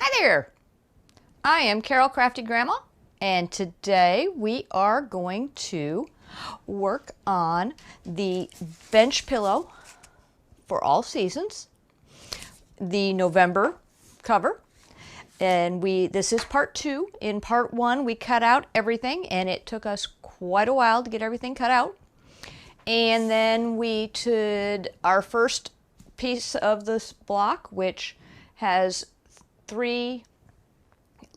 Hi there! I am Carol Crafty Grandma, and today we are going to work on the bench pillow for all seasons, the November cover. And this is part 2. In part 1 we cut out everything, and it took us quite a while to get everything cut out. And then we did our first piece of this block, which has 3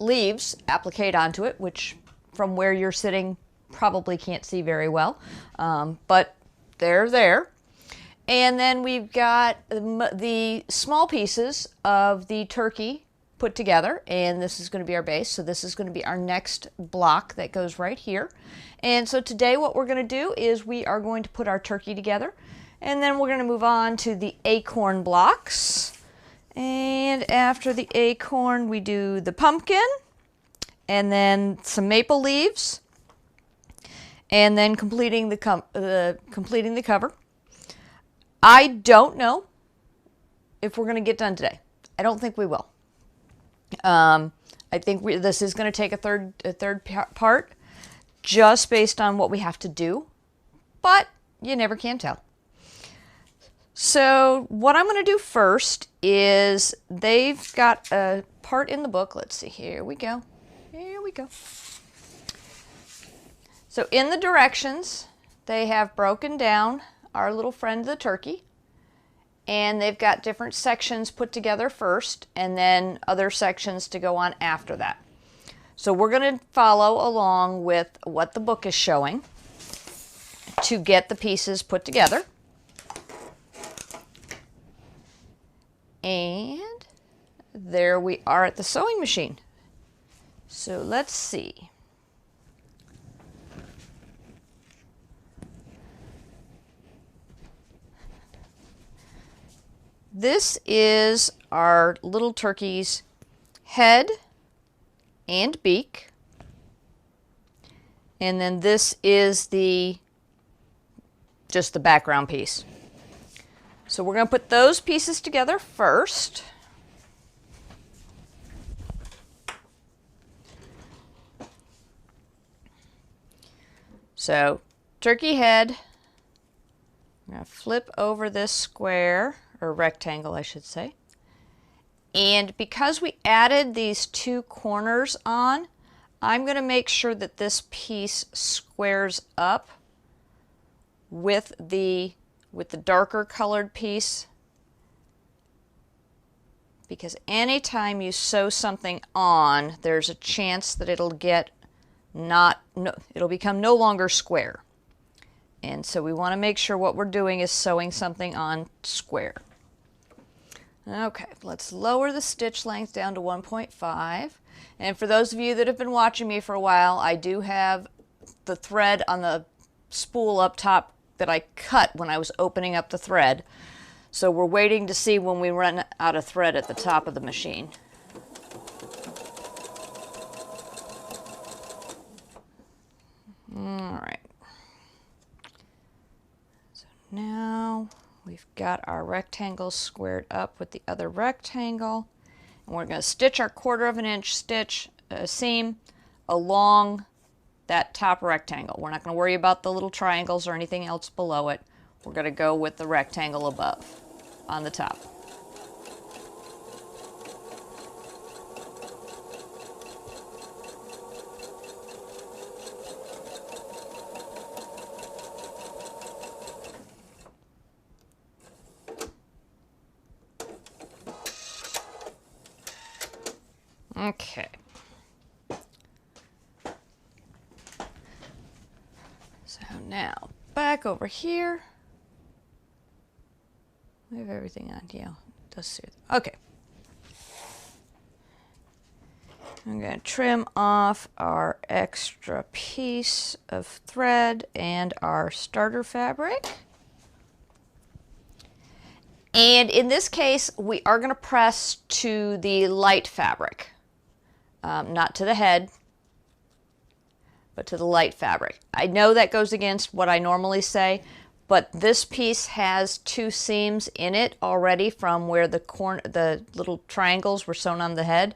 leaves appliqued onto it, which from where you're sitting probably can't see very well, but they're there. And then we've got the small pieces of the turkey put together, and this is going to be our base. So this is going to be our next block that goes right here. And so today what we're going to do is we are going to put our turkey together, and then we're going to move on to the acorn blocks. And after the acorn, we do the pumpkin, and then some maple leaves, and then completing the cover. I don't know if we're going to get done today. I don't think we will. I think this is going to take a third part, just based on what we have to do, but you never can tell. So what I'm going to do first is they've got a part in the book. Let's see, here we go. Here we go. So in the directions, they have broken down our little friend the turkey, and they've got different sections put together first, and then other sections to go on after that. So we're going to follow along with what the book is showing to get the pieces put together. And there we are at the sewing machine. So let's see. This is our little turkey's head and beak. And then this is just the background piece. So we're going to put those pieces together first. So turkey head, I'm going to flip over this square, or rectangle I should say. And because we added these 2 corners on, I'm going to make sure that this piece squares up with the darker colored piece, because anytime you sew something on, there's a chance that it'll become no longer square. And so we want to make sure what we're doing is sewing something on square. Okay, let's lower the stitch length down to 1.5. And for those of you that have been watching me for a while, I do have the thread on the spool up top that I cut when I was opening up the thread. So we're waiting to see when we run out of thread at the top of the machine. All right. So now we've got our rectangle squared up with the other rectangle, and we're going to stitch our 1/4 inch seam along that top rectangle. We're not going to worry about the little triangles or anything else below it. We're going to go with the rectangle above on the top. Okay. So now back over here. We have everything on. Yeah, does suit. Okay. I'm going to trim off our extra piece of thread and our starter fabric. And in this case, we are going to press to the light fabric. Not to the head, but to the light fabric. I know that goes against what I normally say, but this piece has 2 seams in it already from where the little triangles were sewn on the head.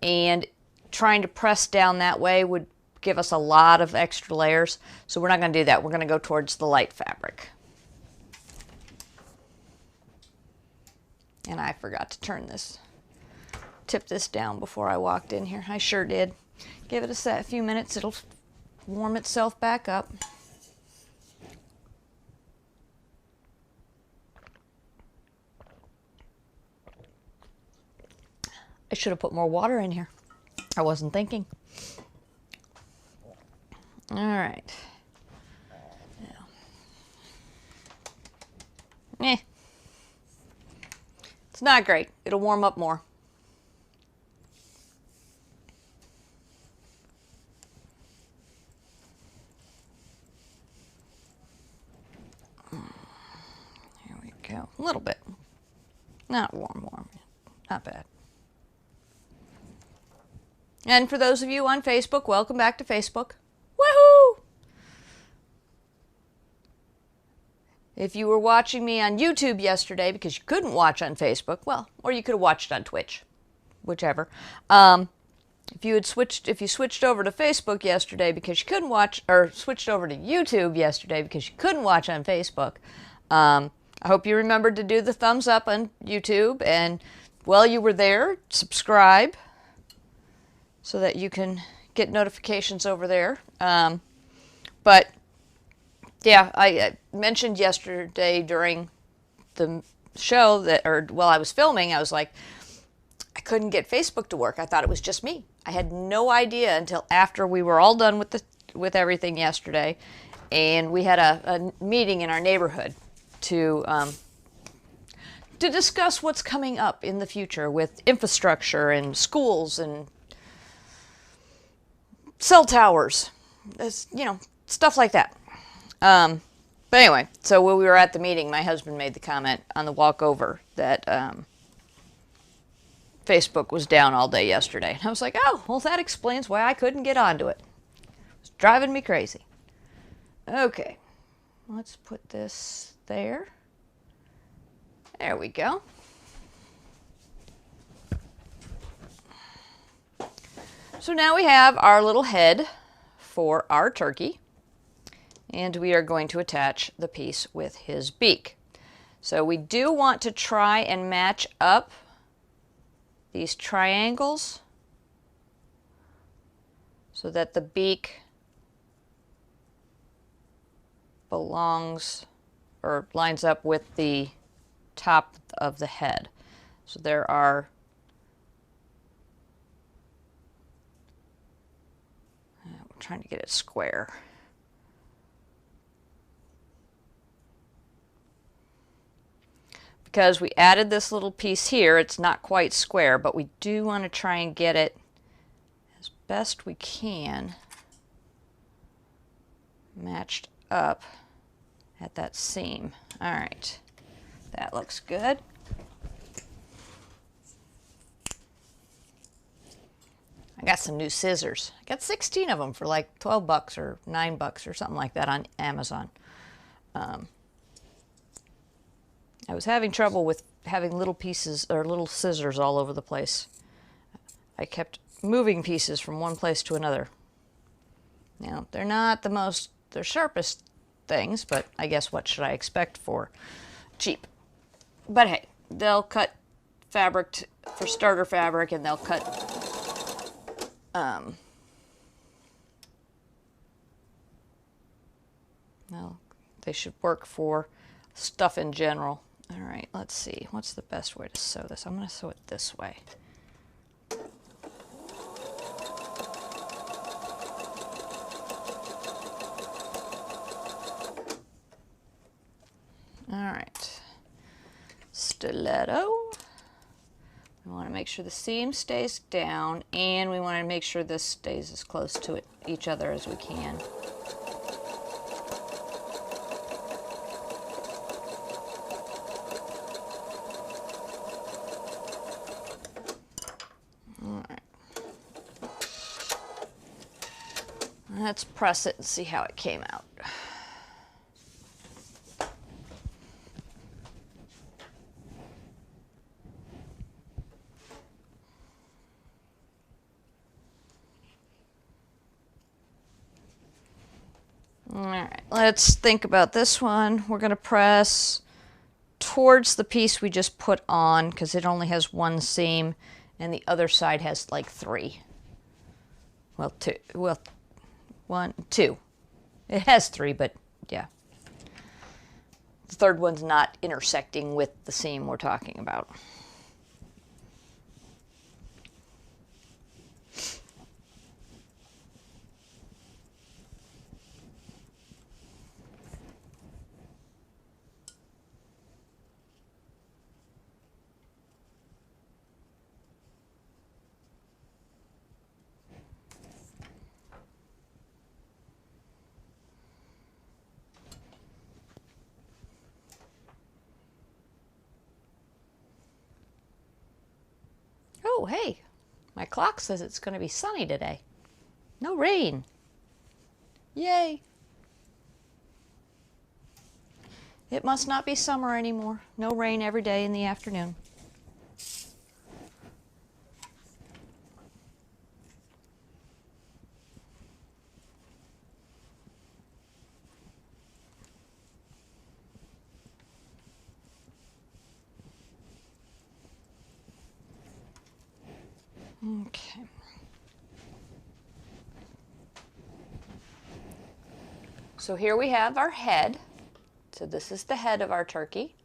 and trying to press down that way would give us a lot of extra layers. So we're not going to do that. We're going to go towards the light fabric. And I forgot to tip this down before I walked in here. I sure did. Give it a few minutes. It'll warm itself back up. I should have put more water in here. I wasn't thinking. All right. Now, it's not great. It'll warm up more. Here we go. A little bit. Not warm. Not bad. And for those of you on Facebook, welcome back to Facebook. Woohoo! If you were watching me on YouTube yesterday because you couldn't watch on Facebook, well, or you could have watched on Twitch, whichever. If you switched over to Facebook yesterday because you couldn't watch, or switched over to YouTube yesterday because you couldn't watch on Facebook, I hope you remembered to do the thumbs up on YouTube, and while you were there, subscribe so that you can get notifications over there. But yeah, I mentioned yesterday during the show that, or while I was filming, I was like, I couldn't get Facebook to work. I thought it was just me. I had no idea until after we were all done with everything yesterday, and we had a meeting in our neighborhood to discuss what's coming up in the future with infrastructure and schools and cell towers, stuff like that. But anyway, so when we were at the meeting, my husband made the comment on the walk over that Facebook was down all day yesterday. And I was like, oh, well, that explains why I couldn't get onto it. It was driving me crazy. Okay, let's put this there. There we go. So now we have our little head for our turkey, and we are going to attach the piece with his beak. So we do want to try and match up these triangles so that the beak belongs or lines up with the top of the head. So there are I'm trying to get it square. Because we added this little piece here, it's not quite square, but we do want to try and get it as best we can matched up at that seam. All right, that looks good. I got some new scissors. I got 16 of them for like 12 bucks or 9 bucks or something like that on Amazon. I was having trouble with having little pieces or little scissors all over the place. I kept moving pieces from one place to another. Now, they're not they're sharpest things, but I guess what should I expect for cheap? But hey, they'll cut fabric for starter fabric, and they'll cut well, they should work for stuff in general. All right, let's see. What's the best way to sew this? I'm going to sew it this way. All right. Stiletto. We want to make sure the seam stays down, and we want to make sure this stays as close to each other as we can. Let's press it and see how it came out. let's think about this one. We're going to press towards the piece we just put on because it only has one seam and the other side has like 3. Well, 2. Well, 1, 2. It has 3, but yeah. The third one's not intersecting with the seam we're talking about. Oh, hey, my clock says it's going to be sunny today. No rain. Yay. It must not be summer anymore. No rain every day in the afternoon. Okay. So here we have our head. So this is the head of our turkey.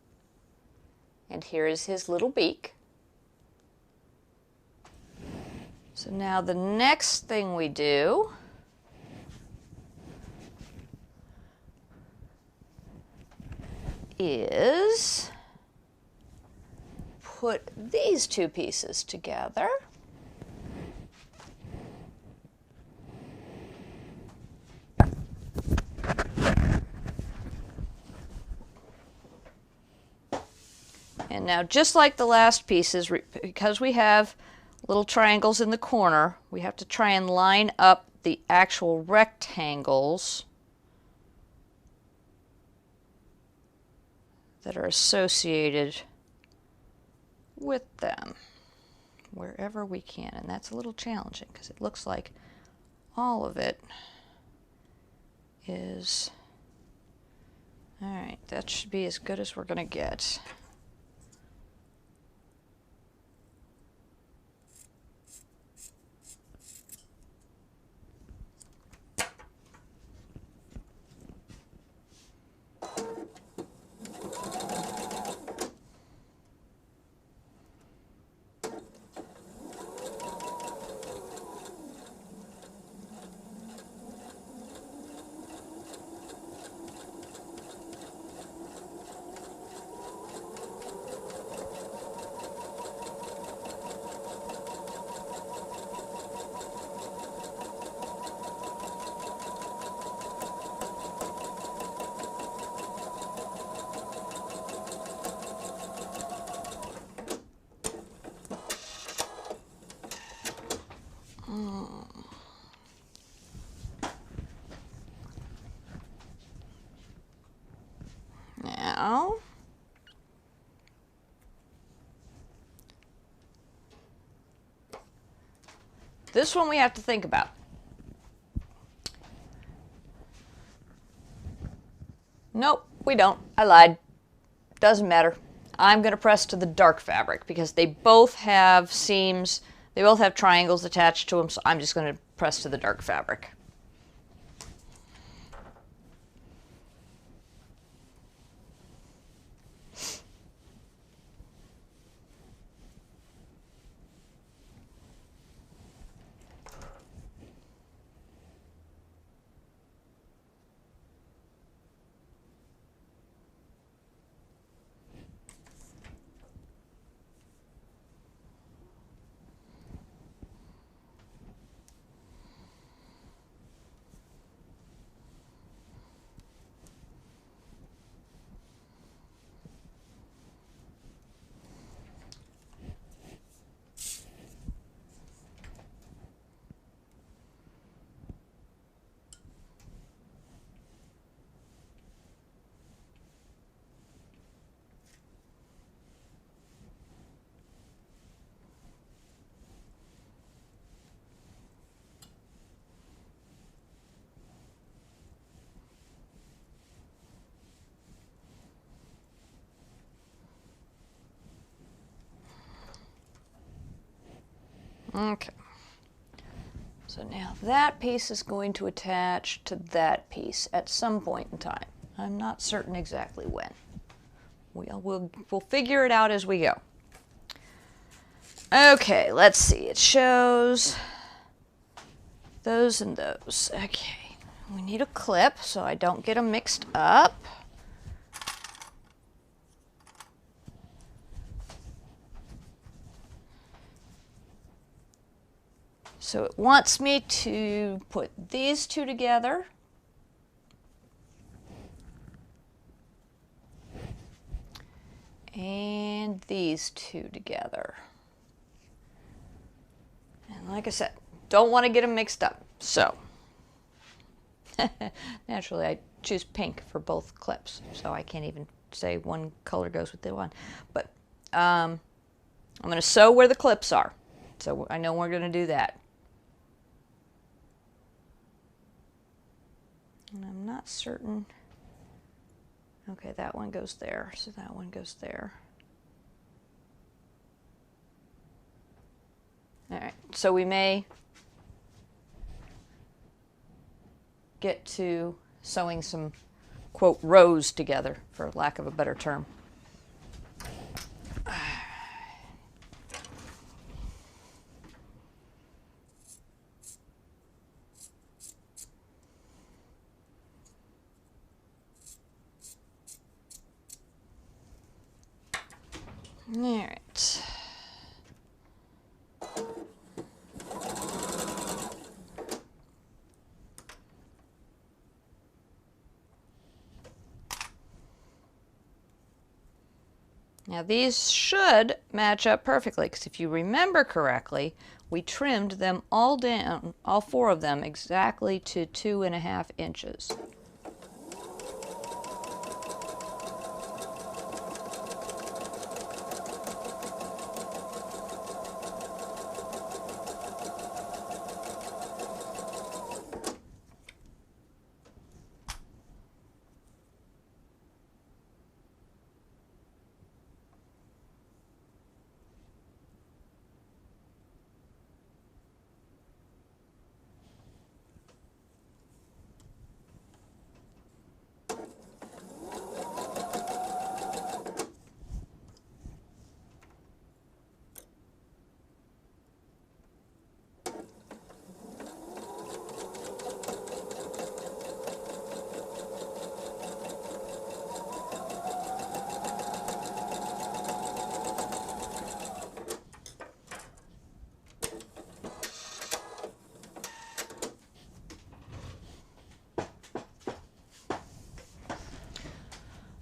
And here is his little beak. So now the next thing we do is put these two pieces together. And now, just like the last pieces, because we have little triangles in the corner, we have to try and line up the actual rectangles that are associated with them wherever we can. And that's a little challenging because it looks like all of it is... All right, that should be as good as we're going to get. Now, this one we have to think about. Nope, we don't. I lied. Doesn't matter. I'm going to press to the dark fabric because they both have seams. They both have triangles attached to them, so I'm just going to press to the dark fabric. Okay. So now that piece is going to attach to that piece at some point in time. I'm not certain exactly when. We'll figure it out as we go. Okay, let's see. It shows those and those. Okay, we need a clip so I don't get them mixed up. So it wants me to put these two together. And these two together. And like I said, don't want to get them mixed up. So naturally I choose pink for both clips. So I can't even say one color goes with the one. But I'm going to sew where the clips are. So I know we're going to do that. And I'm not certain. Okay, that one goes there, so that one goes there. All right, so we may get to sewing some, quote, rows together, for lack of a better term. All right. Now these should match up perfectly, because if you remember correctly, we trimmed them all down, all four of them, exactly to 2.5 inches.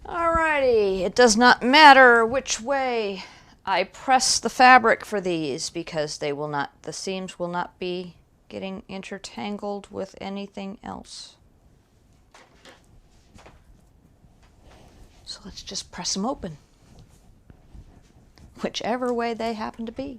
Alrighty, it does not matter which way I press the fabric for these, because they will not, the seams will not be getting intertangled with anything else. So let's just press them open, whichever way they happen to be.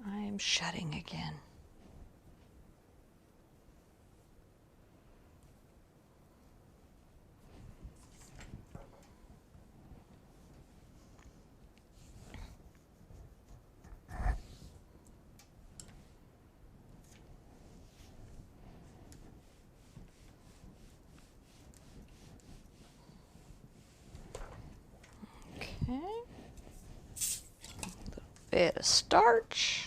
I'm shutting again. Okay. A little bit of starch.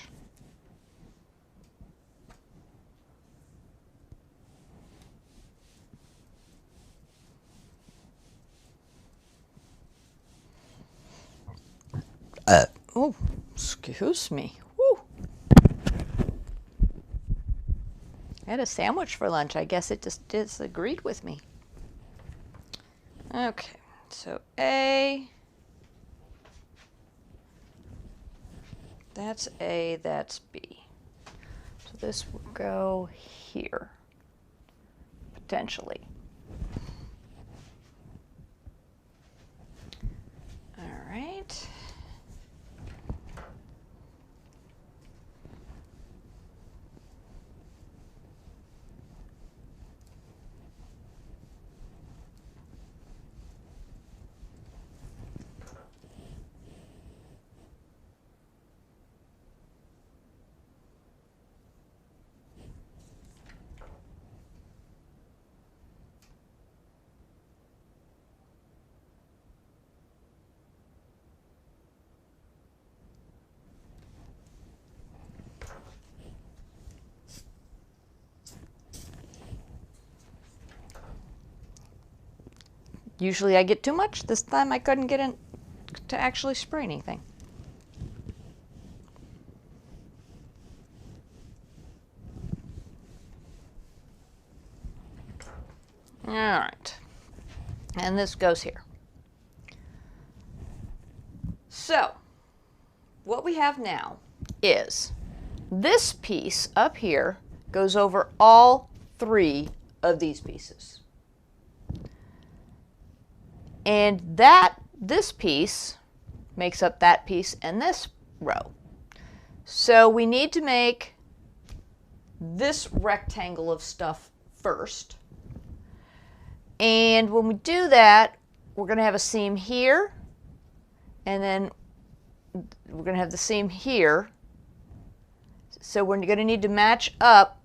Oh, excuse me. Woo. I had a sandwich for lunch. I guess it just disagreed with me. Okay, so A. That's A, that's B. So this will go here, potentially. All right. Usually I get too much. This time I couldn't get in to actually spray anything. All right. And this goes here. So, what we have now is this piece up here goes over all three of these pieces. And this piece makes up that piece and this row. So we need to make this rectangle of stuff first. And when we do that, we're going to have a seam here, and then we're going to have the seam here. So we're going to need to match up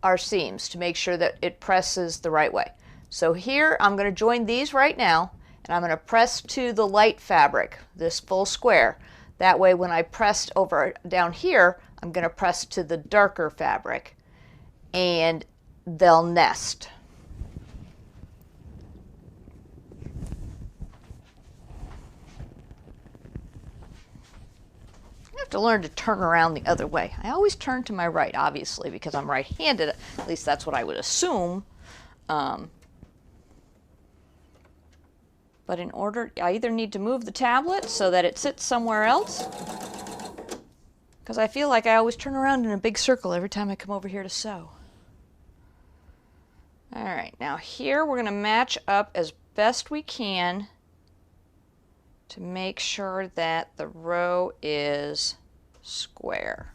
our seams to make sure that it presses the right way. So here I'm going to join these right now, and I'm going to press to the light fabric, this full square. That way when I press over down here, I'm going to press to the darker fabric, and they'll nest. I have to learn to turn around the other way. I always turn to my right, obviously, because I'm right-handed. At least that's what I would assume. But in order, I either need to move the tablet so that it sits somewhere else, because I feel like I always turn around in a big circle every time I come over here to sew. All right, now here we're going to match up as best we can to make sure that the row is square.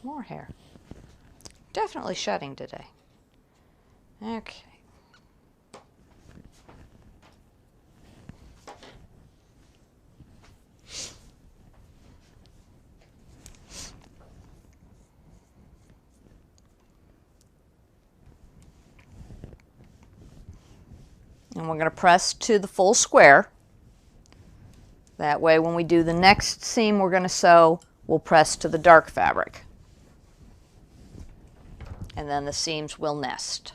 More hair. Definitely shedding today. Okay. And we're going to press to the full square. That way when we do the next seam we're going to sew, we'll press to the dark fabric. And then the seams will nest.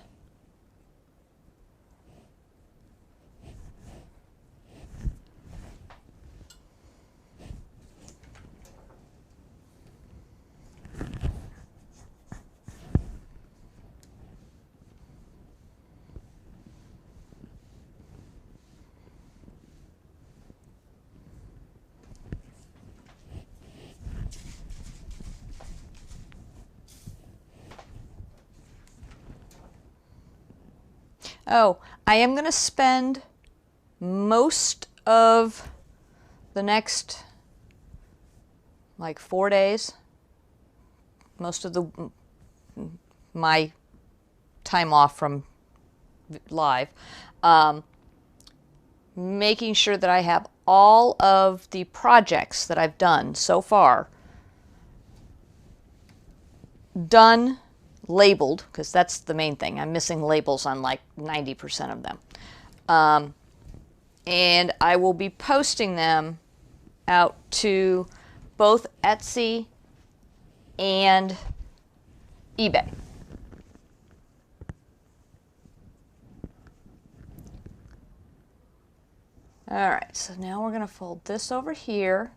Oh, I am going to spend most of the next like 4 days, most of my time off from live, making sure that I have all of the projects that I've done so far done, labeled, because that's the main thing. I'm missing labels on like 90% of them. And I will be posting them out to both Etsy and eBay. All right, so now we're gonna fold this over here,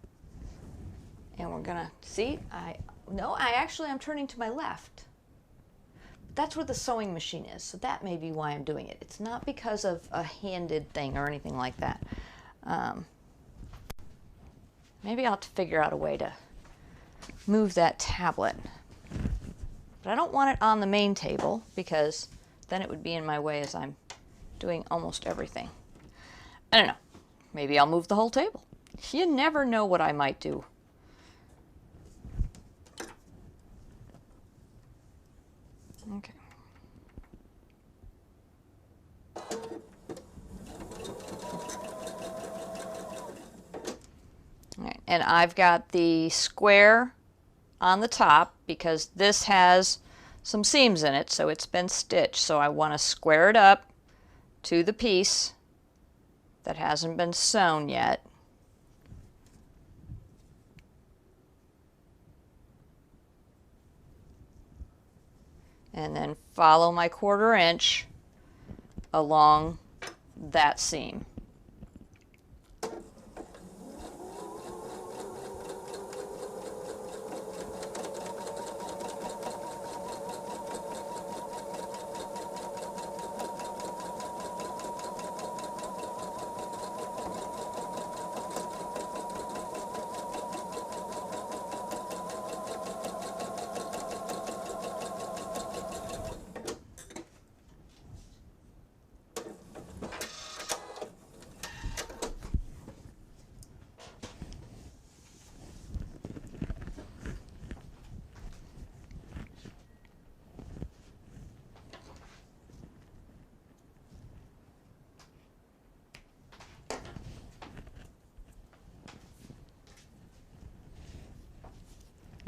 and we're gonna, see, I'm turning to my left. That's where the sewing machine is, so that may be why I'm doing it. It's not because of a handed thing or anything like that. Maybe I'll have to figure out a way to move that tablet. But I don't want it on the main table because then it would be in my way as I'm doing almost everything. I don't know. Maybe I'll move the whole table. You never know what I might do. Okay. All right, and I've got the square on the top because this has some seams in it, so it's been stitched. So I want to square it up to the piece that hasn't been sewn yet. And then follow my 1/4 inch along that seam.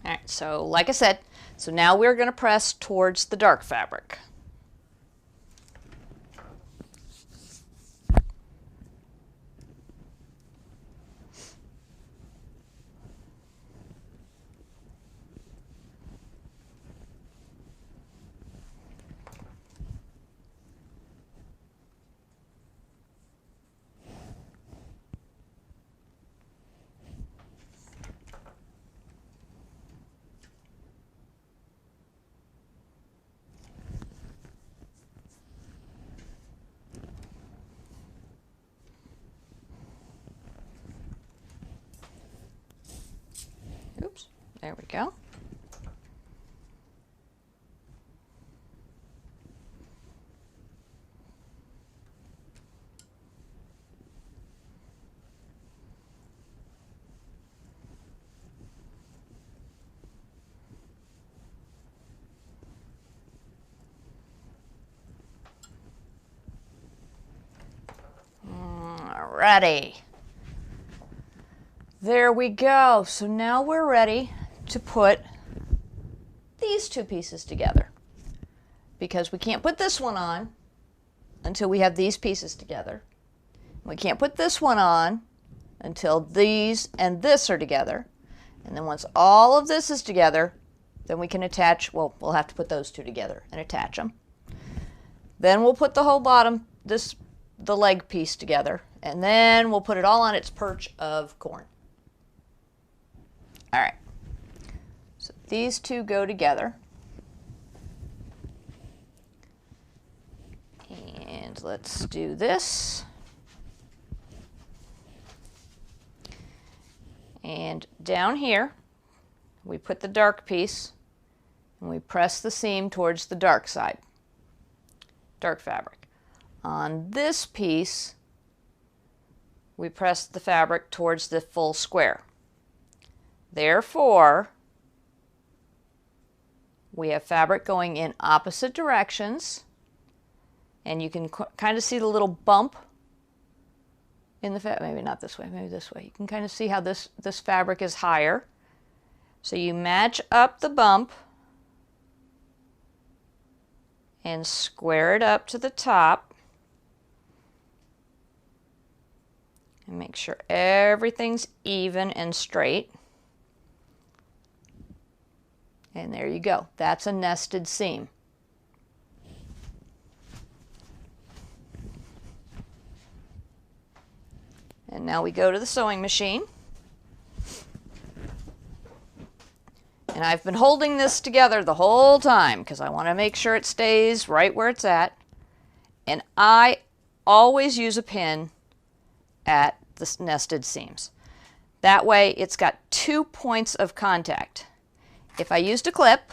All right, so like I said, so now we're going to press towards the dark fabric. Oops, there we go. Alrighty. There we go. So now we're ready to put these two pieces together, because we can't put this one on until we have these pieces together. We can't put this one on until these and this are together. And then once all of this is together, then we can attach, well, we'll have to put those two together and attach them. Then we'll put the whole bottom, the leg piece together, and then we'll put it all on its perch of corn. All right, so these two go together. And let's do this. And down here, we put the dark piece, and we press the seam towards the dark side, dark fabric. On this piece, we press the fabric towards the full square. Therefore, we have fabric going in opposite directions, and you can kind of see the little bump in the fabric. Maybe not this way, maybe this way. You can kind of see how this fabric is higher. So you match up the bump and square it up to the top, and make sure everything's even and straight. And there you go. That's a nested seam. And now we go to the sewing machine. And I've been holding this together the whole time because I want to make sure it stays right where it's at. And I always use a pin at the nested seams. That way it's got 2 points of contact. If I used a clip,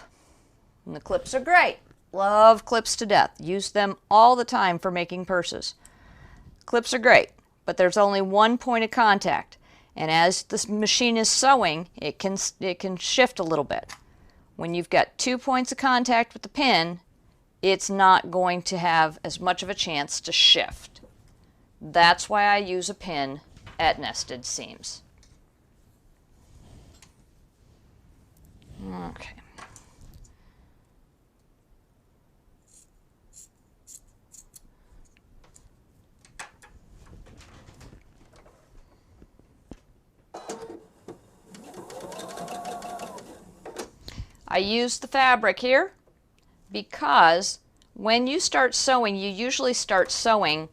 and the clips are great, love clips to death, use them all the time for making purses. Clips are great, but there's only 1 point of contact. And as this machine is sewing, it can shift a little bit. When you've got 2 points of contact with the pin, it's not going to have as much of a chance to shift. That's why I use a pin at nested seams. Okay. I use the fabric here because when you start sewing, you usually start sewing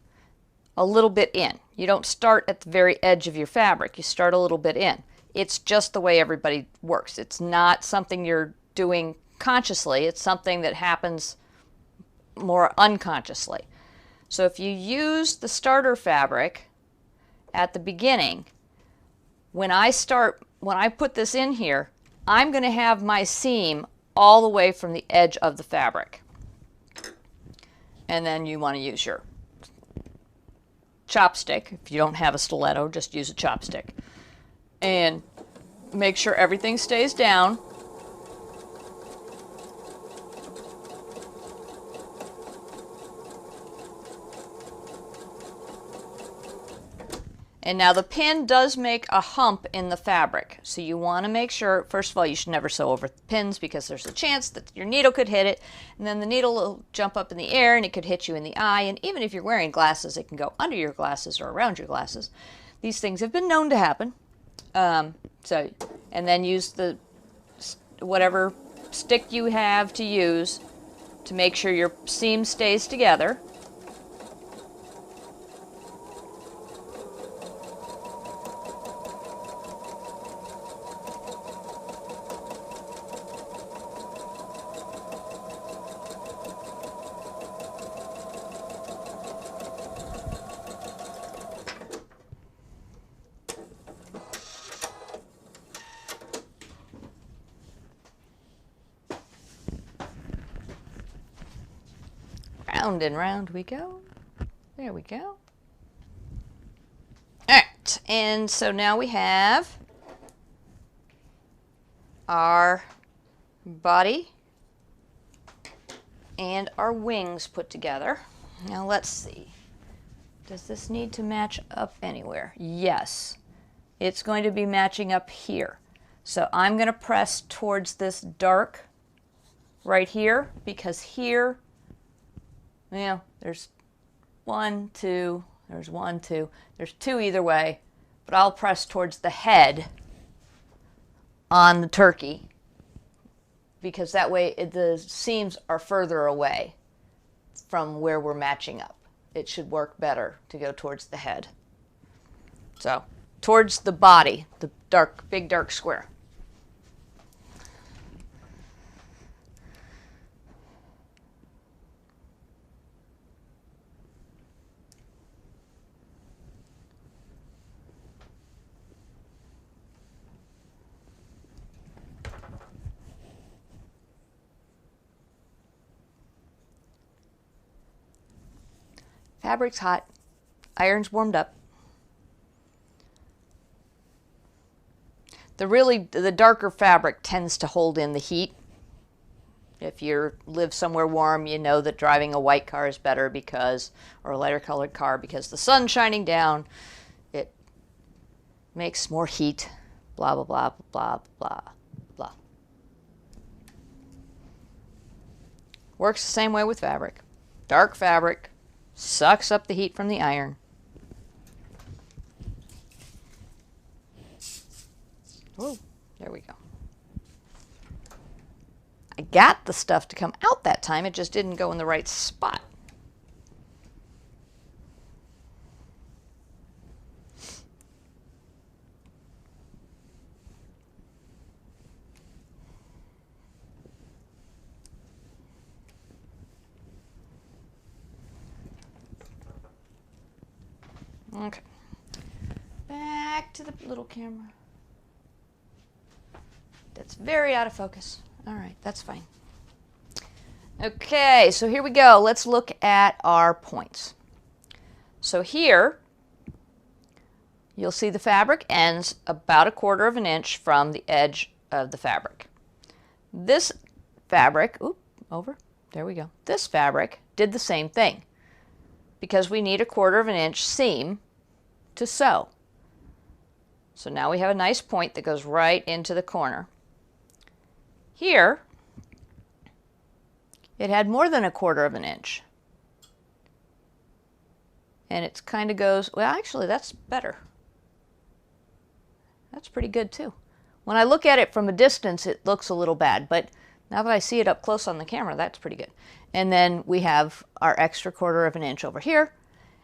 a little bit in. You don't start at the very edge of your fabric. You start a little bit in. It's just the way everybody works. It's not something you're doing consciously. It's something that happens more unconsciously. So if you use the starter fabric at the beginning, when I put this in here, I'm going to have my seam all the way from the edge of the fabric. And then you want to use your chopstick. If you don't have a stiletto, just use a chopstick. And make sure everything stays down. And now the pin does make a hump in the fabric. So you want to make sure, first of all, you should never sew over pins because there's a chance that your needle could hit it. And then the needle will jump up in the air and it could hit you in the eye. And even if you're wearing glasses, it can go under your glasses or around your glasses. These things have been known to happen. And then use the whatever stick you have to use to make sure your seam stays together. Round and round we go. There we go. All right, and so now we have our body and our wings put together. Now let's see. Does this need to match up anywhere? Yes. It's going to be matching up here. So I'm going to press towards this dark right here because here, yeah, there's 1, 2, there's 1, 2, there's 2 either way, but I'll press towards the head on the turkey because that way the seams are further away from where we're matching up. It should work better to go towards the head. So, towards the body, the dark, big dark square. Fabric's hot, iron's warmed up. The darker fabric tends to hold in the heat. If you live somewhere warm, you know that driving a white car is better because, or a lighter colored car, because the sun's shining down, it makes more heat, blah, blah, blah, blah, blah, blah. Works the same way with fabric. Dark fabric sucks up the heat from the iron. Oh, there we go. I got the stuff to come out that time, it just didn't go in the right spot. Okay. Back to the little camera. That's very out of focus. All right, that's fine. Okay, so here we go. Let's look at our points. So here, you'll see the fabric ends about 1/4 of an inch from the edge of the fabric. This fabric, there we go. This fabric did the same thing because we need 1/4 of an inch seam to sew. So now we have a nice point that goes right into the corner. Here, it had more than 1/4 of an inch. And it kind of goes, well, actually, that's better. That's pretty good too. When I look at it from a distance, it looks a little bad, but now that I see it up close on the camera, that's pretty good. And then we have our extra 1/4 of an inch over here,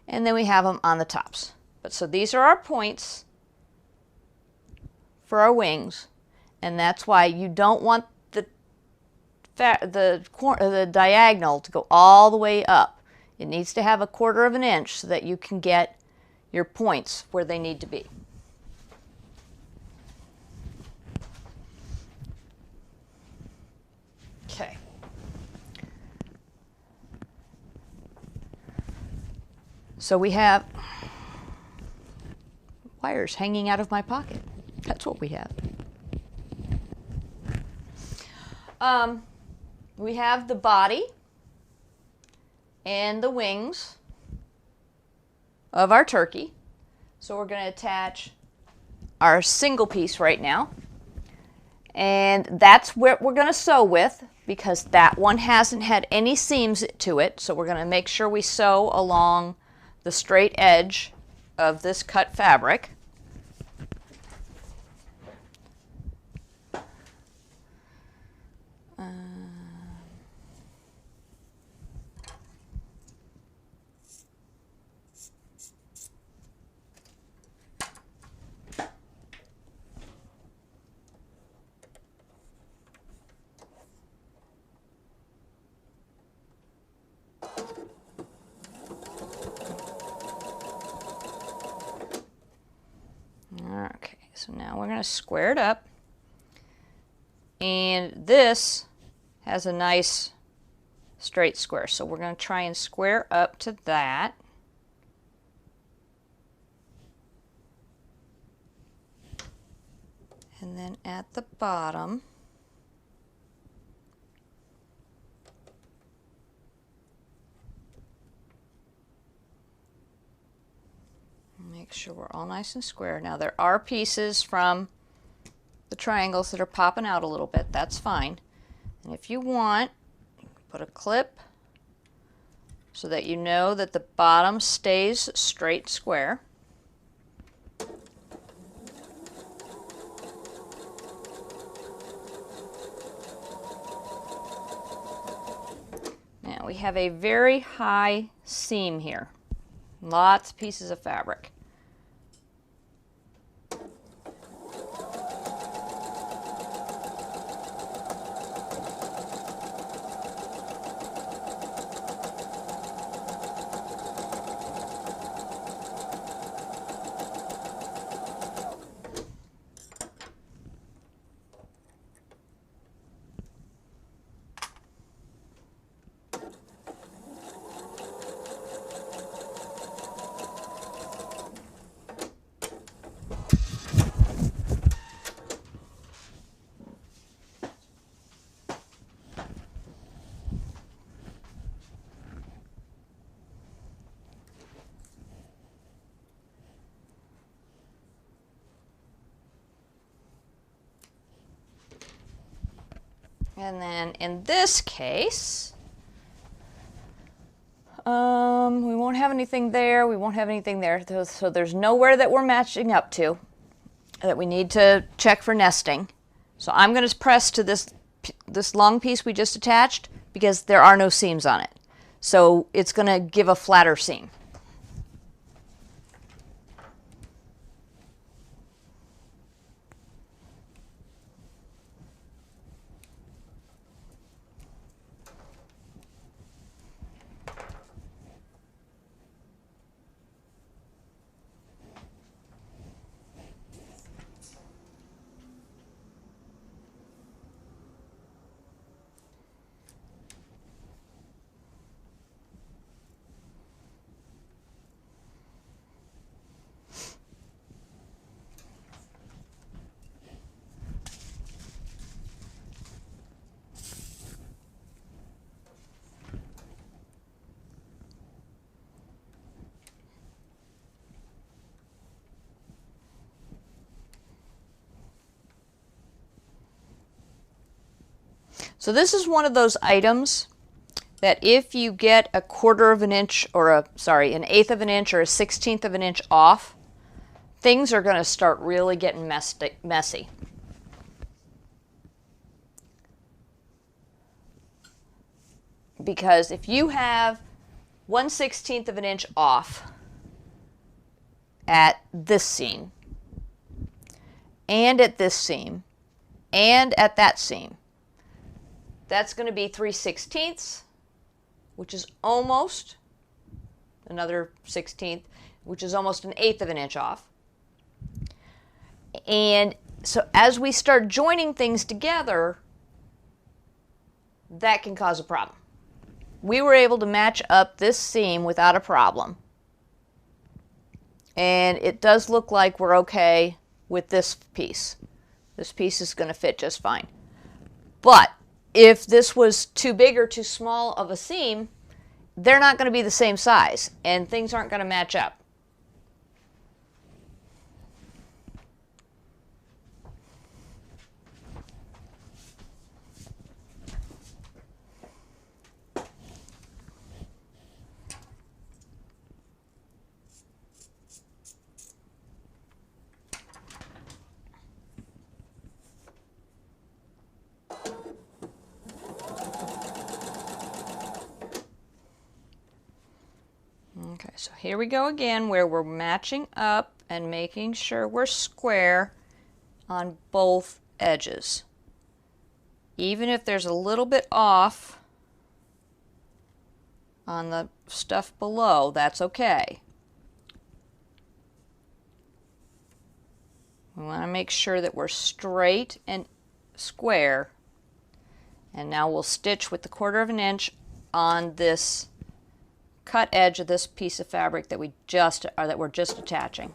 and then we have them on the tops. But so these are our points for our wings, and that's why you don't want the diagonal to go all the way up. It needs to have 1/4 of an inch so that you can get your points where they need to be. Okay. So we have wires hanging out of my pocket. That's what we have. We have the body and the wings of our turkey. So we're going to attach our single piece right now. And that's what we're going to sew with because that one hasn't had any seams to it. So we're going to make sure we sew along the straight edge of this cut fabric. Okay, so now we're going to square it up, and this has a nice straight square, so we're going to try and square up to that. And then at the bottom, make sure we're all nice and square. Now there are pieces from the triangles that are popping out a little bit. That's fine. And if you want, you can put a clip so that you know that the bottom stays straight square. Now we have a very high seam here. Lots of pieces of fabric. And then in this case, we won't have anything there, we won't have anything there, so there's nowhere that we're matching up to that we need to check for nesting. So I'm going to press to this long piece we just attached because there are no seams on it. So it's going to give a flatter seam. So this is one of those items that if you get a 1/4 of an inch or an 1/8 of an inch or a 1/16 of an inch off, things are going to start really getting messy. Because if you have 1/16 of an inch off at this seam, and at this seam, and at that seam, that's going to be 3/16, which is almost another 1/16, which is almost an 1/8 of an inch off. And so as we start joining things together, that can cause a problem. We were able to match up this seam without a problem. And it does look like we're okay with this piece. This piece is going to fit just fine. But if this was too big or too small of a seam, they're not going to be the same size, and things aren't going to match up. Okay, so here we go again where we're matching up and making sure we're square on both edges. Even if there's a little bit off on the stuff below, that's okay. We want to make sure that we're straight and square. And now we'll stitch with the 1/4 of an inch on this cut edge of this piece of fabric that we're just attaching.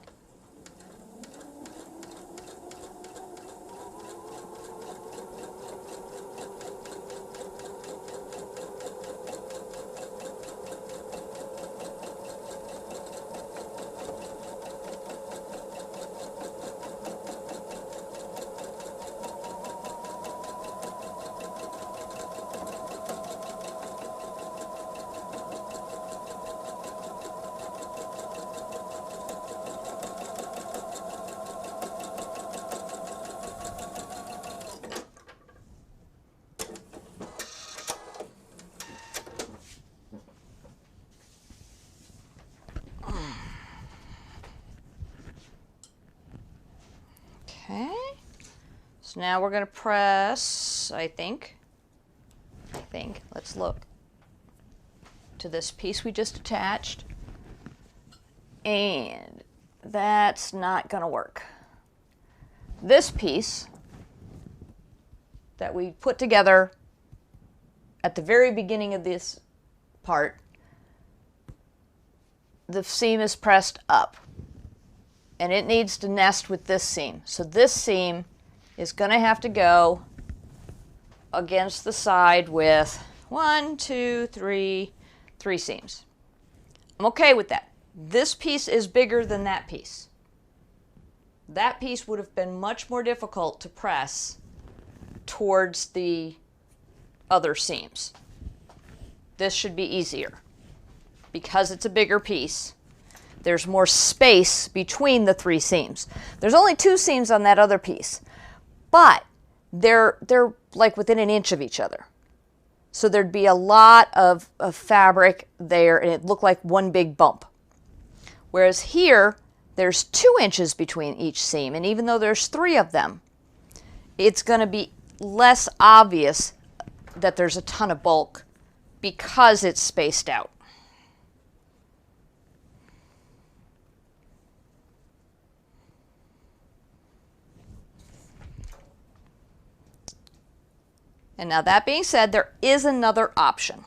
Okay, so now we're going to press, I think, let's look, to this piece we just attached, and that's not going to work. This piece that we put together at the very beginning of this part, the seam is pressed up. And it needs to nest with this seam. So this seam is going to have to go against the side with 1, 2, 3 seams. I'm okay with that. This piece is bigger than that piece. That piece would have been much more difficult to press towards the other seams. This should be easier because it's a bigger piece. There's more space between the 3 seams. There's only 2 seams on that other piece, but they're like within an inch of each other. So there'd be a lot of fabric there, and it looked like one big bump. Whereas here, there's 2 inches between each seam, and even though there's 3 of them, it's going to be less obvious that there's a ton of bulk because it's spaced out. And now that being said, there is another option.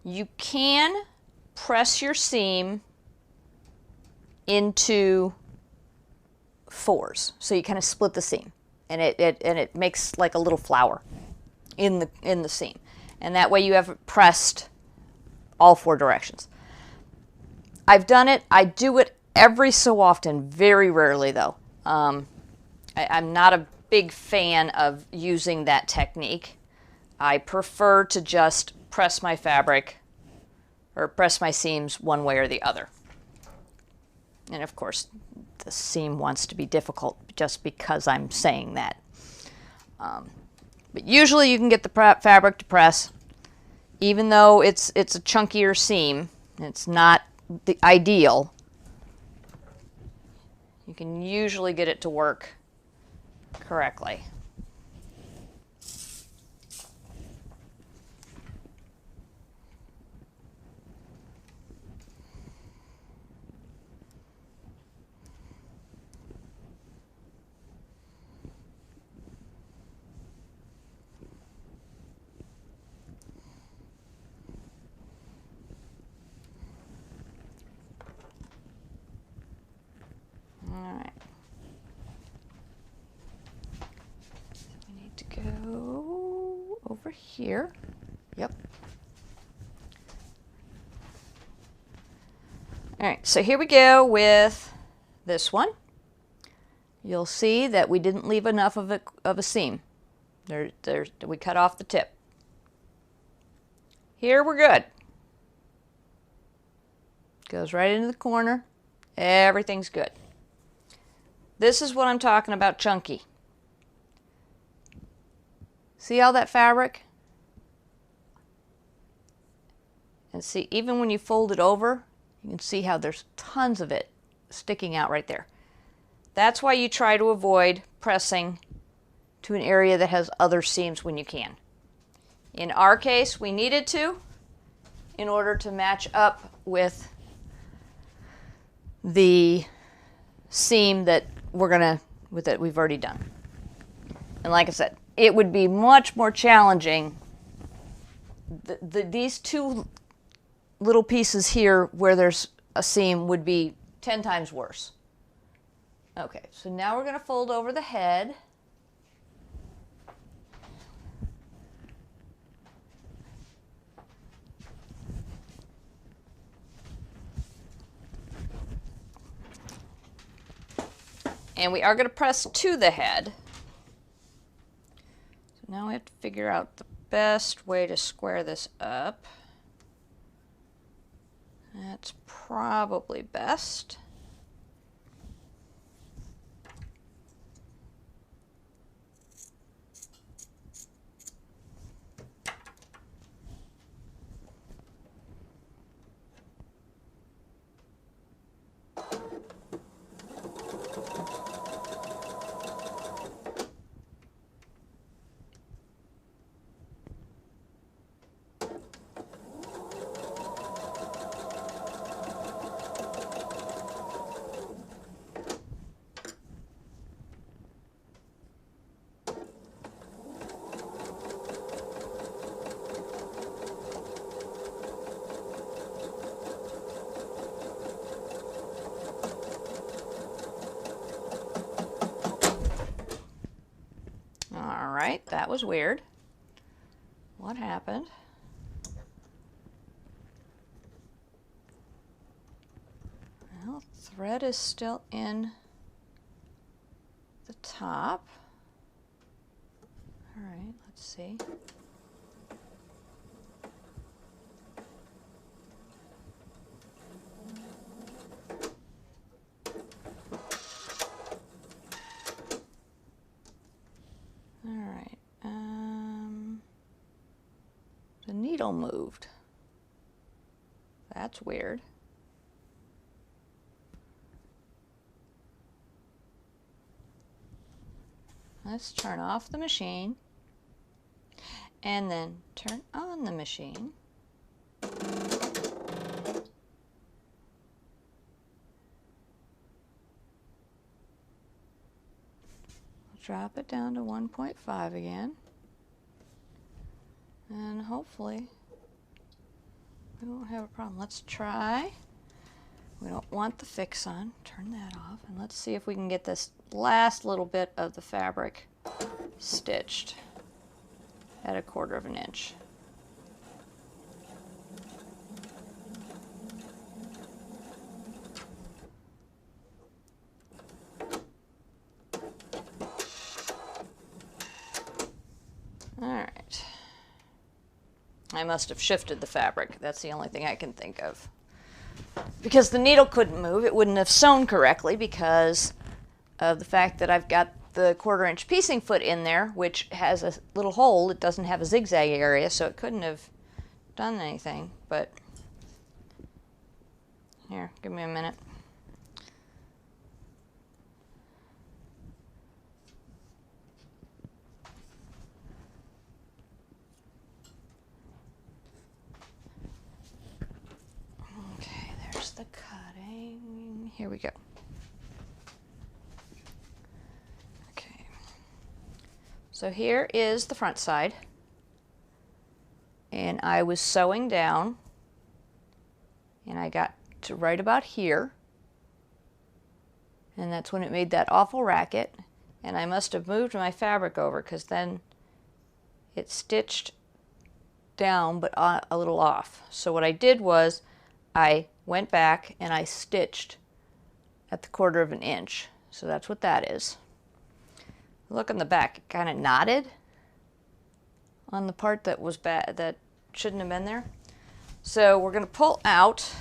You can press your seam into 4s. So you kind of split the seam, and it makes like a little flower in the seam. And that way you have it pressed all 4 directions. I've done it. I do it every so often, very rarely though. I'm not a big fan of using that technique. I prefer to just press my fabric or press my seams one way or the other. And of course, the seam wants to be difficult just because I'm saying that. But usually you can get the fabric to press, even though it's a chunkier seam. It's not the ideal. You can usually get it to work correctly. Alright. We need to go over here. Yep. Alright, so here we go with this one. You'll see that we didn't leave enough of a seam. We cut off the tip. Here we're good. Goes right into the corner. Everything's good. This is what I'm talking about, chunky. See all that fabric? And see, even when you fold it over, you can see how there's tons of it sticking out right there. That's why you try to avoid pressing to an area that has other seams when you can. In our case, we needed to in order to match up with the seam that we've already done. And like I said, it would be much more challenging. These two little pieces here where there's a seam would be 10 times worse. Okay, so now we're going to fold over the head. And we are going to press to the head. So now we have to figure out the best way to square this up. That's probably best. Alright, that was weird. What happened? Well, thread is still in the top. Alright, let's see. Alright, the needle moved. That's weird. Let's turn off the machine and then turn on the machine. Drop it down to 1.5 again, and hopefully we won't have a problem. Let's try. We don't want the fix on. Turn that off, and let's see if we can get this last little bit of the fabric stitched at 1/4 of an inch. I must have shifted the fabric. That's the only thing I can think of. Because the needle couldn't move, it wouldn't have sewn correctly because of the fact that I've got the 1/4 inch piecing foot in there, which has a little hole. It doesn't have a zigzag area, so it couldn't have done anything. But here, give me a minute. Okay, there's the cutting. Here we go. Okay. So here is the front side. And I was sewing down, and I got to right about here, and that's when it made that awful racket, and I must have moved my fabric over because then it stitched down but a little off. So what I did was I went back and I stitched at the 1/4 inch. So that's what that is. Look on the back, it kind of knotted on the part that was bad, that shouldn't have been there. So we're going to pull out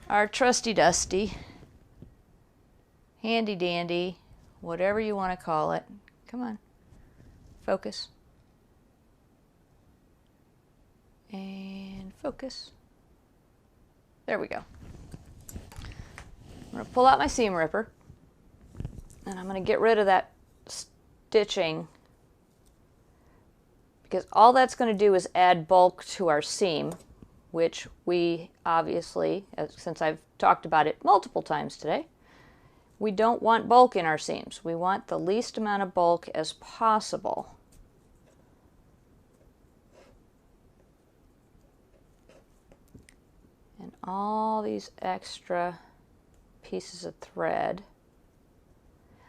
our trusty dusty, handy dandy, whatever you want to call it. Come on, focus. And focus. There we go. I'm going to pull out my seam ripper, and I'm going to get rid of that stitching, because all that's going to do is add bulk to our seam, which we obviously, since I've talked about it multiple times today, we don't want bulk in our seams. We want the least amount of bulk as possible. And all these extra pieces of thread.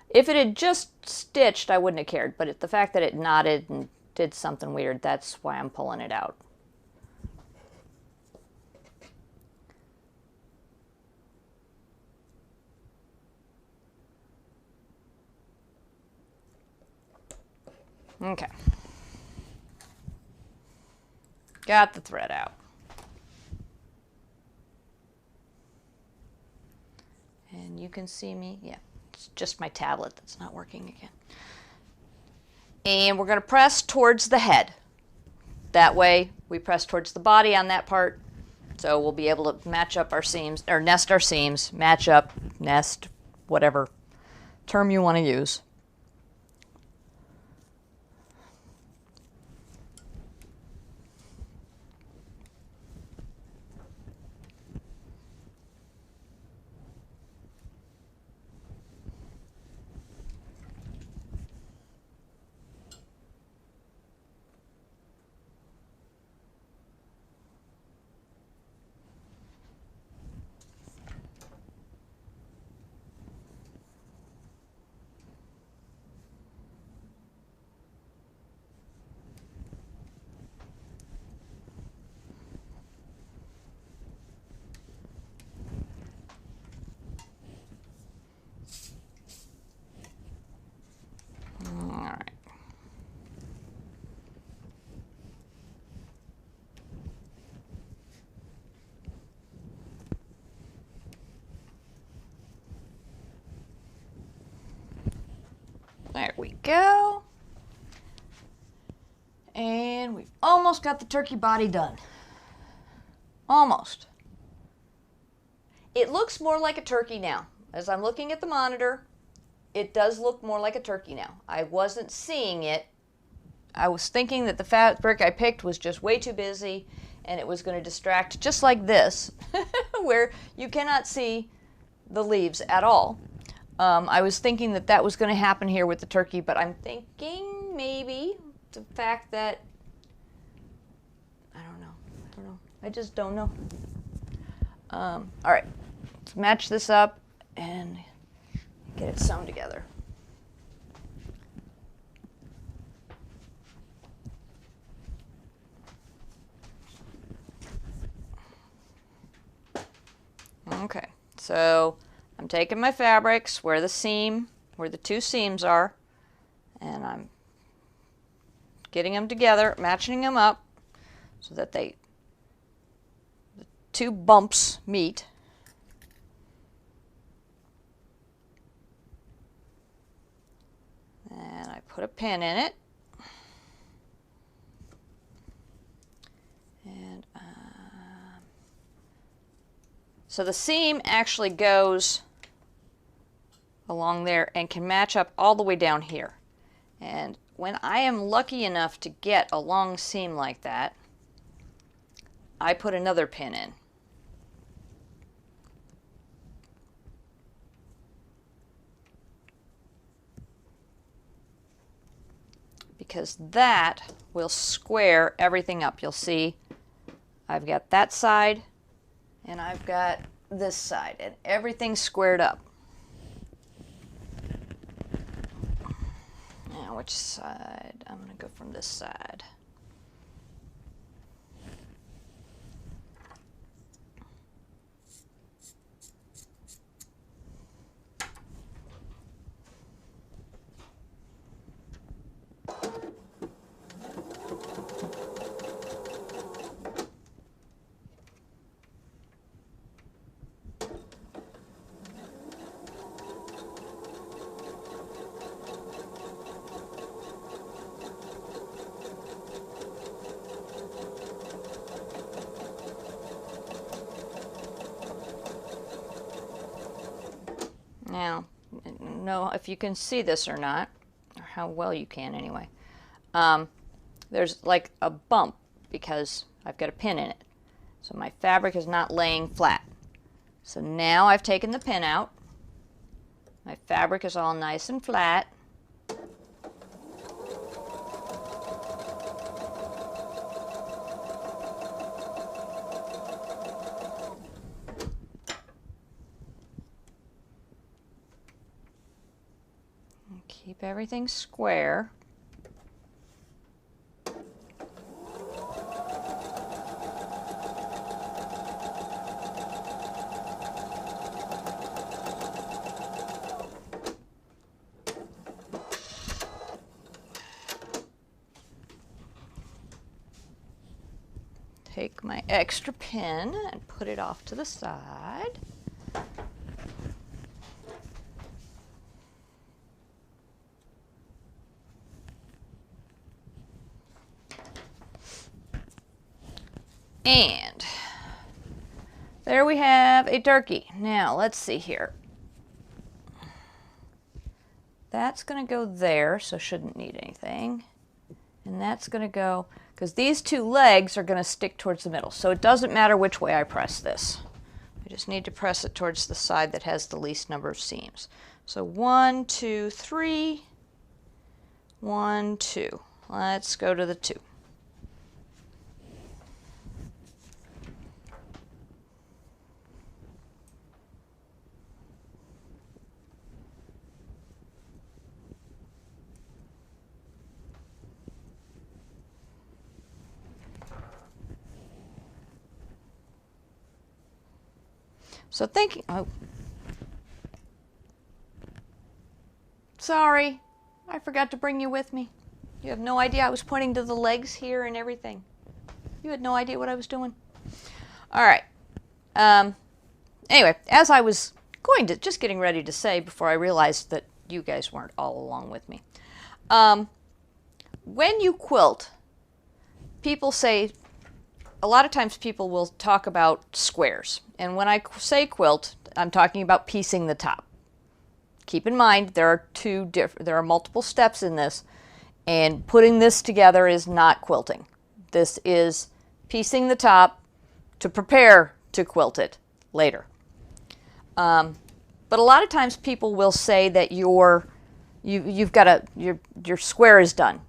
If it had just stitched, I wouldn't have cared, but the fact that it knotted and did something weird, that's why I'm pulling it out. Okay. Got the thread out. And you can see me, yeah, it's just my tablet that's not working again. And we're going to press towards the head. That way we press towards the body on that part, so we'll be able to match up our seams, or nest our seams, match up, nest, whatever term you want to use. There we go. And we've almost got the turkey body done. Almost. It looks more like a turkey now. As I'm looking at the monitor, it does look more like a turkey now. I wasn't seeing it. I was thinking that the fabric I picked was just way too busy and it was going to distract, just like this, where you cannot see the leaves at all. I was thinking that that was going to happen here with the turkey, but I'm thinking maybe the fact that, I don't know. I just don't know. All right, let's match this up and get it sewn together. Okay, so I'm taking my fabrics where the two seams are, and I'm getting them together, matching them up so that the two bumps meet. And I put a pin in it. And so the seam actually goes along there and can match up all the way down here. And when I am lucky enough to get a long seam like that, I put another pin in. Because that will square everything up. You'll see I've got that side and I've got this side, and everything's squared up. Now, which side? I'm going to go from this side. Now, I don't know if you can see this or not, or how well you can anyway. There's like a bump because I've got a pin in it. So my fabric is not laying flat. So now I've taken the pin out. My fabric is all nice and flat. Keep everything square. Take my extra pin and put it off to the side. And there we have a turkey. Now let's see here. That's going to go there, so shouldn't need anything. And that's going to go, because these two legs are going to stick towards the middle. So it doesn't matter which way I press this. I just need to press it towards the side that has the least number of seams. So 1, 2, 3, 1, 2. Let's go to the 2. So thinking, oh, sorry, I forgot to bring you with me. You have no idea I was pointing to the legs here and everything. You had no idea what I was doing. All right. Anyway, as I was just getting ready to say before I realized that you guys weren't all along with me. When you quilt, people say, a lot of times people will talk about squares. And when I say quilt, I'm talking about piecing the top. Keep in mind, there are multiple steps in this, and putting this together is not quilting. This is piecing the top to prepare to quilt it later. But a lot of times people will say that your square is done.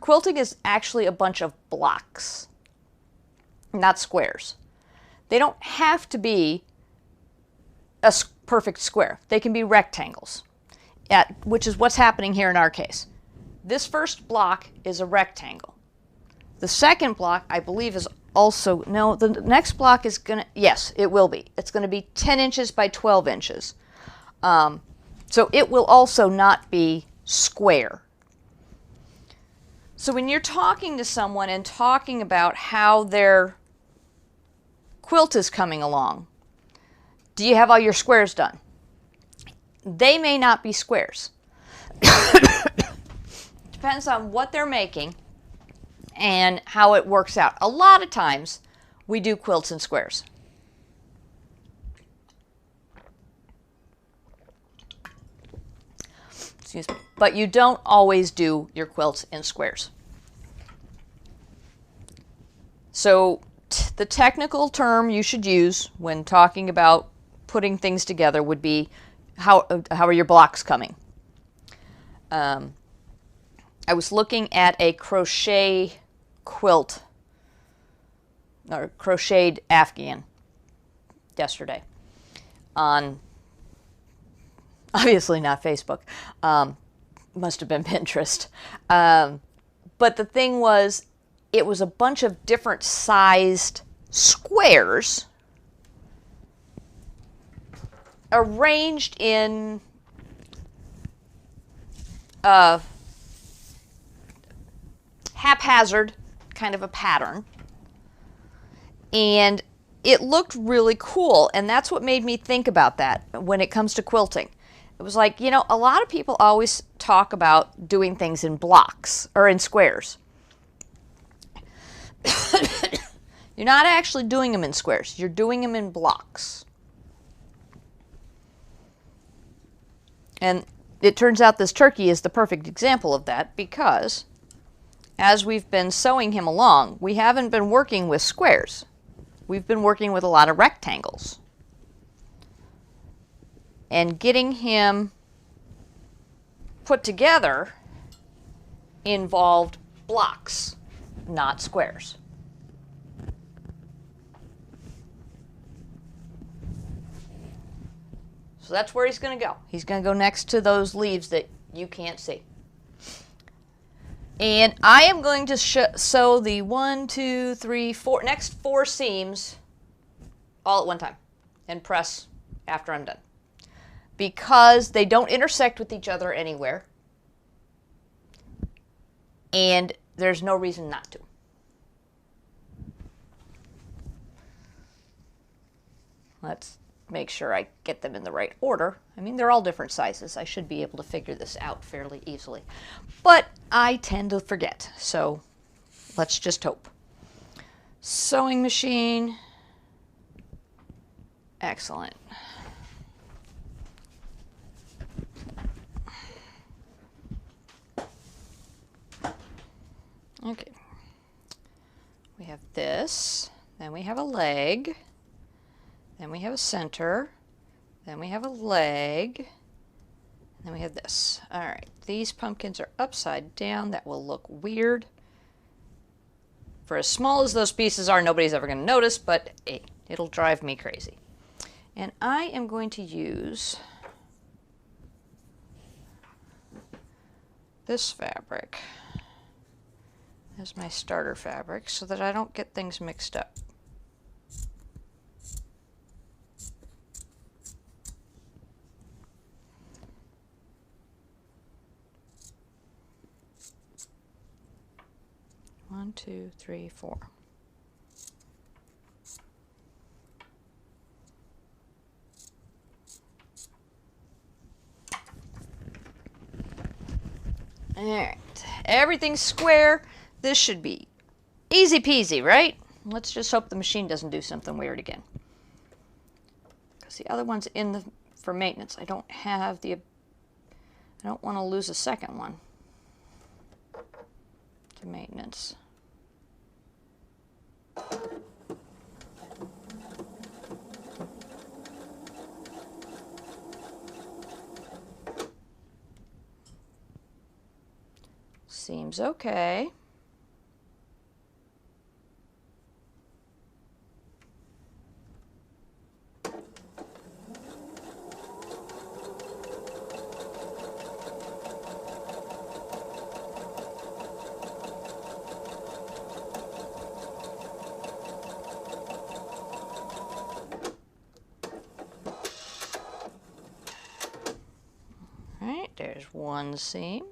Quilting is actually a bunch of blocks, not squares. They don't have to be a perfect square. They can be rectangles, which is what's happening here in our case. This first block is a rectangle. The second block, I believe, is also, no, the next block is going to, yes, it will be. It's going to be 10 inches by 12 inches. So it will also not be square. So when you're talking to someone and talking about how their quilt is coming along, do you have all your squares done? They may not be squares. Depends on what they're making and how it works out. A lot of times we do quilts in squares. Excuse me. But you don't always do your quilts in squares. So the technical term you should use when talking about putting things together would be, how are your blocks coming? I was looking at a crochet quilt, or crocheted Afghan, yesterday on, obviously not Facebook, must have been Pinterest. But the thing was, it was a bunch of different sized squares arranged in haphazard kind of a pattern, and it looked really cool, and that's what made me think about that when it comes to quilting. It was like, you know, a lot of people always talk about doing things in blocks or in squares. You're not actually doing them in squares, you're doing them in blocks. And it turns out this turkey is the perfect example of that, because as we've been sewing him along, we haven't been working with squares. We've been working with a lot of rectangles. And getting him put together involved blocks, not squares. So that's where he's going to go. He's going to go next to those leaves that you can't see. And I am going to sew the 1, 2, 3, 4, next 4 seams all at one time and press after I'm done, because they don't intersect with each other anywhere, and there's no reason not to. Let's make sure I get them in the right order. I mean, they're all different sizes. I should be able to figure this out fairly easily. But I tend to forget, so let's just hope. Sewing machine. Excellent. Okay. We have this, then we have a leg, then we have a center, then we have a leg, and then we have this. All right, these pumpkins are upside down. That will look weird. For as small as those pieces are, nobody's ever going to notice, but hey, it'll drive me crazy. And I am going to use this fabric as my starter fabric so that I don't get things mixed up. One, two, three, four. All right, everything's square. This should be easy peasy, right? Let's just hope the machine doesn't do something weird again. Because the other one's in the for maintenance. I don't have the, I don't want to lose a second one to maintenance. Seems okay. All right, there's one seam.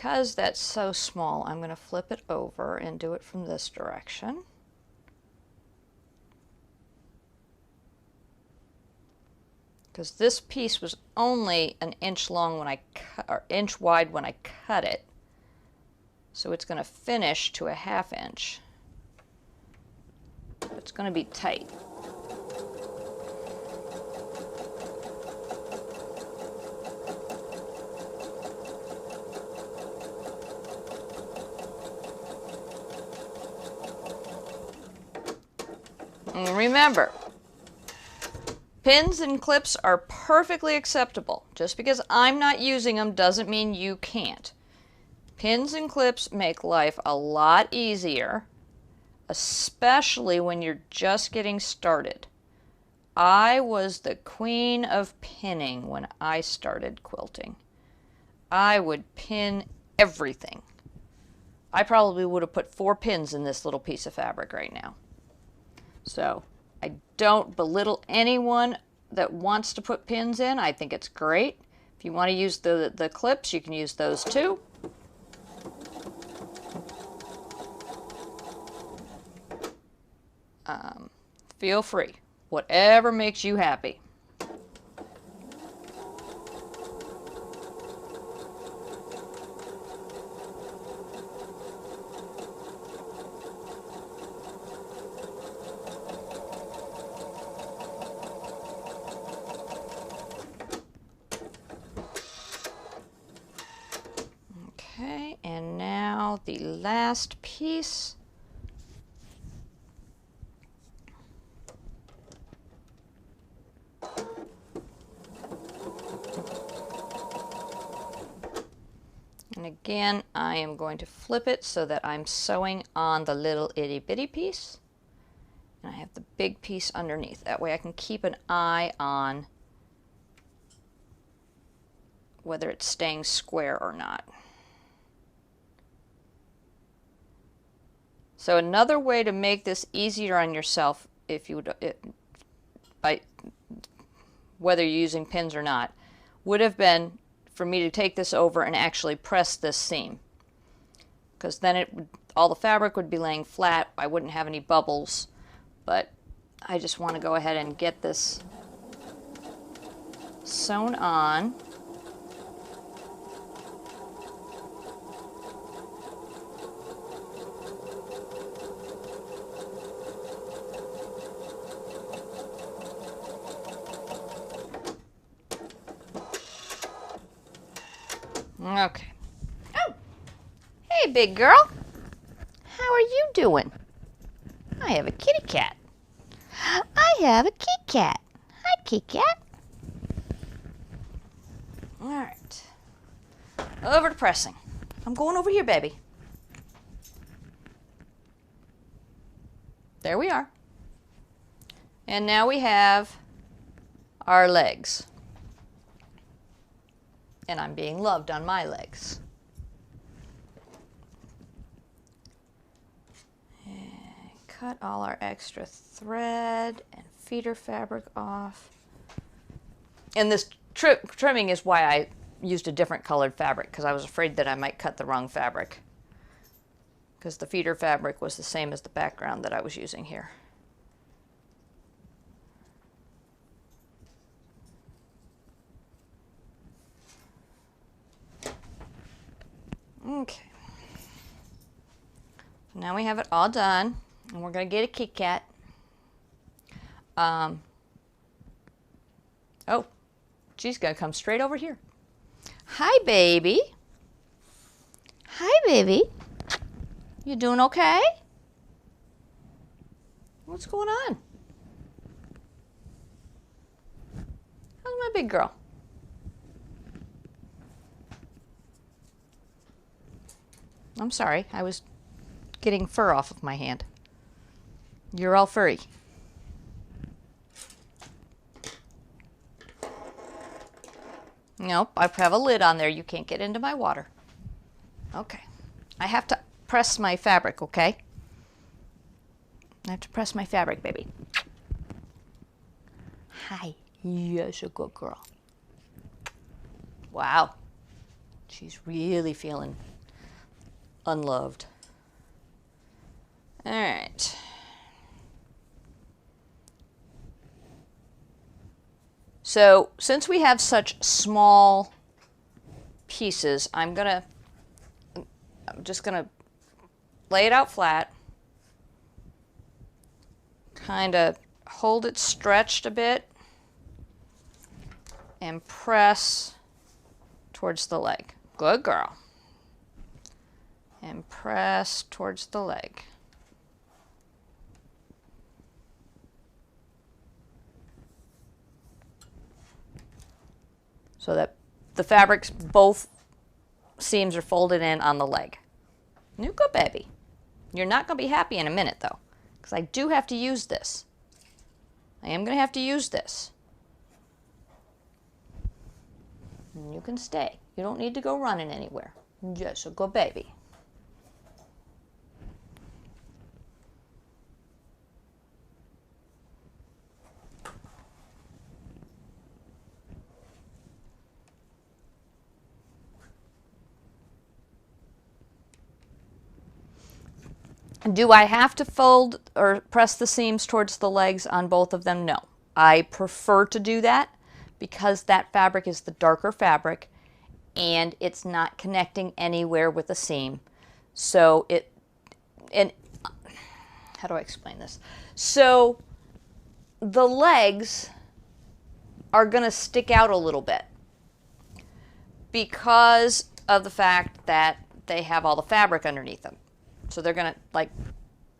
because that's so small, I'm going to flip it over and do it from this direction. Because this piece was only an inch long when I cut, or inch wide when I cut it. So it's going to finish to a 1/2 inch. It's going to be tight. And remember, pins and clips are perfectly acceptable. Just because I'm not using them doesn't mean you can't. Pins and clips make life a lot easier, especially when you're just getting started. I was the queen of pinning when I started quilting. I would pin everything. I probably would have put 4 pins in this little piece of fabric right now. So I don't belittle anyone that wants to put pins in. I think it's great. If you want to use the clips, you can use those too. Feel free. Whatever makes you happy. Okay, and now the last piece. And again, I am going to flip it so that I'm sewing on the little itty bitty piece. And I have the big piece underneath. That way I can keep an eye on whether it's staying square or not. So another way to make this easier on yourself, if you would, whether you're using pins or not, would have been for me to take this over and actually press this seam, because then all the fabric would be laying flat. I wouldn't have any bubbles, but I just want to go ahead and get this sewn on. Okay. Oh, hey, big girl. How are you doing? I have a kitty cat. I have a kitty cat. Hi, kitty cat. All right. Over to pressing. I'm going over here, baby. There we are. And now we have our legs. And I'm being loved on my legs. And cut all our extra thread and feeder fabric off. And this trimming is why I used a different colored fabric, because I was afraid that I might cut the wrong fabric, because the feeder fabric was the same as the background that I was using here. Okay, now we have it all done, and we're going to get a Kit Kat. Oh, she's going to come straight over here. Hi, baby. Hi, baby. You doing okay? What's going on? How's my big girl? I'm sorry, I was getting fur off of my hand. You're all furry. Nope, I have a lid on there. You can't get into my water. Okay. I have to press my fabric, okay? I have to press my fabric, baby. Hi. Yes, a good girl. Wow. She's really feeling unloved. All right. So since we have such small pieces, I'm just gonna lay it out flat, kind of hold it stretched a bit, and press towards the leg. Good girl. And press towards the leg. So that the fabrics, both seams are folded in on the leg. You go, baby. You're not going to be happy in a minute, though, because I do have to use this. I am going to have to use this. And you can stay. You don't need to go running anywhere. Just a good baby. Do I have to fold or press the seams towards the legs on both of them? No. I prefer to do that because that fabric is the darker fabric and it's not connecting anywhere with the seam. So and how do I explain this? So the legs are going to stick out a little bit because of the fact that they have all the fabric underneath them. So they're going to like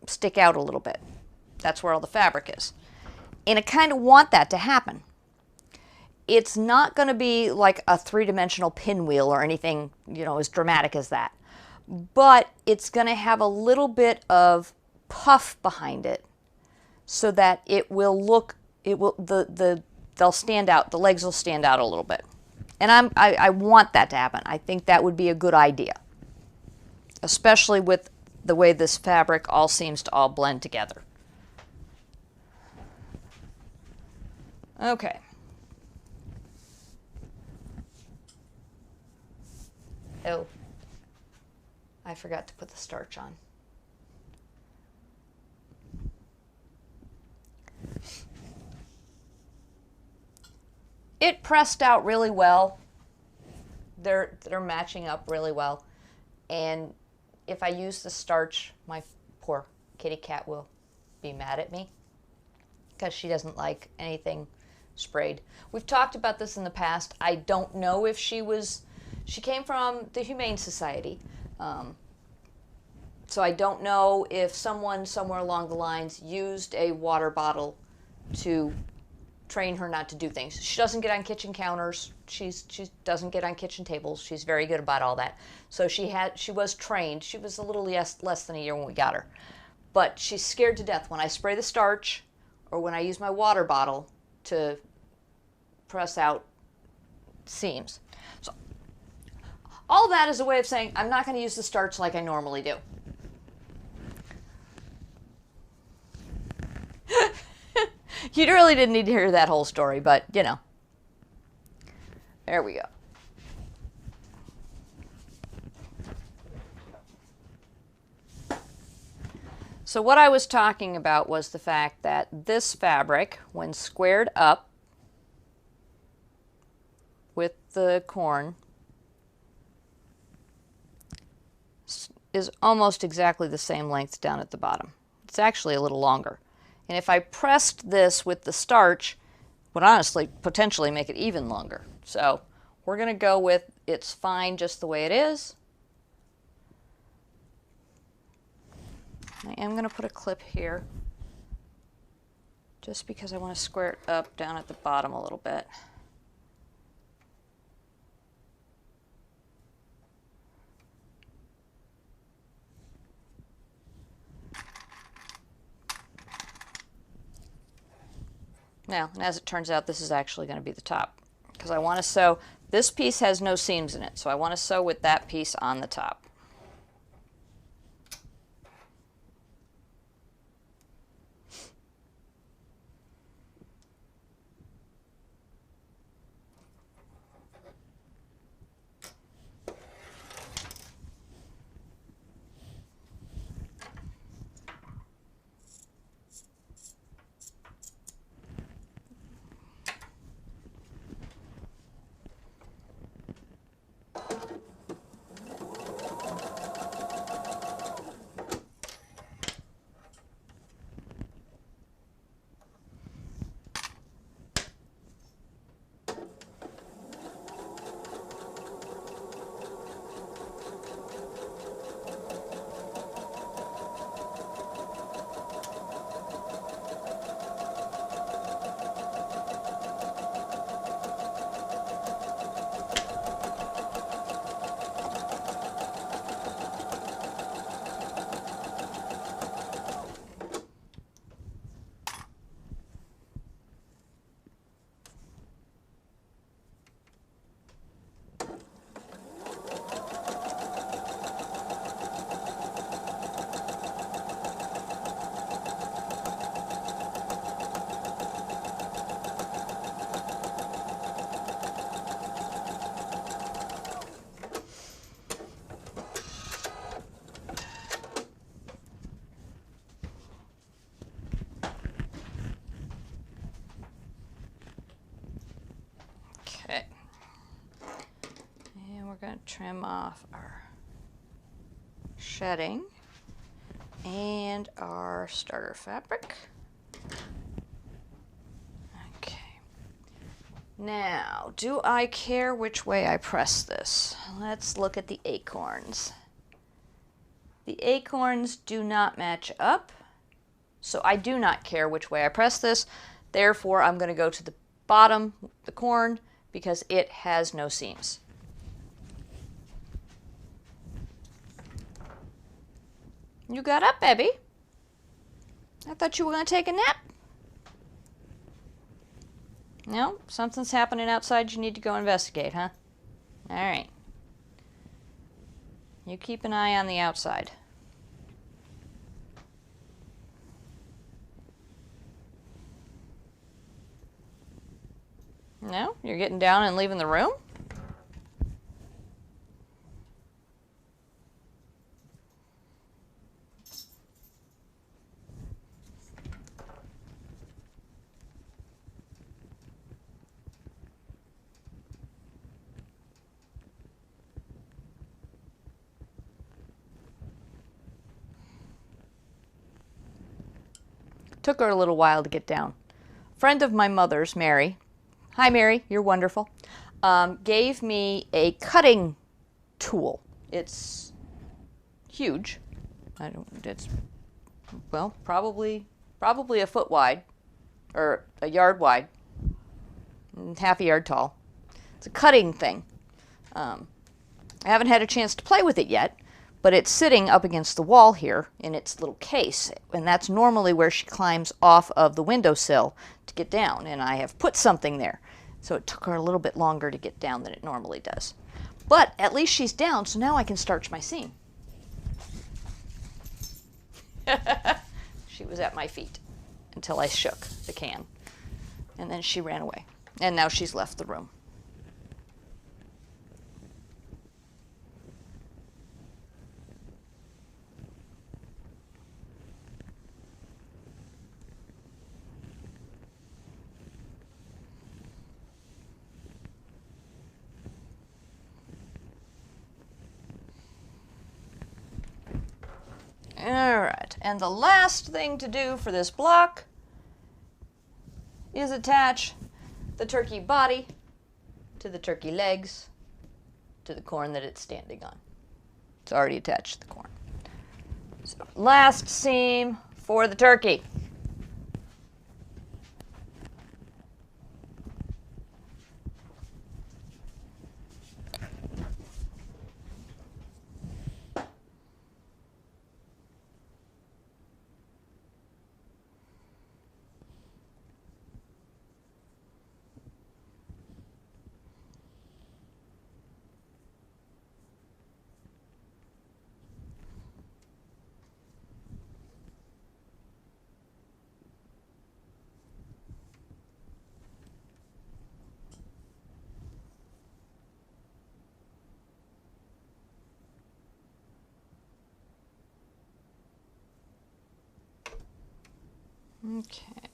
stick out a little bit. That's where all the fabric is. And I kind of want that to happen. It's not going to be like a three-dimensional pinwheel or anything, you know, as dramatic as that. But it's going to have a little bit of puff behind it so that it will look, they'll stand out, the legs will stand out a little bit. And I want that to happen. I think that would be a good idea, especially with the way this fabric all seems to all blend together. Okay. Oh, I forgot to put the starch on. It pressed out really well. They're matching up really well. And if I use the starch, my poor kitty cat will be mad at me because she doesn't like anything sprayed. We've talked about this in the past. I don't know if she came from the Humane Society. So I don't know if someone somewhere along the lines used a water bottle to train her not to do things. She doesn't get on kitchen counters. She doesn't get on kitchen tables. She's very good about all that. So she was trained. She was a little less than a year when we got her. But she's scared to death when I spray the starch or when I use my water bottle to press out seams. So all that is a way of saying I'm not going to use the starch like I normally do. You really didn't need to hear that whole story, but, you know. There we go. So what I was talking about was the fact that this fabric, when squared up with the corn, is almost exactly the same length down at the bottom. It's actually a little longer. And if I pressed this with the starch, it would honestly potentially make it even longer. So we're going to go with it's fine just the way it is. I am going to put a clip here just because I want to square it up down at the bottom a little bit. Now, and as it turns out, this is actually going to be the top because I want to sew. This piece has no seams in it, so I want to sew with that piece on the top. trim off our shedding and our starter fabric. Okay. Now, do I care which way I press this? Let's look at the acorns. The acorns do not match up, so I do not care which way I press this. Therefore, I'm going to go to the bottom, the corn, because it has no seams. You got up, baby. I thought you were going to take a nap. No, something's happening outside. You need to go investigate, huh? All right. You keep an eye on the outside. No? You're getting down and leaving the room? Took her a little while to get down. A friend of my mother's, Mary, hi Mary, you're wonderful, gave me a cutting tool. It's huge. It's, well, probably a foot wide, or a yard wide, half a yard tall. It's a cutting thing. I haven't had a chance to play with it yet, but it's sitting up against the wall here in its little case, and that's normally where she climbs off of the windowsill to get down, and I have put something there. So it took her a little bit longer to get down than it normally does. But at least she's down, so now I can starch my seam. She was at my feet until I shook the can, and then she ran away, and now she's left the room. Alright, and the last thing to do for this block is attach the turkey body to the turkey legs to the corn that it's standing on. It's already attached to the corn. So, last seam for the turkey. Okay,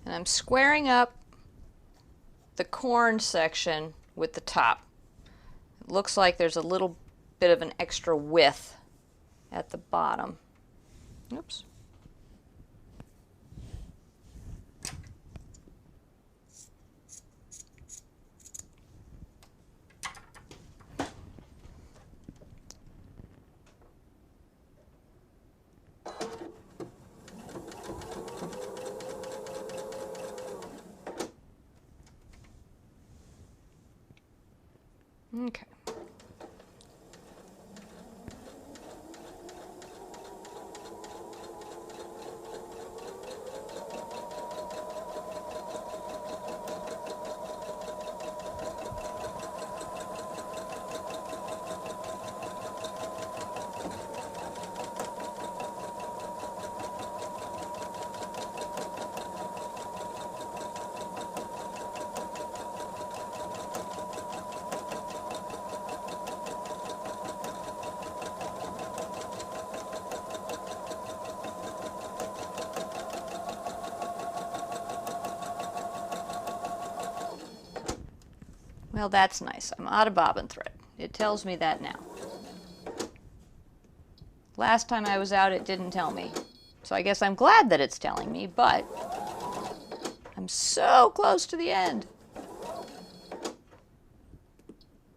and I'm squaring up the corn section with the top. It looks like there's a little bit of an extra width at the bottom. Oops. Okay. Well, that's nice. I'm out of bobbin thread. It tells me that now. Last time I was out, it didn't tell me. So I guess I'm glad that it's telling me, but I'm so close to the end.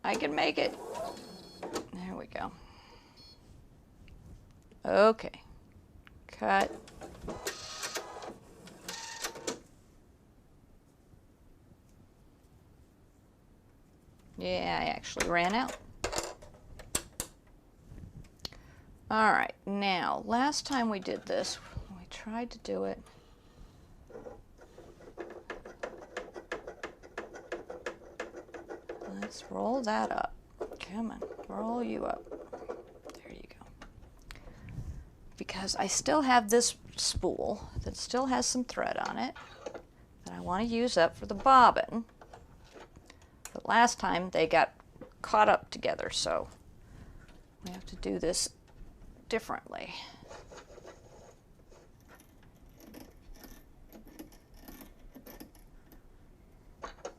I can make it. There we go. Okay. Cut. Yeah, I actually ran out. All right, now, last time we did this, we tried to do it. Let's roll that up. Come on, roll you up. There you go. Because I still have this spool that still has some thread on it that I want to use up for the bobbin. But last time they got caught up together, so we have to do this differently.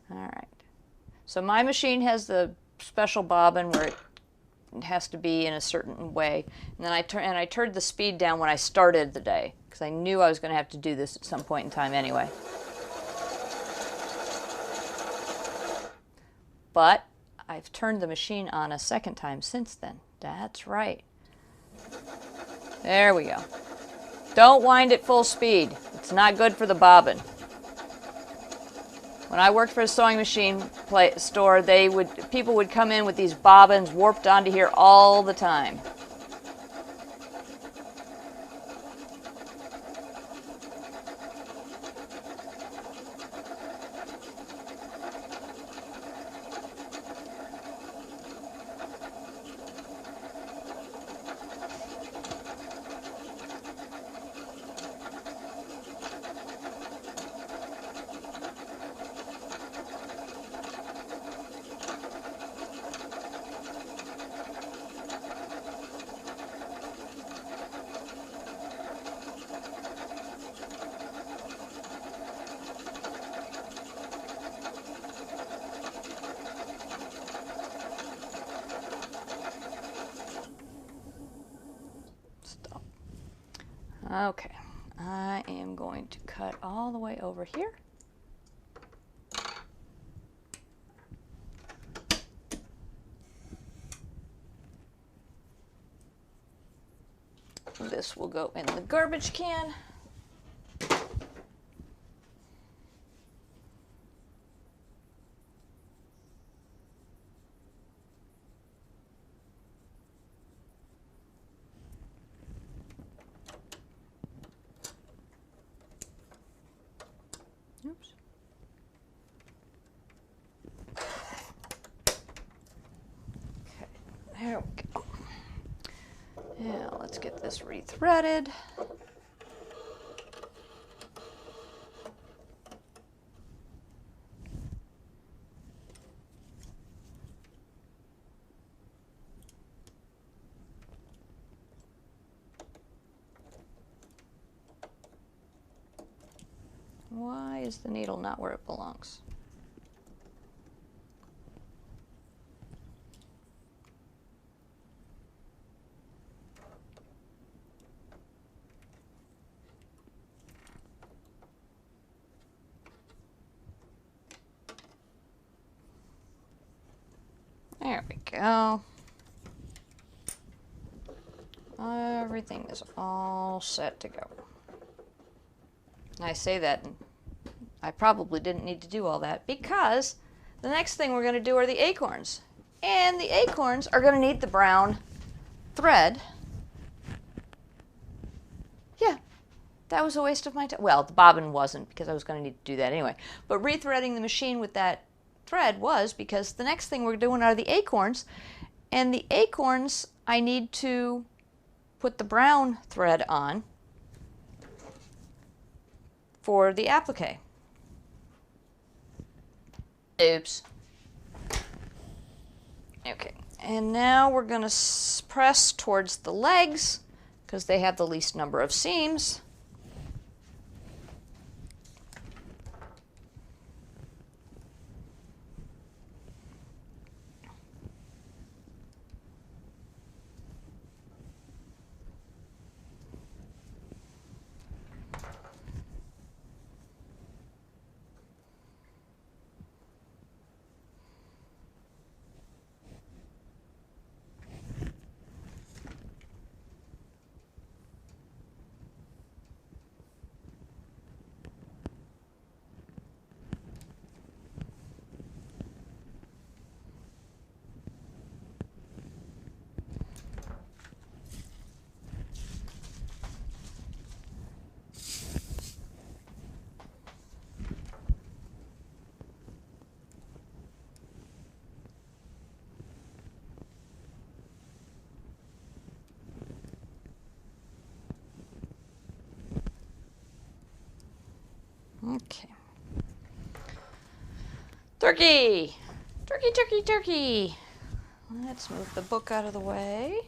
All right. So my machine has the special bobbin where it has to be in a certain way, and then I turned the speed down when I started the day because I knew I was going to have to do this at some point in time anyway. But I've turned the machine on a second time since then. That's right. There we go. Don't wind at full speed. It's not good for the bobbin. When I worked for a sewing machine store, people would come in with these bobbins warped onto here all the time. Okay, I am going to cut all the way over here. This will go in the garbage can. Oops. Okay, there we go. Now let's get this rethreaded. Why is the needle not where it belongs? There we go. Everything is all set to go. I say that, and I probably didn't need to do all that because the next thing we're going to do are the acorns. And the acorns are going to need the brown thread. Yeah, that was a waste of my time. Well, the bobbin wasn't because I was going to need to do that anyway. But rethreading the machine with that thread was because the next thing we're doing are the acorns. And the acorns, I need to put the brown thread on for the applique. Oops. Okay, and now we're going to press towards the legs because they have the least number of seams. Okay. Turkey! Turkey, turkey, turkey! Let's move the book out of the way.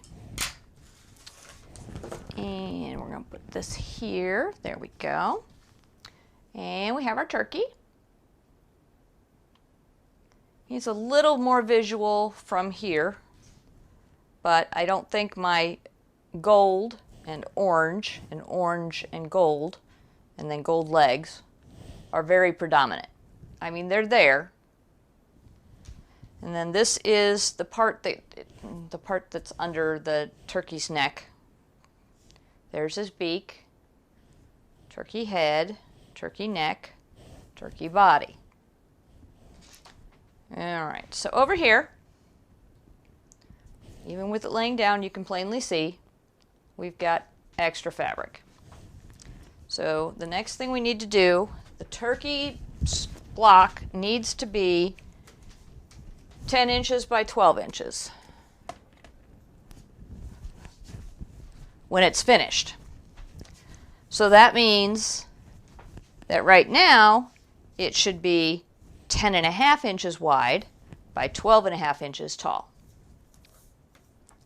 And we're going to put this here. There we go. And we have our turkey. He's a little more visual from here, but I don't think my gold and orange and gold, and then gold legs are very predominant. I mean, they're there. And then this is the part that's under the turkey's neck. There's his beak, turkey head, turkey neck, turkey body. All right, so over here, even with it laying down, you can plainly see we've got extra fabric. So the next thing we need to do, the turkey block needs to be 10 inches by 12 inches when it's finished. So that means that right now it should be 10.5 inches wide by 12.5 inches tall.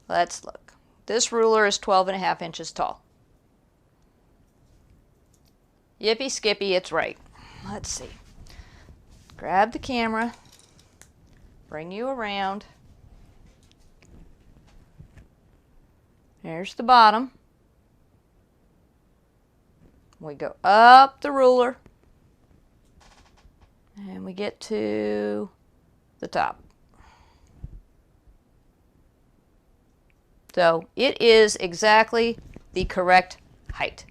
Let's look. This ruler is 12.5 inches tall. Yippee skippy, it's right. Let's see. Grab the camera, bring you around. There's the bottom. We go up the ruler and we get to the top. So it is exactly the correct height.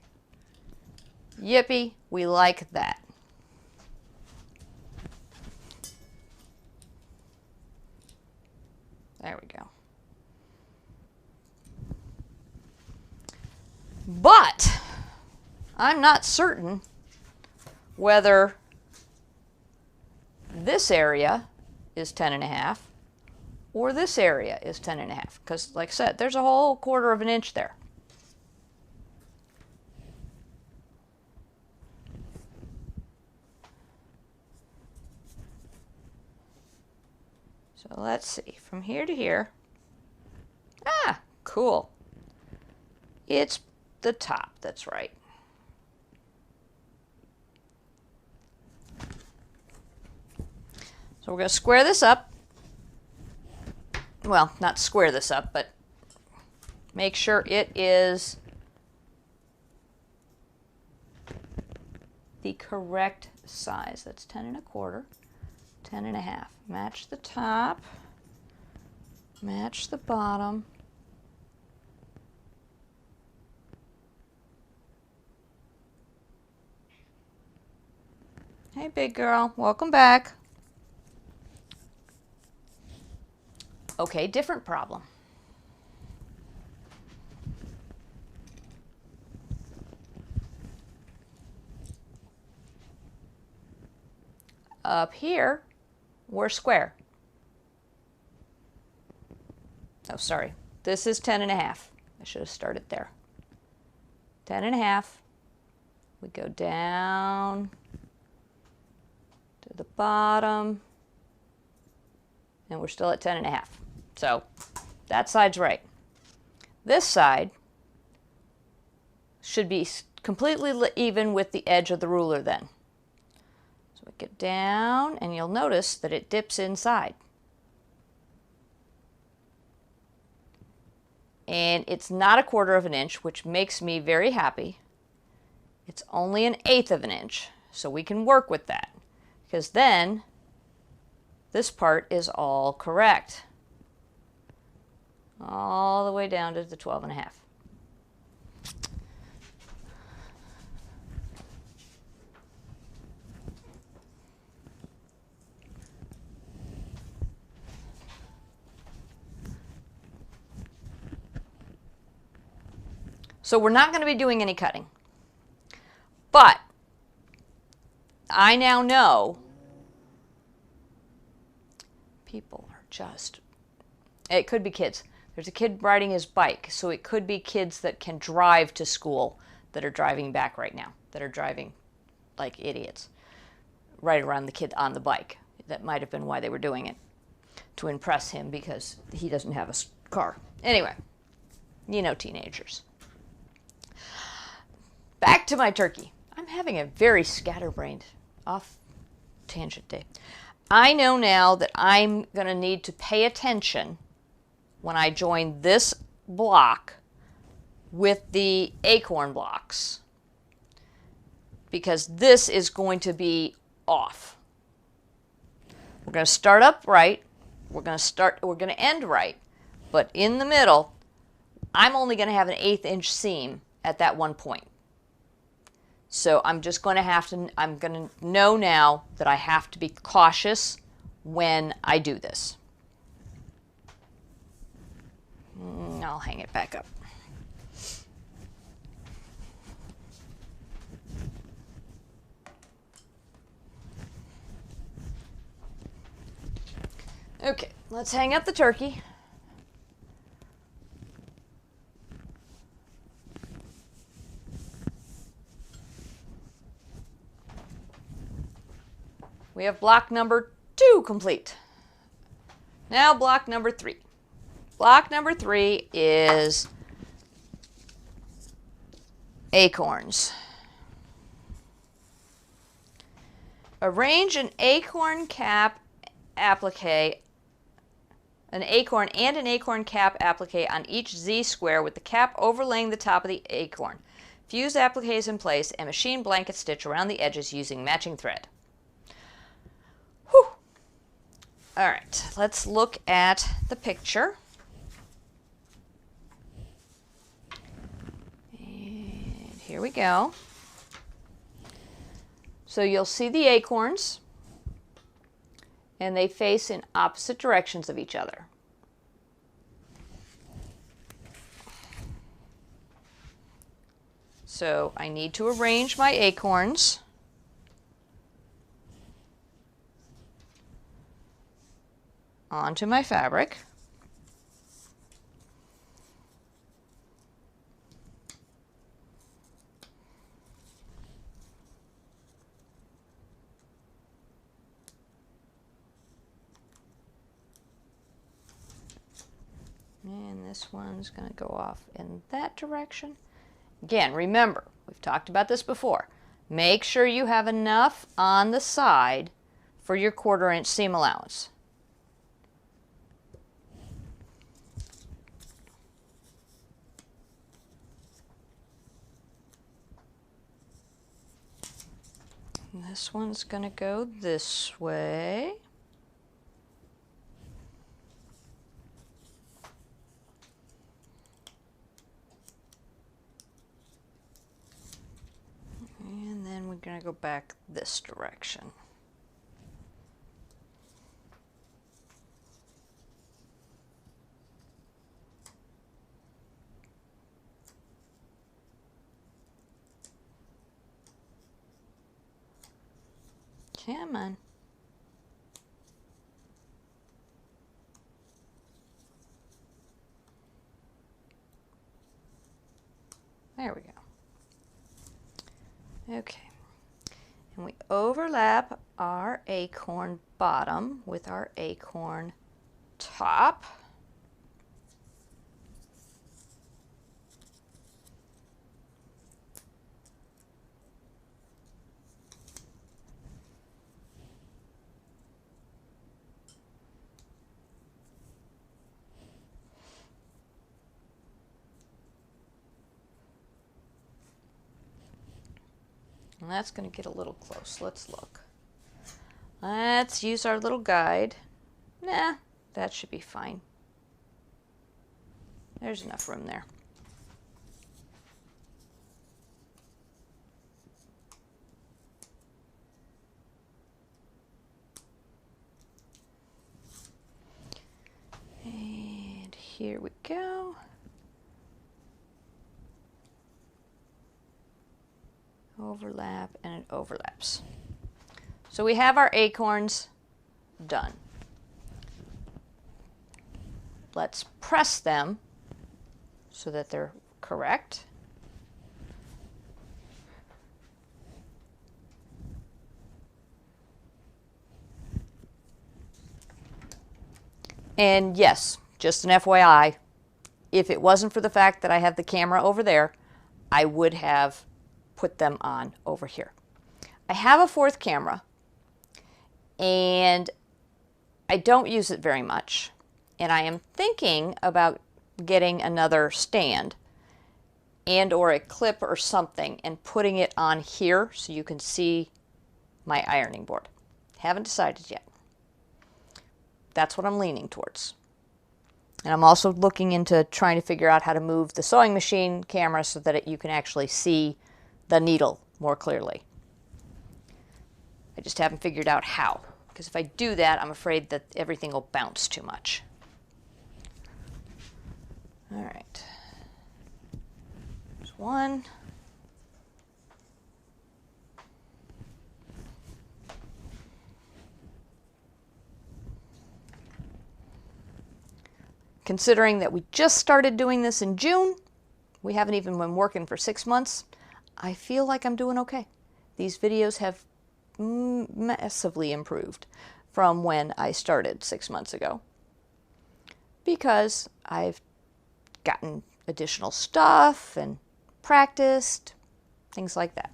Yippee, we like that. There we go. But I'm not certain whether this area is 10.5 or this area is 10.5, because like I said, there's a whole 1/4 of an inch there. So let's see, from here to here. Ah, cool. It's the top, that's right. So we're going to square this up. Well, not square this up, but make sure it is the correct size. That's 10.25, 10.5. Match the top, match the bottom. Hey, big girl, welcome back. Okay, different problem. Up here, we're square. Oh, sorry. This is 10.5. I should have started there. 10.5. We go down to the bottom, and we're still at 10.5. So that side's right. This side should be completely even with the edge of the ruler then. So we get down, and you'll notice that it dips inside. And it's not 1/4 of an inch, which makes me very happy. It's only 1/8 of an inch, so we can work with that, because then this part is all correct. All the way down to the 12.5. So we're not going to be doing any cutting. But I now know people are just, it could be kids. There's a kid riding his bike, so it could be kids that can drive to school that are driving back right now, that are driving like idiots right around the kid on the bike. That might have been why they were doing it, to impress him because he doesn't have a car. Anyway, you know, teenagers. Back to my turkey. I'm having a very scatterbrained, off tangent day. I know now that I'm going to need to pay attention when I join this block with the acorn blocks, because this is going to be off. We're going to start up right. We're going to end right. But in the middle, I'm only going to have an 1/8 inch seam at that one point. So I'm just going to I'm going to know now that I have to be cautious when I do this. I'll hang it back up. Okay, let's hang up the turkey. We have block number 2 complete. Now block number 3. Block number 3 is acorns. Arrange an acorn cap applique, an acorn and an acorn cap applique on each Z-square with the cap overlaying the top of the acorn. Fuse appliques in place and machine blanket stitch around the edges using matching thread. Whew. All right, let's look at the picture. And here we go. So you'll see the acorns, and they face in opposite directions of each other. So I need to arrange my acorns onto my fabric. And this one's going to go off in that direction. Again, remember, we've talked about this before. Make sure you have enough on the side for your 1/4 inch seam allowance. And this one's going to go this way. And then we're going to go back this direction. Come on. There we go. Okay. And we overlap our acorn bottom with our acorn top. And that's going to get a little close. Let's look. Let's use our little guide. Nah, that should be fine. There's enough room there. And here we go. Overlap, and it overlaps. So we have our acorns done. Let's press them so that they're correct. And yes, just an FYI, if it wasn't for the fact that I have the camera over there, I would have put them on over here. I have a fourth camera, and I don't use it very much. And I am thinking about getting another stand and or a clip or something and putting it on here so you can see my ironing board. Haven't decided yet. That's what I'm leaning towards. And I'm also looking into trying to figure out how to move the sewing machine camera so that you can actually see the needle more clearly. I just haven't figured out how, because if I do that, I'm afraid that everything will bounce too much. All right. There's one. Considering that we just started doing this in June, we haven't even been working for 6 months, I feel like I'm doing okay. These videos have massively improved from when I started 6 months ago, because I've gotten additional stuff and practiced, things like that.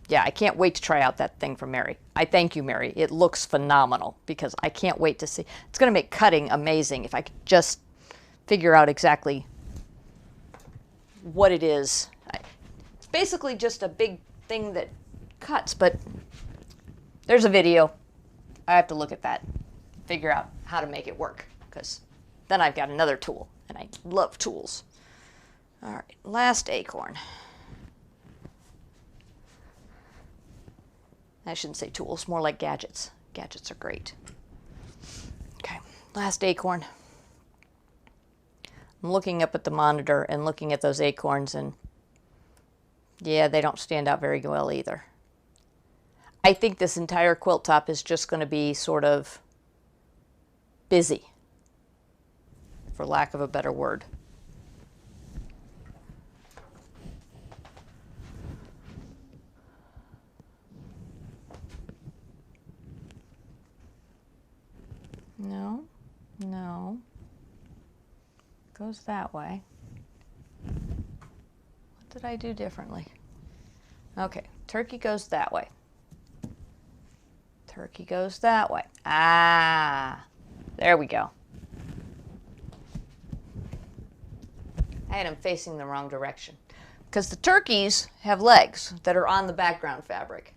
Yeah, I can't wait to try out that thing from Mary. I thank you, Mary. It looks phenomenal, because I can't wait to see. It's going to make cutting amazing if I could just figure out exactly what it is. It's basically just a big thing that cuts, but there's a video. I have to look at that, figure out how to make it work, because then I've got another tool, and I love tools. All right, last acorn. I shouldn't say tools, more like gadgets. Gadgets are great. Okay, last acorn. I'm looking up at the monitor and looking at those acorns, and yeah, they don't stand out very well either. I think this entire quilt top is just going to be sort of busy, for lack of a better word. No, no. Goes that way. What did I do differently? Okay, turkey goes that way. Turkey goes that way. Ah, there we go. I had them facing the wrong direction, because the turkeys have legs that are on the background fabric.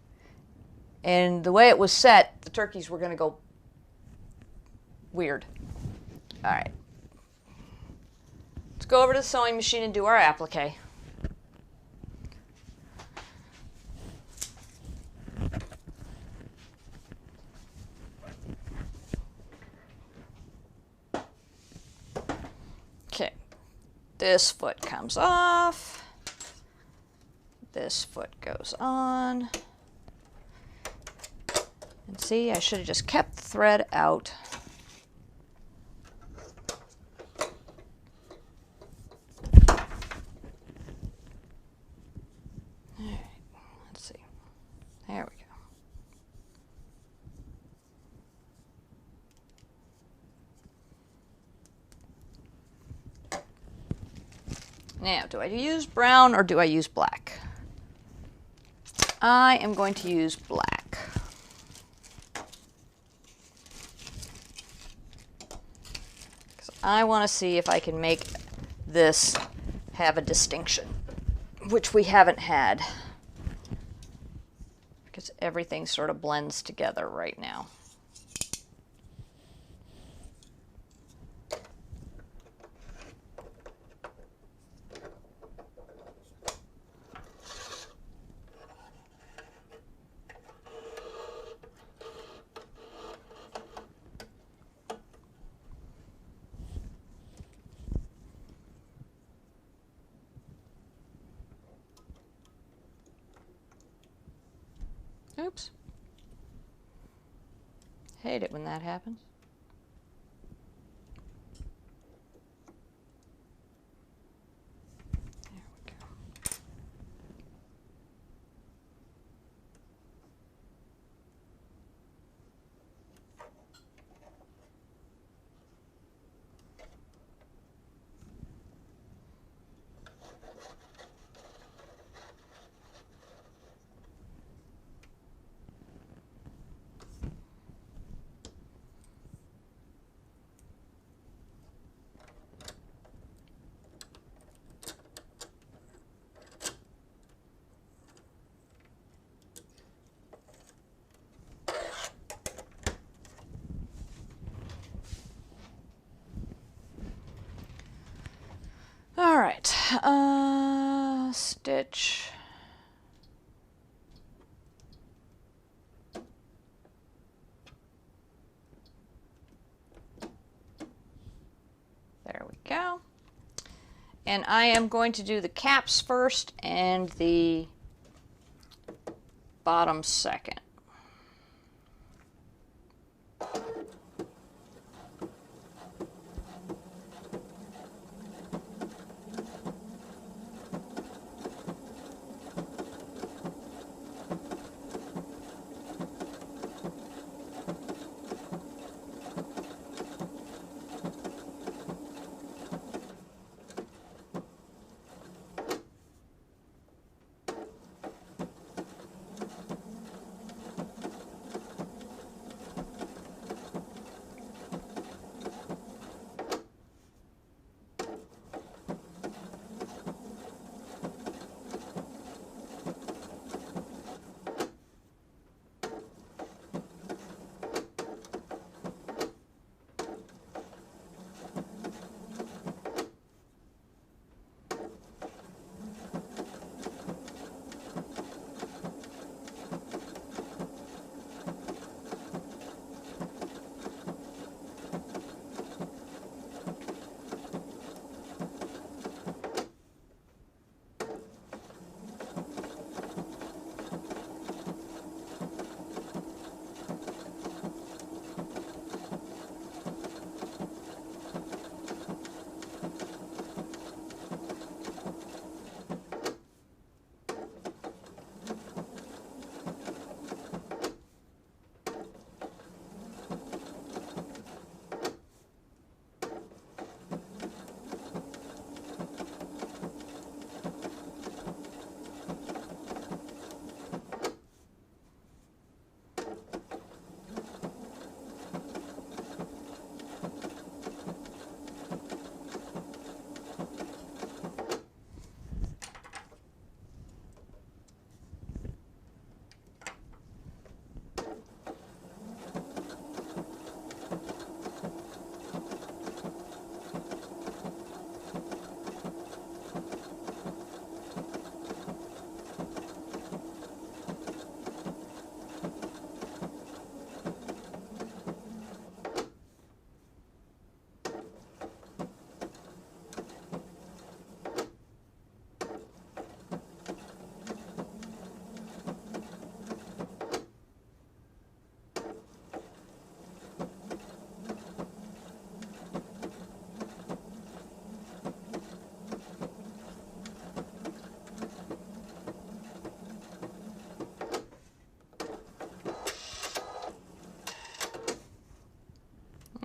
And the way it was set, the turkeys were going to go weird. All right. Let's go over to the sewing machine and do our applique. Okay. This foot comes off. This foot goes on. And see, I should have just kept the thread out. There we go. Now, do I use brown or do I use black? I am going to use black. Because I want to see if I can make this have a distinction, which we haven't had, because everything sort of blends together right now. Oops. Hate it when that happens. There we go. Stitch. There we go. And I am going to do the caps first and the bottom second.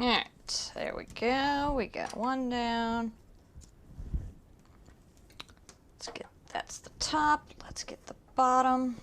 Alright, there we go. We got one down. That's the top. Let's get the bottom.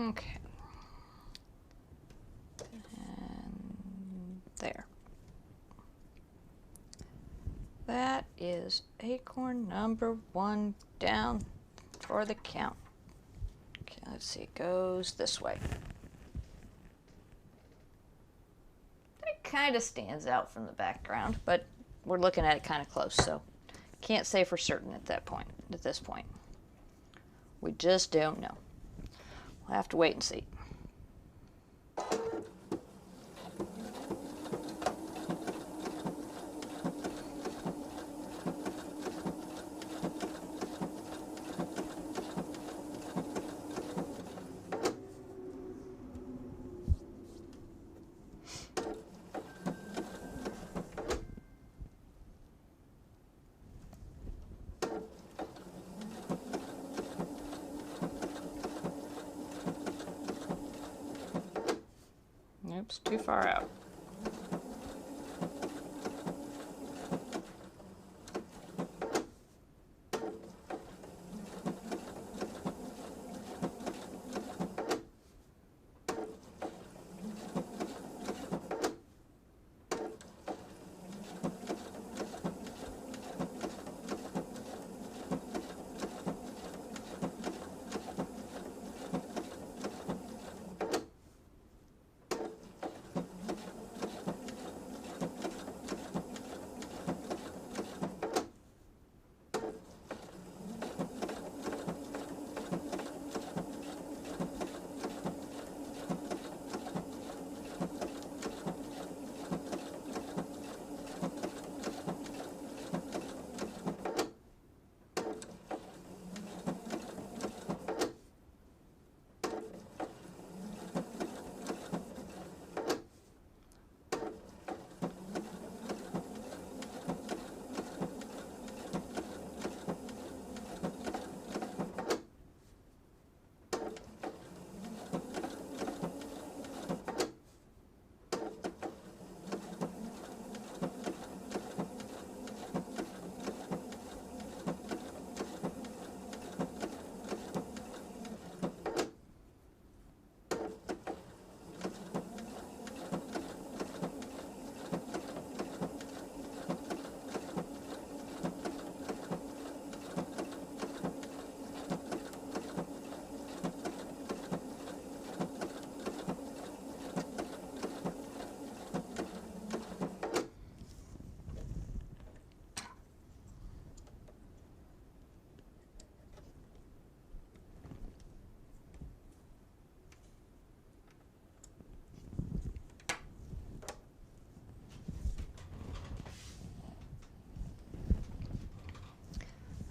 Okay. And there. That is acorn number 1 down for the count. Okay, let's see, it goes this way. It kind of stands out from the background, but we're looking at it kind of close, so can't say for certain at this point. We just don't know. We'll have to wait and see. Oops, too far out.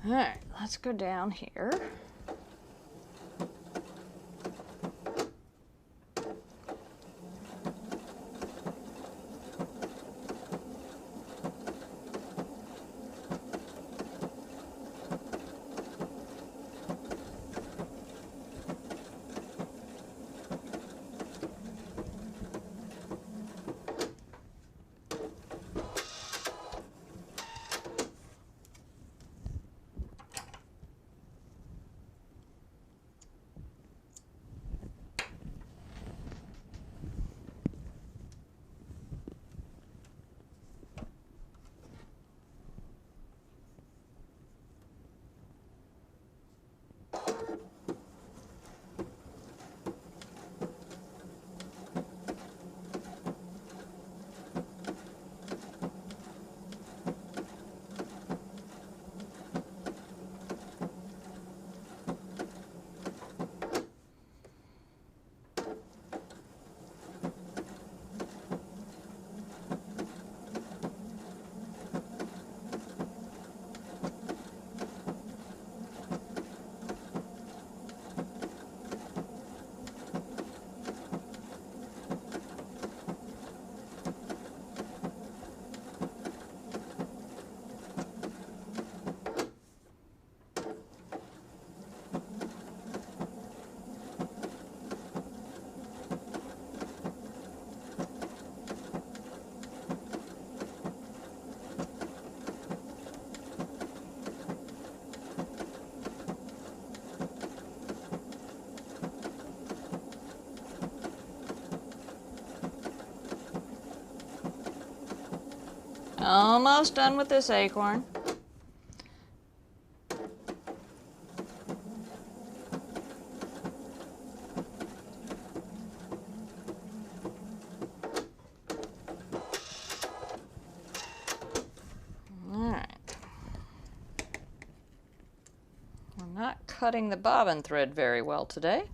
All right, let's go down here. Almost done with this acorn. Not cutting the bobbin thread very well today.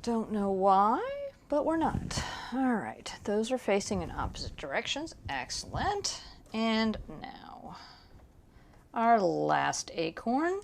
Don't know why, but we're not. All right, those are facing in opposite directions. Excellent. And now, our last acorn.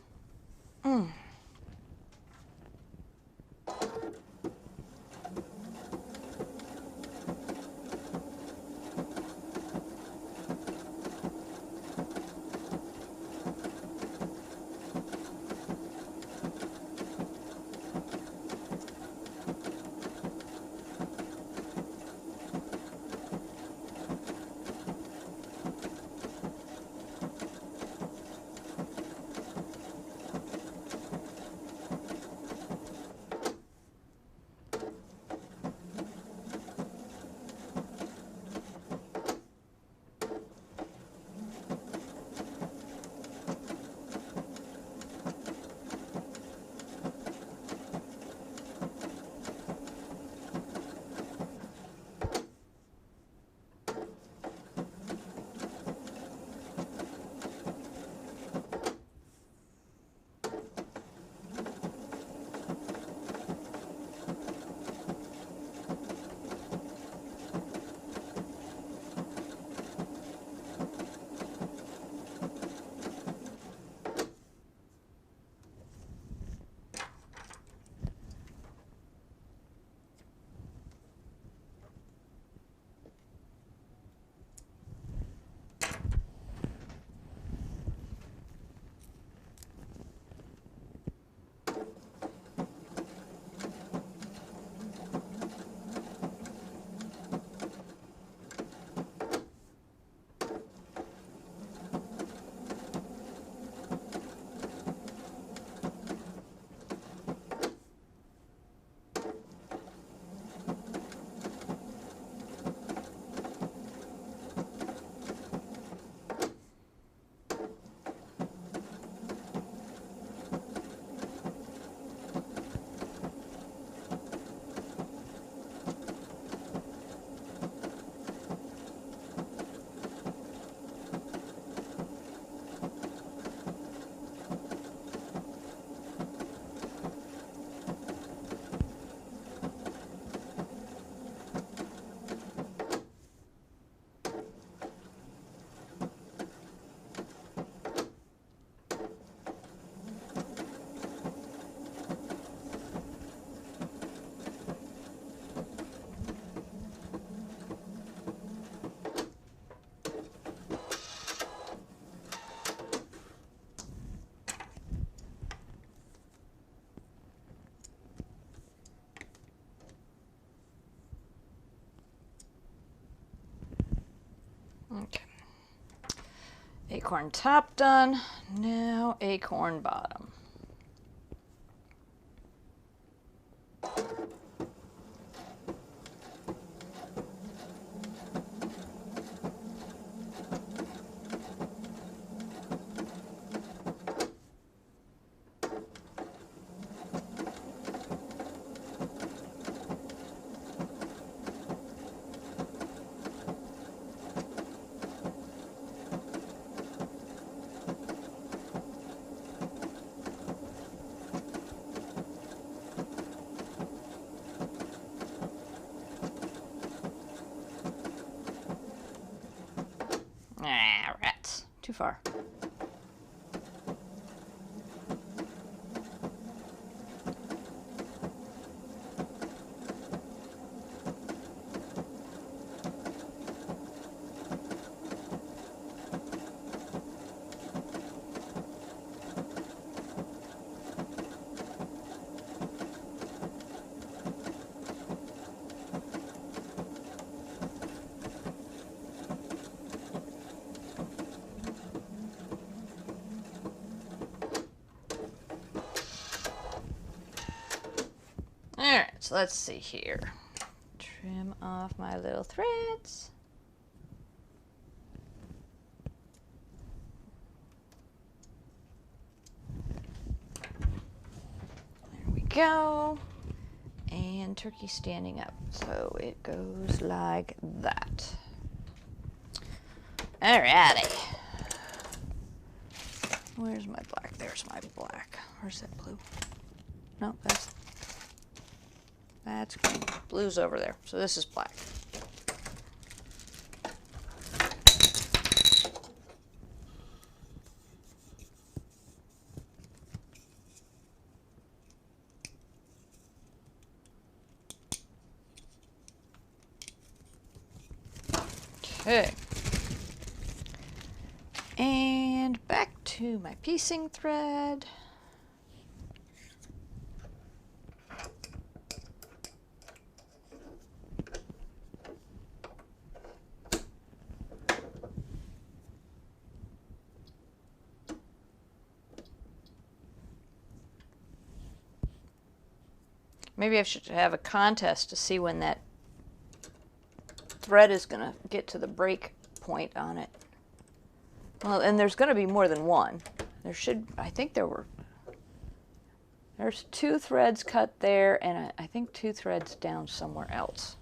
Okay. Acorn top done. Now acorn bottom. Ah, rats. Too far. Alright, so let's see here. Trim off my little threads. go. And turkey standing up. So it goes like that. Alrighty. Where's my black? There's my black. Where's that blue? No, that's green. Blue's over there. So this is black. Okay. And back to my piecing thread. Maybe I should have a contest to see when that thread is going to get to the break point on it. Well, and there's going to be more than one. I think there's 2 threads cut there, and I think 2 threads down somewhere else.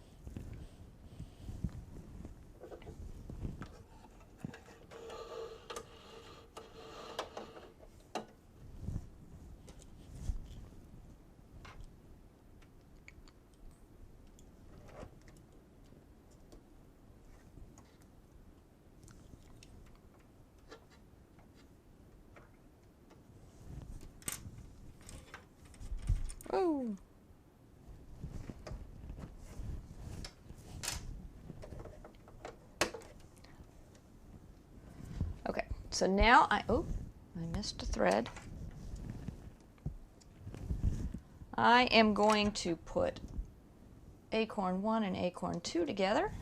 Ooh. Okay, so now I missed a thread. I am going to put acorn 1 and acorn 2 together.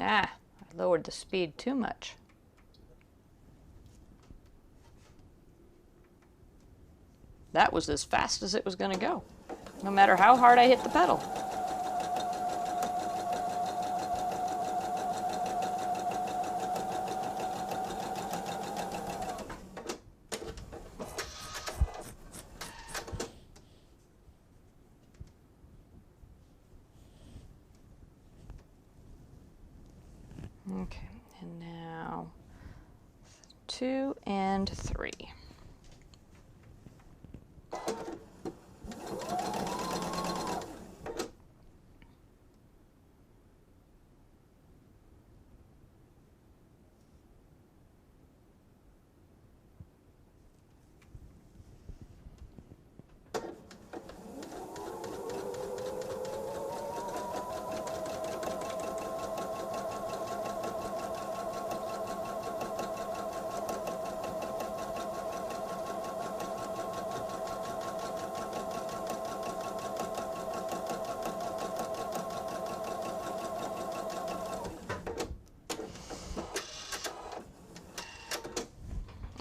I lowered the speed too much. That was as fast as it was going to go, no matter how hard I hit the pedal. Okay, and now 2 and 3.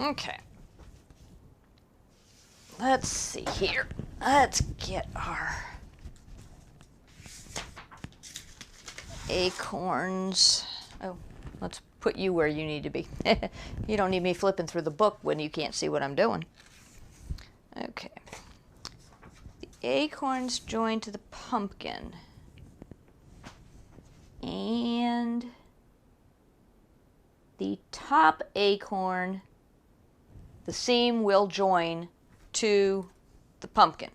Okay. Let's see here. Let's get our acorns. Oh, let's put you where you need to be. You don't need me flipping through the book when you can't see what I'm doing. Okay. The acorns join to the pumpkin. And the top acorn, the seam will join to the pumpkin.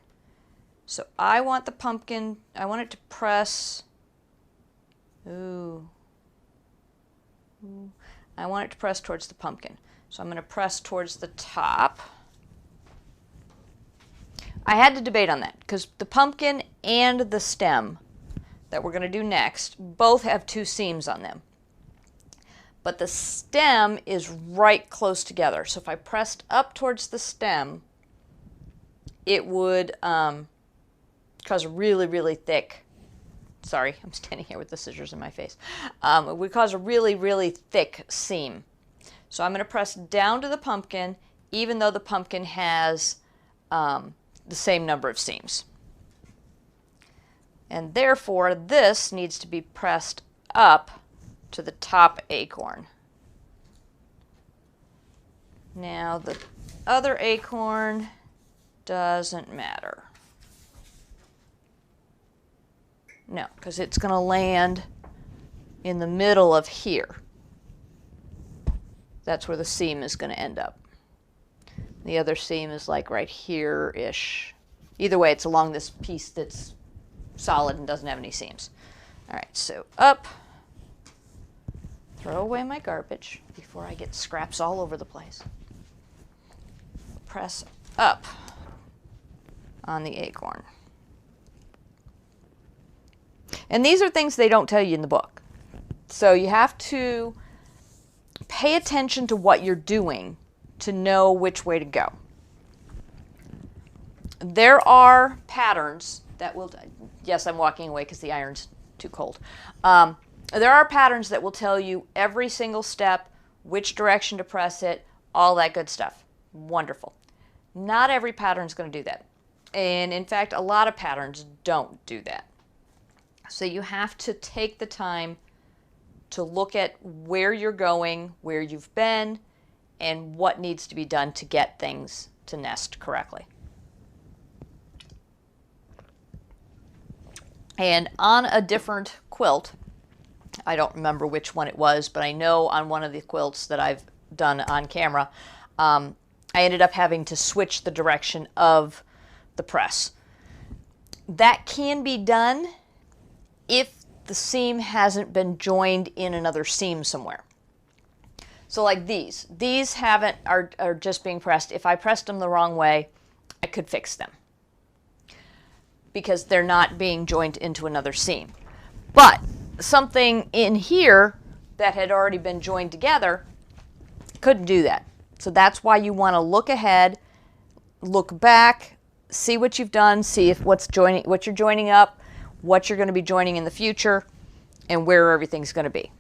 So I want the pumpkin, I want it to press, I want it to press towards the pumpkin. So I'm going to press towards the top. I had to debate on that because the pumpkin and the stem that we're going to do next both have 2 seams on them. But the stem is right close together. So if I pressed up towards the stem, it would cause a really, really thick, sorry, I'm standing here with the scissors in my face. It would cause a really, really thick seam. So I'm going to press down to the pumpkin, even though the pumpkin has the same number of seams. And therefore, this needs to be pressed up to the top acorn. Now, the other acorn doesn't matter. No, because it's going to land in the middle of here. That's where the seam is going to end up. The other seam is like right here-ish. Either way, it's along this piece that's solid and doesn't have any seams. All right, so up. Throw away my garbage before I get scraps all over the place. Press up on the acorn. And these are things they don't tell you in the book. So you have to pay attention to what you're doing to know which way to go. There are patterns that will, yes, I'm walking away because the iron's too cold. There are patterns that will tell you every single step, which direction to press it, all that good stuff. Wonderful. Not every pattern is going to do that. And in fact, a lot of patterns don't do that. So you have to take the time to look at where you're going, where you've been, and what needs to be done to get things to nest correctly. And on a different quilt, I don't remember which one it was, but I know on one of the quilts that I've done on camera, I ended up having to switch the direction of the press. That can be done if the seam hasn't been joined in another seam somewhere. So like these are just being pressed. If I pressed them the wrong way, I could fix them because they're not being joined into another seam. But something in here that had already been joined together couldn't do that. So that's why you want to look ahead, look back, see what you've done, see if what you're joining up, what you're going to be joining in the future, and where everything's going to be.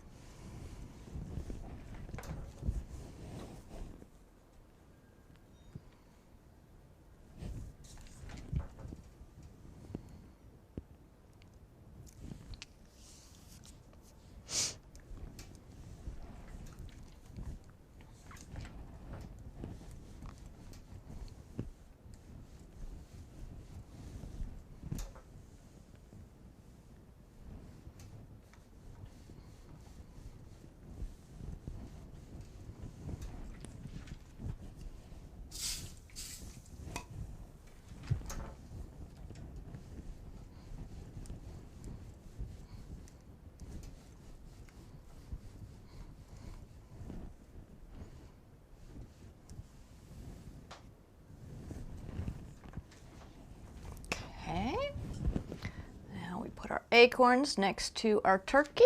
Acorns next to our turkey.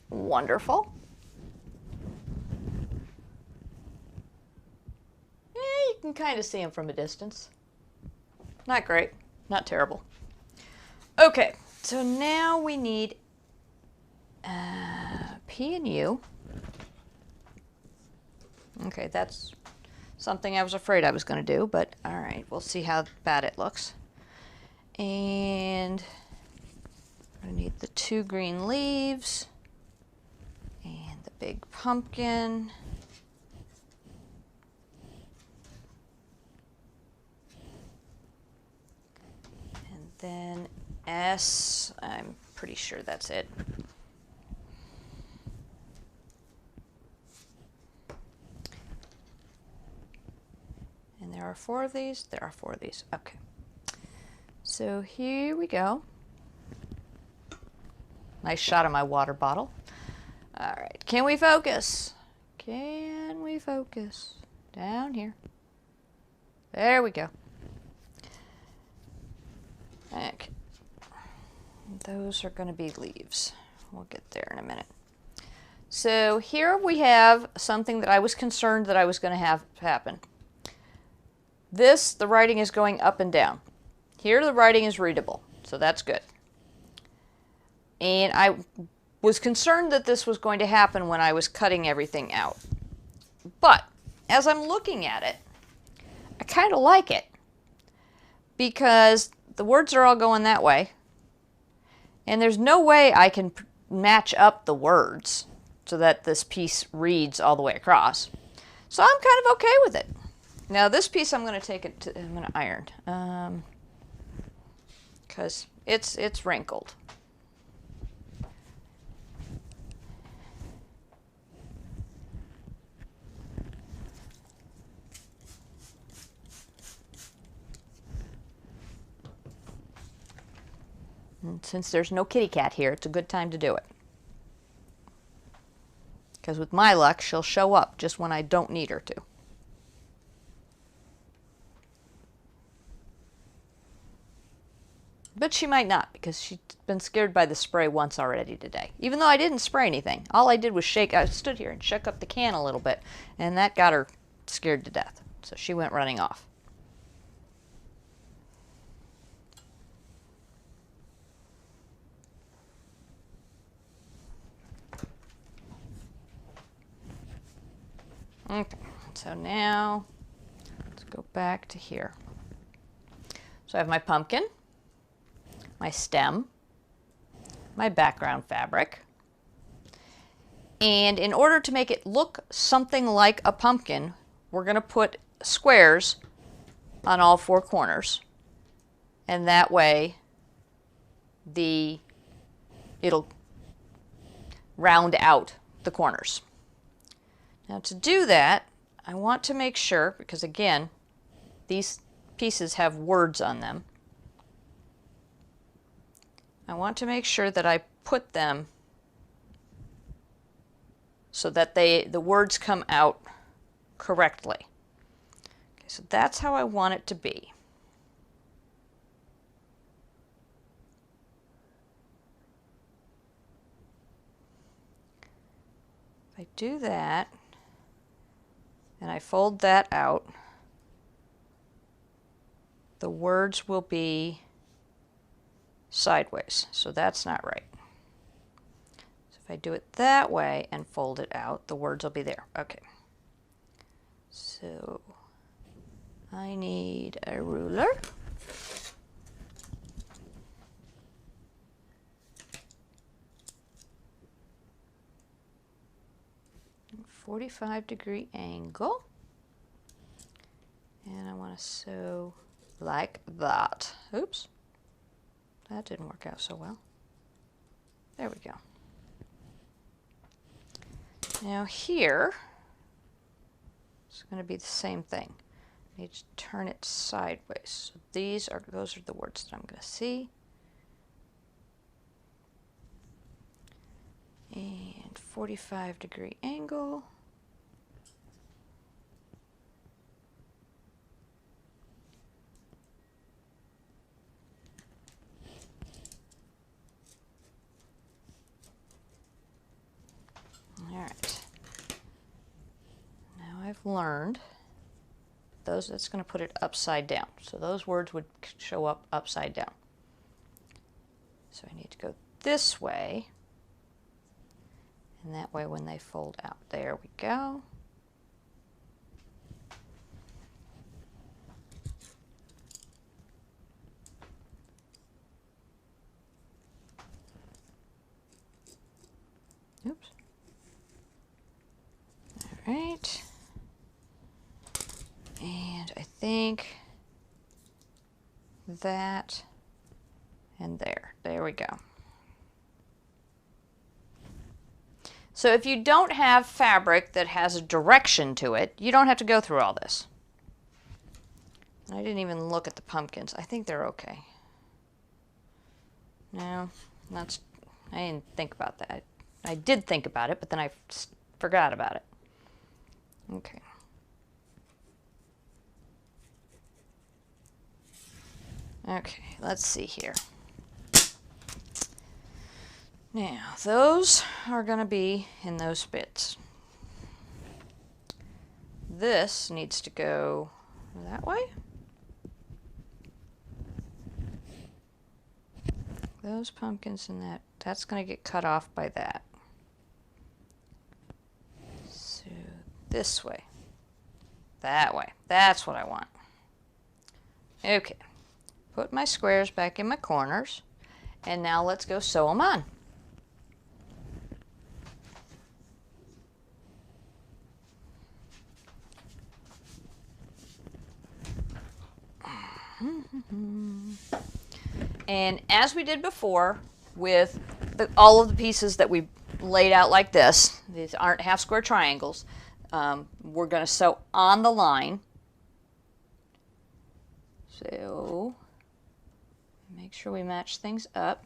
Wonderful. You can kind of see them from a distance. Not great, not terrible. Okay, so now we need P and U. Okay, that's something I was afraid I was going to do, but all right, we'll see how bad it looks. And I need the 2 green leaves and the big pumpkin. And then S, I'm pretty sure that's it. And there are 4 of these. There are 4 of these. Okay. So here we go. Nice shot of my water bottle. All right, can we focus? Can we focus? Down here. There we go. Okay. Those are going to be leaves. We'll get there in a minute. So here we have something that I was concerned that I was going to have happen. The writing is going up and down. Here the writing is readable, so that's good. And I was concerned that this was going to happen when I was cutting everything out. But as I'm looking at it, I kind of like it because the words are all going that way. And there's no way I can match up the words so that this piece reads all the way across. So I'm kind of okay with it. Now this piece I'm going to take it to, I'm going to iron because it's wrinkled. And since there's no kitty cat here, it's a good time to do it. Because with my luck, she'll show up just when I don't need her to. But she might not, because she's been scared by the spray once already today. Even though I didn't spray anything. All I did was shake. I stood here and shook up the can a little bit, and that got her scared to death. So she went running off. Okay, so now let's go back to here. So I have my pumpkin, my stem, my background fabric, and in order to make it look something like a pumpkin, we're going to put squares on all four corners, and that way it'll round out the corners. Now to do that, I want to make sure, because again, these pieces have words on them, I want to make sure that I put them so that the words come out correctly. Okay, so that's how I want it to be. If I do that, and I fold that out, the words will be sideways, so that's not right. So if I do it that way and fold it out, the words will be there. Okay. So I need a ruler. .45-degree angle, and I want to sew like that. Oops, that didn't work out so well. There we go. Now here it's going to be the same thing. I need to turn it sideways. So those are the words that I'm going to see. And 45-degree angle. All right. Now I've learned that's going to put it upside down. So those words would show up upside down. So I need to go this way. And that way when they fold out, there we go. Oops. All right. And I think that and there we go. So if you don't have fabric that has a direction to it, you don't have to go through all this. I didn't even look at the pumpkins. I think they're okay. No, I didn't think about that. I did think about it, but then I forgot about it. Okay. Okay, let's see here. Now, those are going to be in those bits. This needs to go that way. Those pumpkins and that's going to get cut off by that. So this way. That way. That's what I want. Okay. Put my squares back in my corners. And now let's go sew them on. And as we did before with all of the pieces that we laid out like this, these aren't half square triangles, we're going to sew on the line. So make sure we match things up.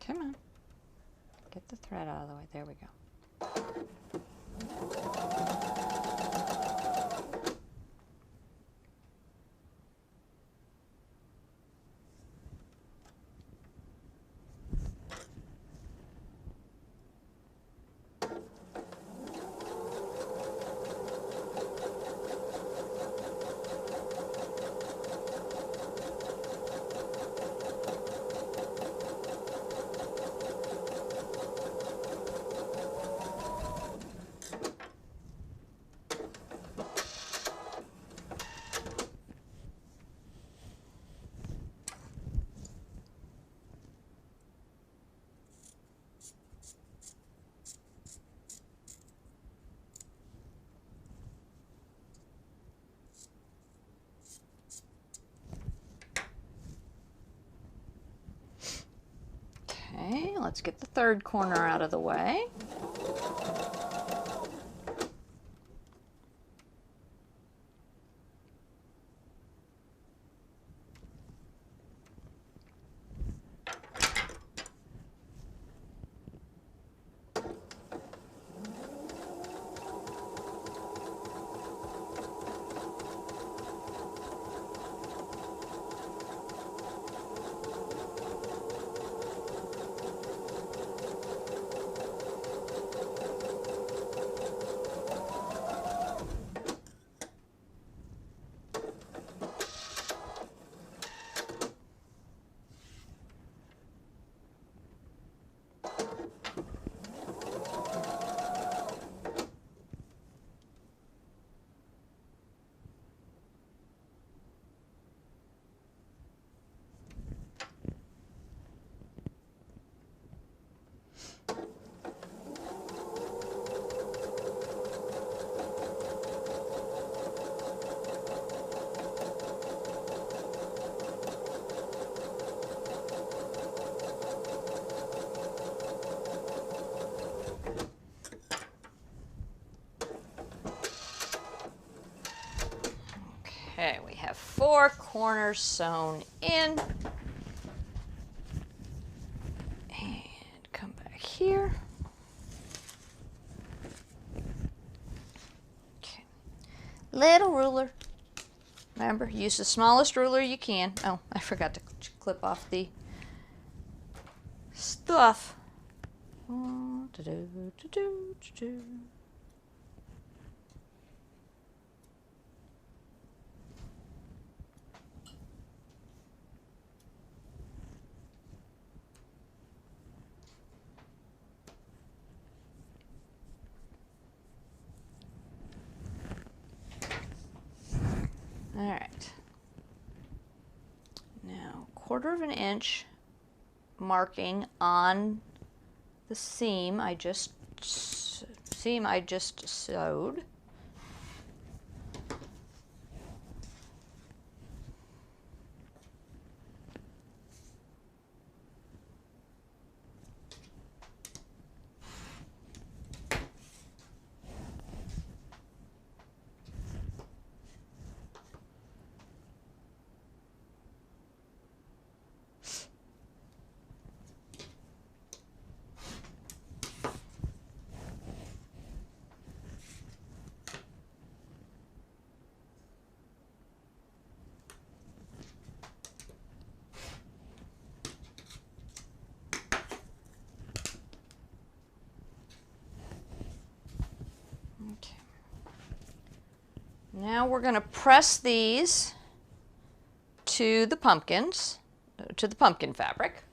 Come on. Get the thread out of the way. There we go. Okay, let's get the third corner out of the way. Okay, we have 4 corners sewn in. And come back here. Okay. Little ruler. Remember, use the smallest ruler you can. Oh, I forgot to clip off the stuff. 1/4 of an inch marking on the seam I just sewed. Okay. Now we're going to press these to the pumpkins, to the pumpkin fabric.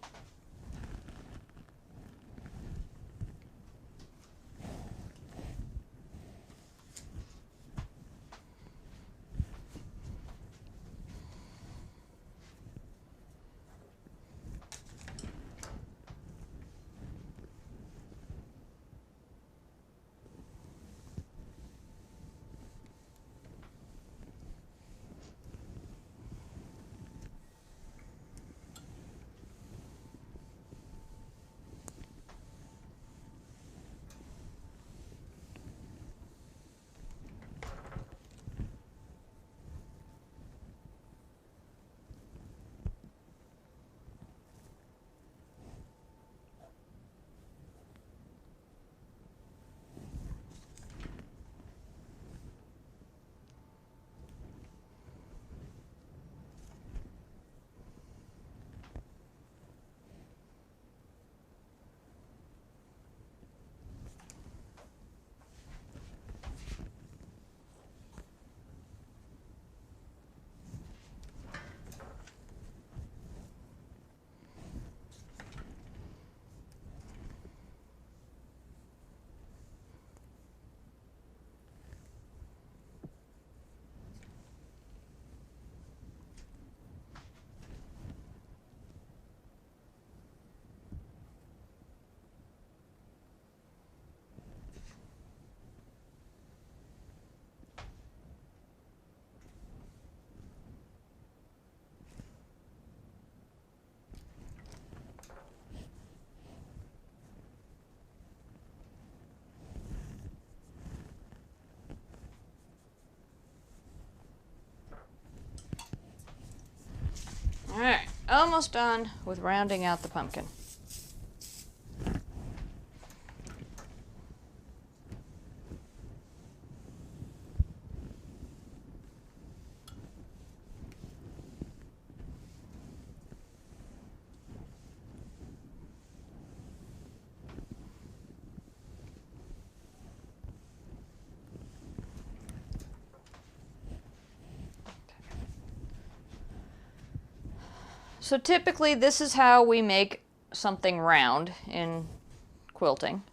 All right, almost done with rounding out the pumpkin. So typically this is how we make something round in quilting.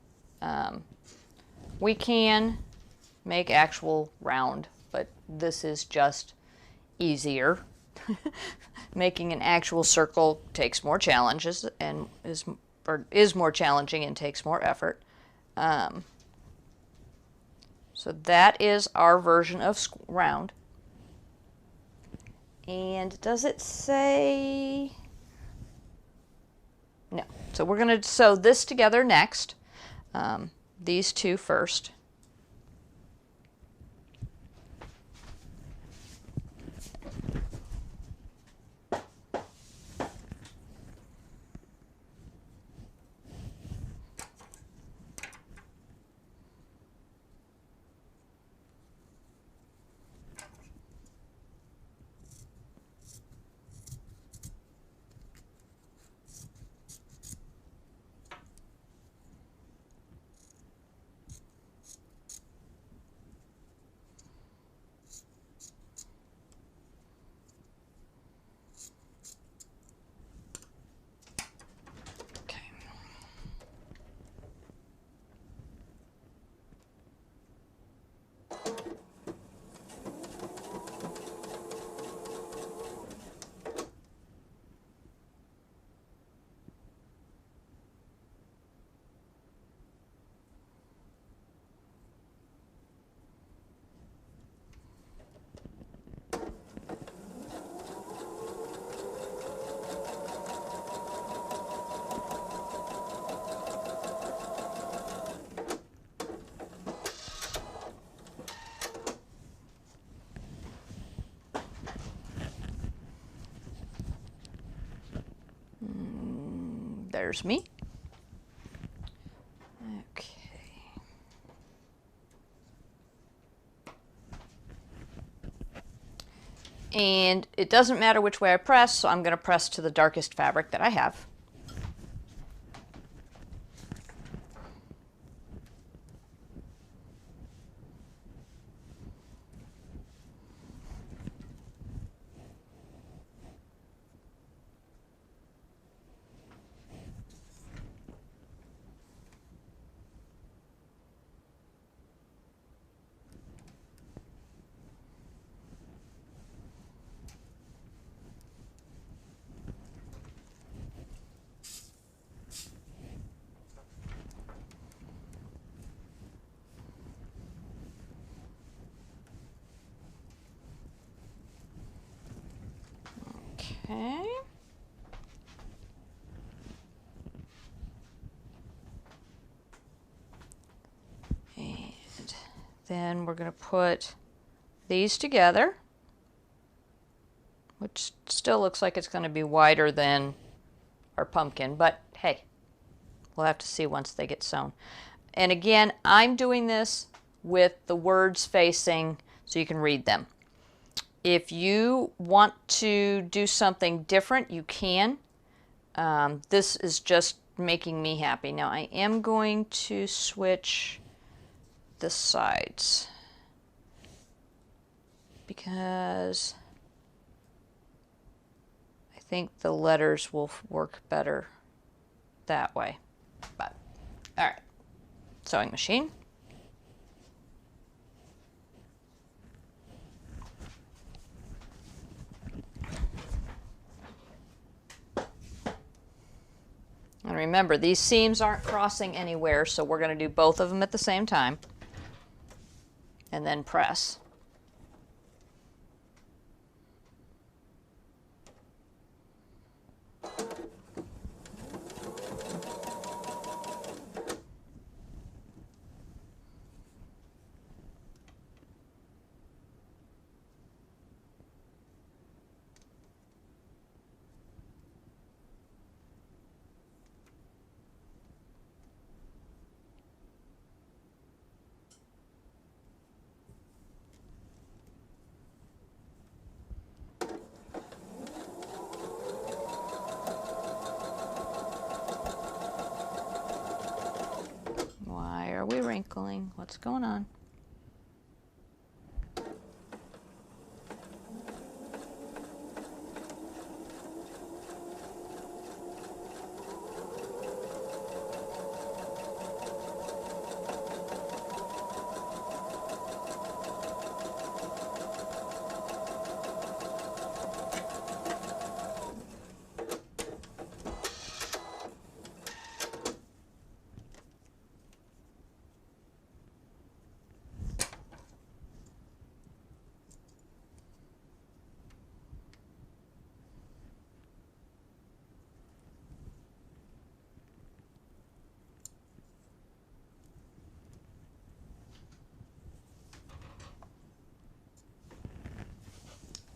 We can make actual round, but this is just easier. Making an actual circle takes more challenges and is more challenging and takes more effort. So that is our version of round. And does it say? No. So we're going to sew this together next. These two first. there's me. Okay. And it doesn't matter which way I press, so I'm going to press to the darkest fabric that I have. Okay. And then we're going to put these together, which still looks like it's going to be wider than our pumpkin, but hey, we'll have to see once they get sewn. And again, I'm doing this with the words facing so you can read them. If you want to do something different, you can. This is just making me happy. Now I am going to switch the sides because I think the letters will work better that way. But all right, sewing machine. And remember, these seams aren't crossing anywhere, so we're going to do both of them at the same time and then press. Why are we wrinkling? What's going on?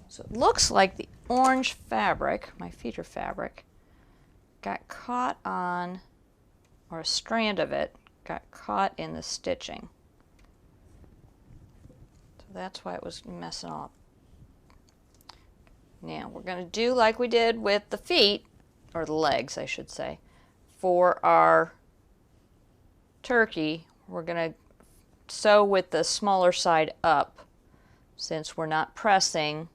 So it looks like the orange fabric, my feature fabric, got caught on, or a strand of it got caught in the stitching. So that's why it was messing up. Now we're going to do like we did with the feet, or the legs I should say. For our turkey, we're going to sew with the smaller side up since we're not pressing,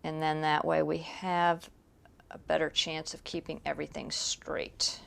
and then that way we have a better chance of keeping everything straight.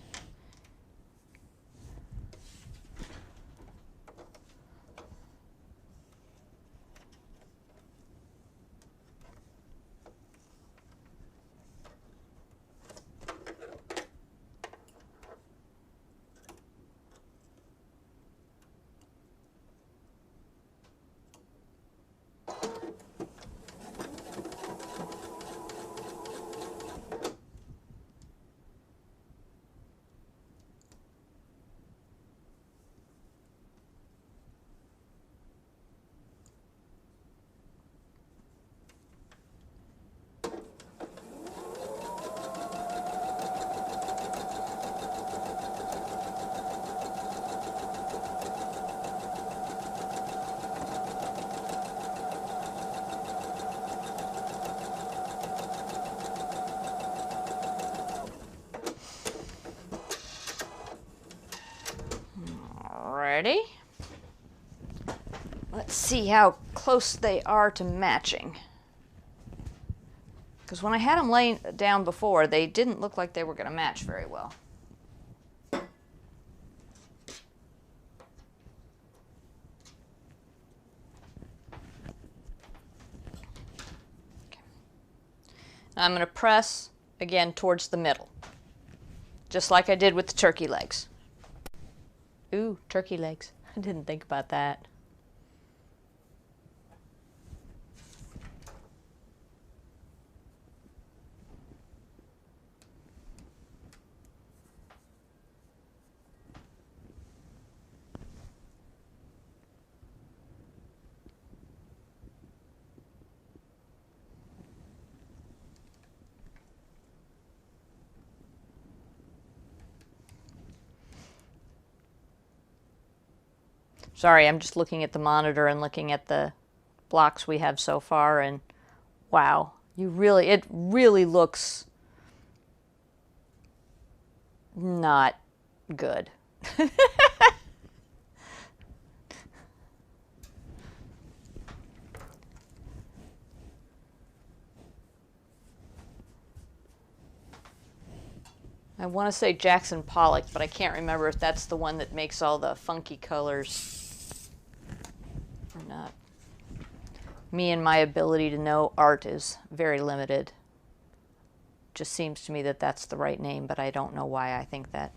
Alrighty. Let's see how close they are to matching. Because when I had them laying down before, they didn't look like they were going to match very well. Now I'm going to press again towards the middle, just like I did with the turkey legs. Ooh, turkey legs. I didn't think about that. Sorry, I'm just looking at the monitor and looking at the blocks we have so far, and wow, it really looks not good. I want to say Jackson Pollock, but I can't remember if that's the one that makes all the funky colors or not. Me and my ability to know art is very limited. Just seems to me that that's the right name, but I don't know why I think that.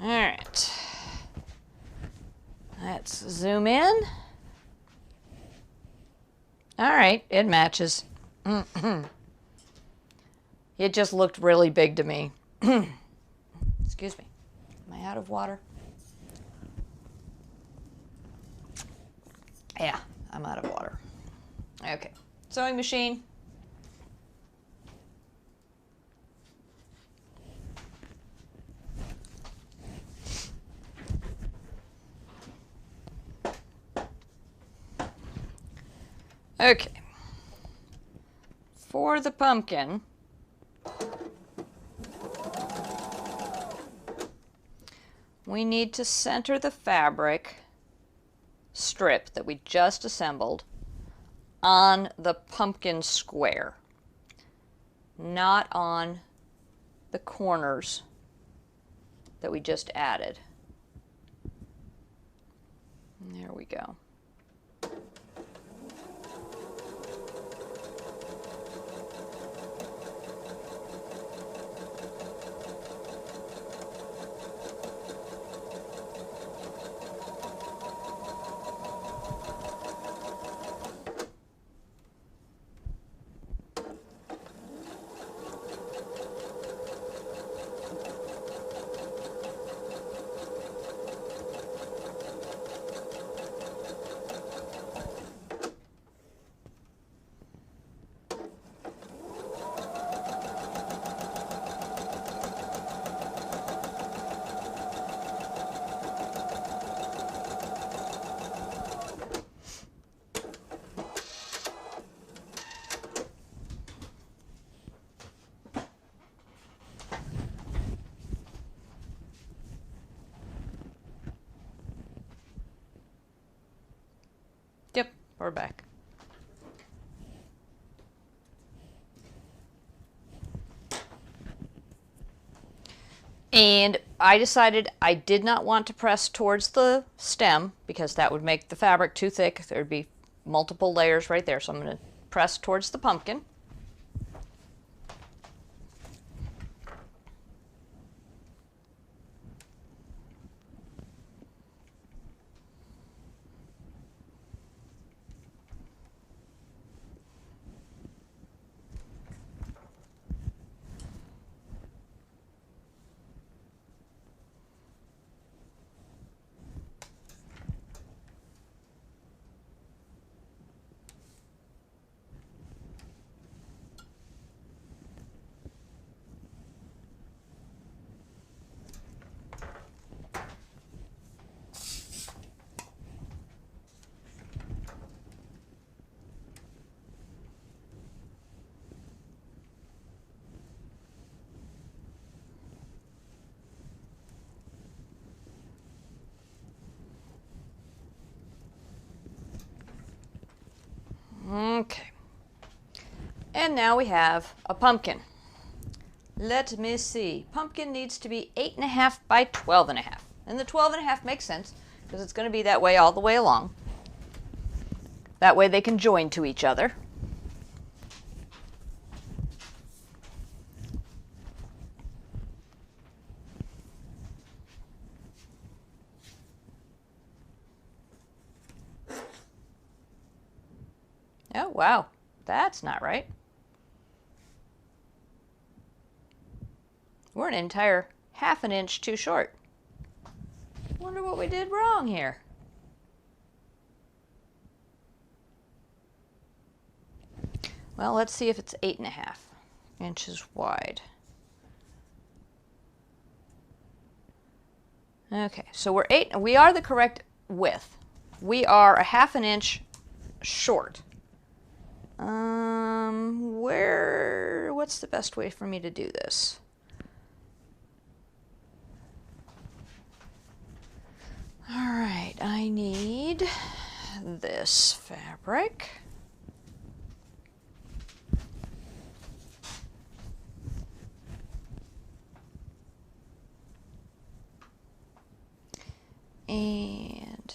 All right. Let's zoom in. All right, it matches. It just looked really big to me. Excuse me. Am I out of water? Yeah, I'm out of water. Okay, sewing machine. Okay, for the pumpkin, we need to center the fabric strip that we just assembled on the pumpkin square, not on the corners that we just added. And there we go. Yep, we're back. And I decided I did not want to press towards the stem because that would make the fabric too thick. There'd be multiple layers right there. So I'm going to press towards the pumpkin. Okay. And now we have a pumpkin. Let me see. Pumpkin needs to be 8.5 by 12.5. And the 12.5 makes sense because it's going to be that way all the way along. That way they can join to each other. Oh, wow. That's not right. We're an entire half an inch too short. Wonder what we did wrong here. Well, let's see if it's 8.5 inches wide. Okay, so we are the correct width. We are a half an inch short. What's the best way for me to do this? All right, I need this fabric. And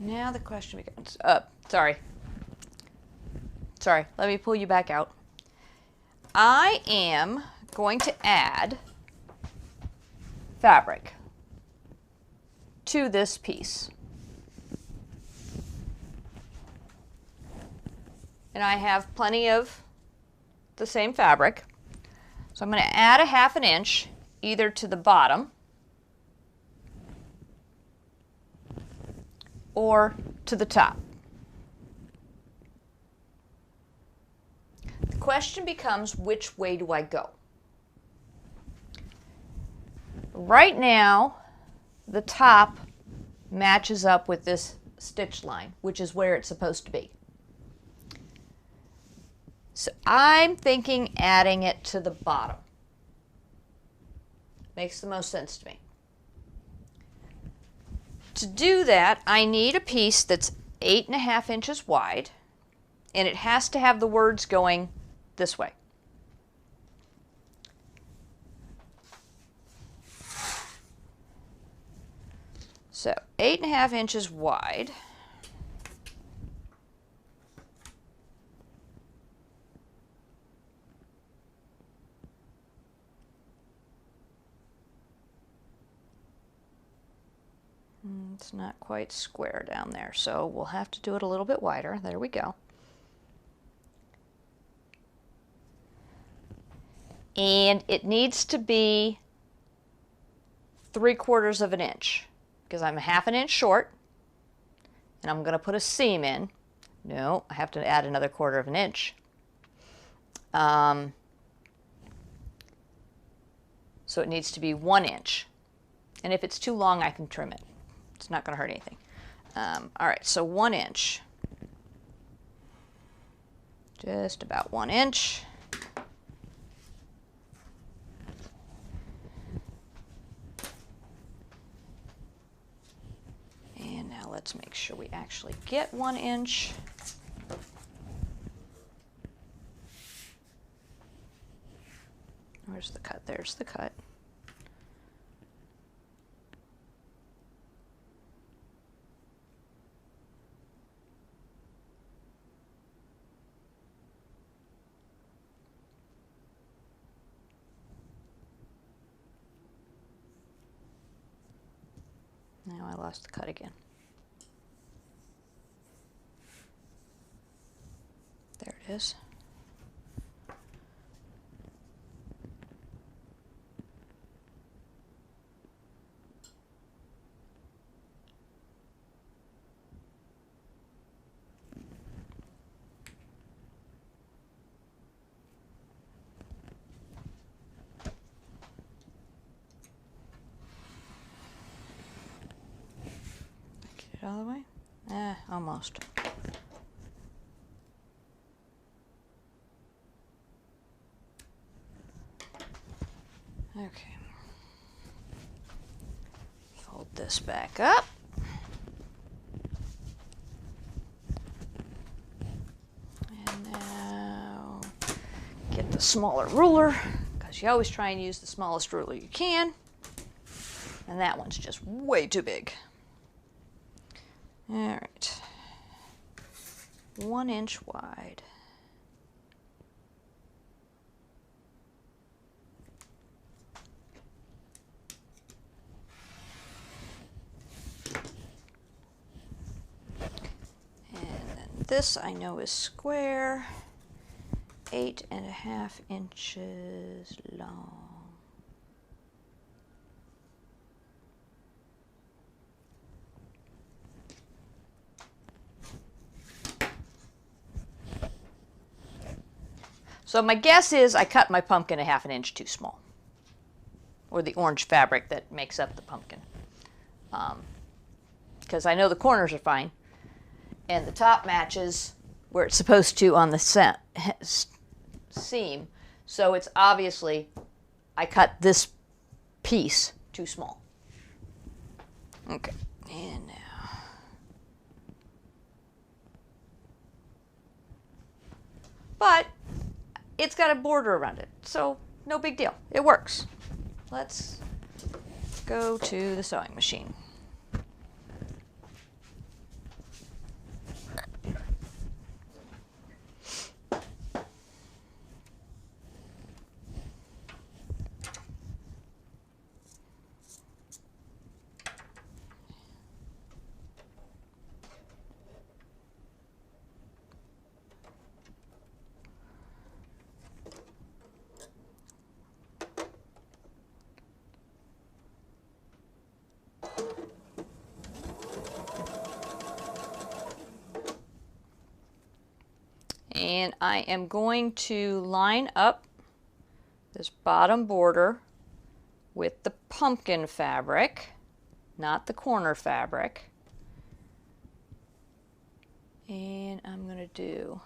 now the question becomes, sorry, let me pull you back out. I am going to add fabric to this piece. And I have plenty of the same fabric. So I'm going to add a half an inch either to the bottom or to the top. The question becomes, which way do I go? Right now, the top matches up with this stitch line, which is where it's supposed to be. So I'm thinking adding it to the bottom. Makes the most sense to me. To do that, I need a piece that's 8.5 inches wide, and it has to have the words going this way. So 8.5 inches wide. It's not quite square down there, so we'll have to do it a little bit wider. There we go. And it needs to be 3/4 of an inch because I'm a half an inch short, and I'm going to put a seam in. No, I have to add another 1/4 of an inch. So it needs to be 1 inch. And if it's too long, I can trim it. It's not going to hurt anything. All right, so 1 inch. Just about 1 inch. And now let's make sure we actually get 1 inch. Where's the cut? There's the cut. Now I lost the cut again. There it is. Get it all the way? Almost. Okay. this back up. And now get the smaller ruler, because you always try and use the smallest ruler you can. And that one's just way too big. All right, 1 inch wide. This I know is square, 8.5 inches long. So my guess is I cut my pumpkin 1/2 inch too small, or the orange fabric that makes up the pumpkin, because I know the corners are fine. And the top matches where it's supposed to on the seam. So it's obviously, I cut this piece too small. Okay, and now. But it's got a border around it, so no big deal. It works. Let's go to the sewing machine. And I am going to line up this bottom border with the pumpkin fabric, not the corner fabric. And I'm going to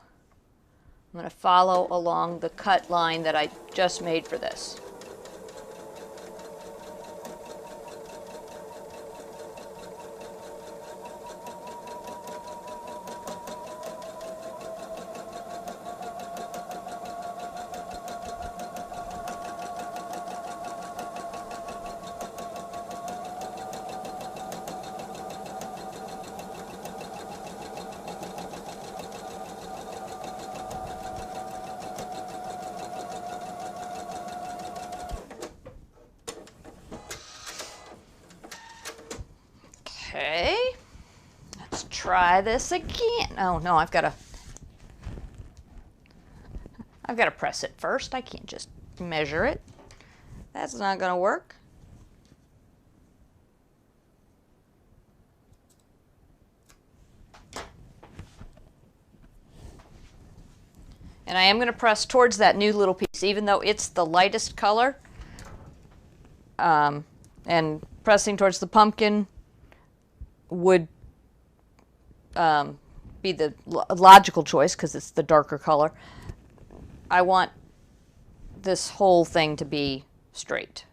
follow along the cut line that I just made for this. Okay, let's try this again. Oh no, I've got to press it first. I can't just measure it. That's not going to work. And I am going to press towards that new little piece, even though it's the lightest color. And pressing towards the pumpkin would be the logical choice because it's the darker color. I want this whole thing to be straight.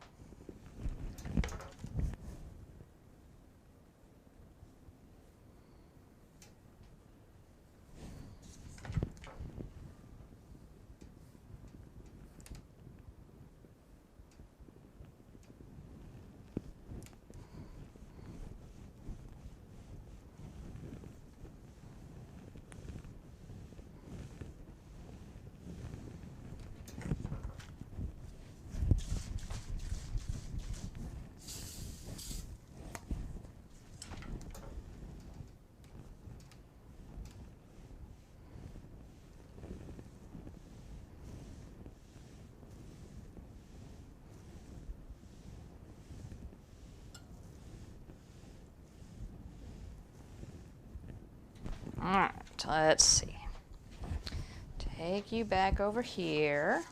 All right, let's see. Take you back over here.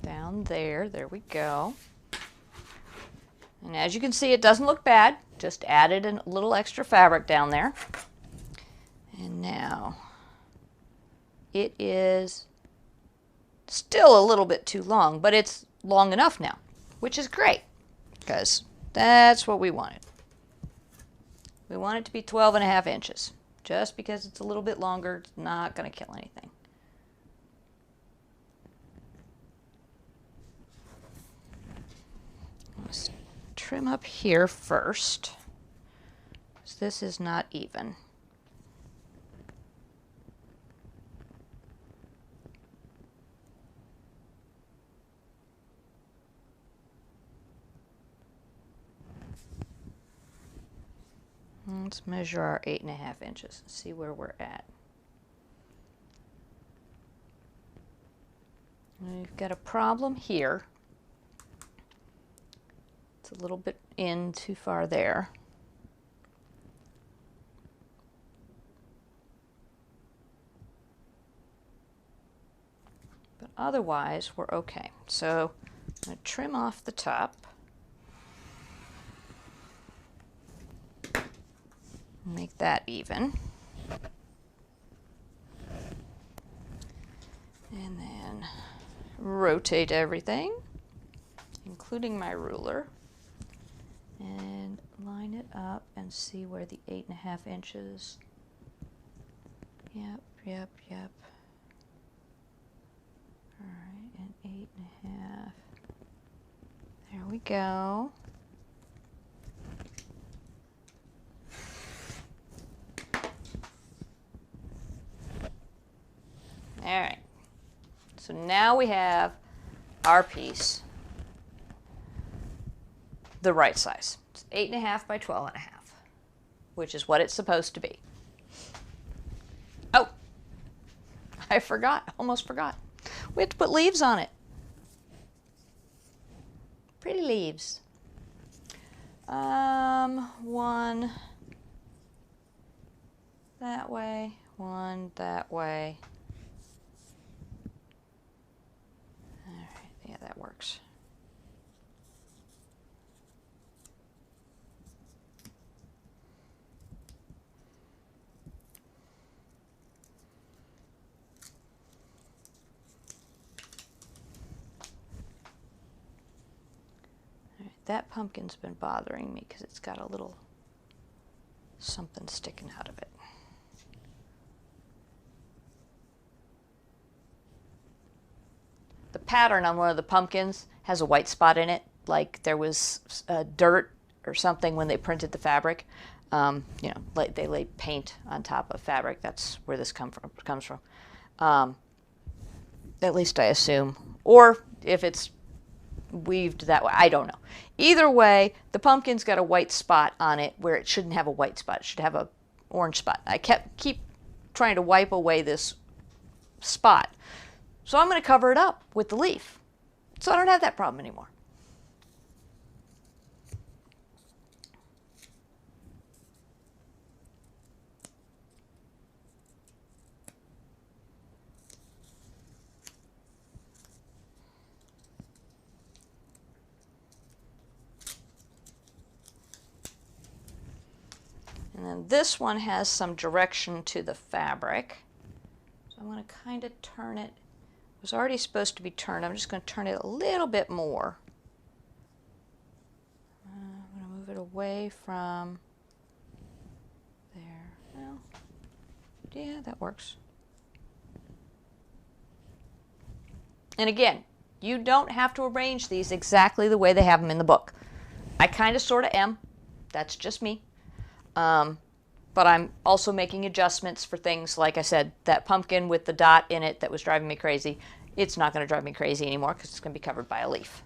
Down there, there we go. And as you can see, it doesn't look bad. Just added a little extra fabric down there. And now, it is still a little bit too long, but it's long enough now, which is great. because that's what we wanted. We want it to be 12.5 inches. Just because it's a little bit longer, it's not going to kill anything. Let's trim up here first, because this is not even. Let's measure our 8.5 inches and see where we're at. We've got a problem here. It's a little bit in too far there. But otherwise, we're okay. So I'm going to trim off the top. Make that even. And then rotate everything, including my ruler, and line it up and see where the 8.5 inches. Yep. All right, and 8.5. There we go. All right, so now we have our piece the right size. It's 8.5 by 12.5, which is what it's supposed to be. Oh, I forgot, almost forgot. We have to put leaves on it. Pretty leaves. One that way, one that way. Yeah, that works. All right, that pumpkin's been bothering me because it's got a little something sticking out of it. The pattern on one of the pumpkins has a white spot in it, like there was dirt or something when they printed the fabric. You know, like they laid paint on top of fabric. That's where this comes from. At least I assume. Or if it's weaved that way, I don't know. Either way, the pumpkin's got a white spot on it where it shouldn't have a white spot. It should have a orange spot. I keep trying to wipe away this spot. So I'm going to cover it up with the leaf, so I don't have that problem anymore. And then this one has some direction to the fabric, so I'm going to kind of turn it. It was already supposed to be turned. I'm just going to turn it a little bit more. I'm going to move it away from there. Well, yeah, that works. And again, you don't have to arrange these exactly the way they have them in the book. I kind of sort of am. That's just me. But I'm also making adjustments for things, like I said, that pumpkin with the dot in it that was driving me crazy. It's not going to drive me crazy anymore because it's going to be covered by a leaf.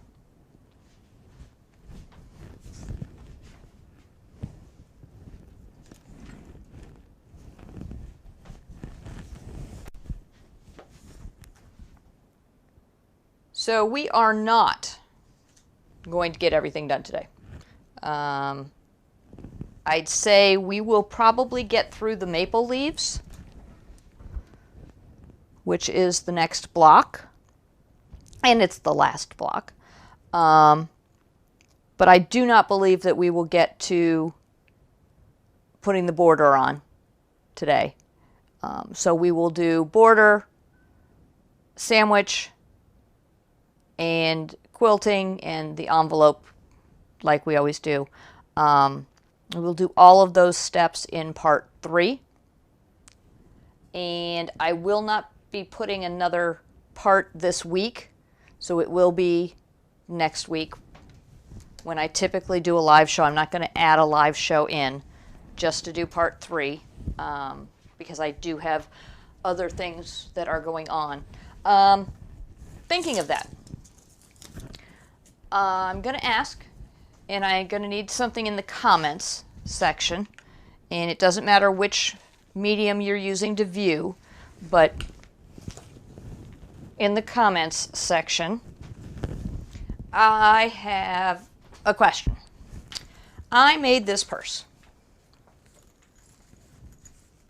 So we are not going to get everything done today. I'd say we will probably get through the maple leaves, which is the next block, and it's the last block. But I do not believe that we will get to putting the border on today. So we will do border, sandwich, and quilting, and the envelope like we always do. We'll do all of those steps in part 3. And I will not be putting another part this week, so it will be next week when I typically do a live show. I'm not going to add a live show in just to do part 3 because I do have other things that are going on. Thinking of that, I'm going to ask, and I'm going to need something in the comments section, and it doesn't matter which medium you're using to view, but in the comments section, I have a question. I made this purse.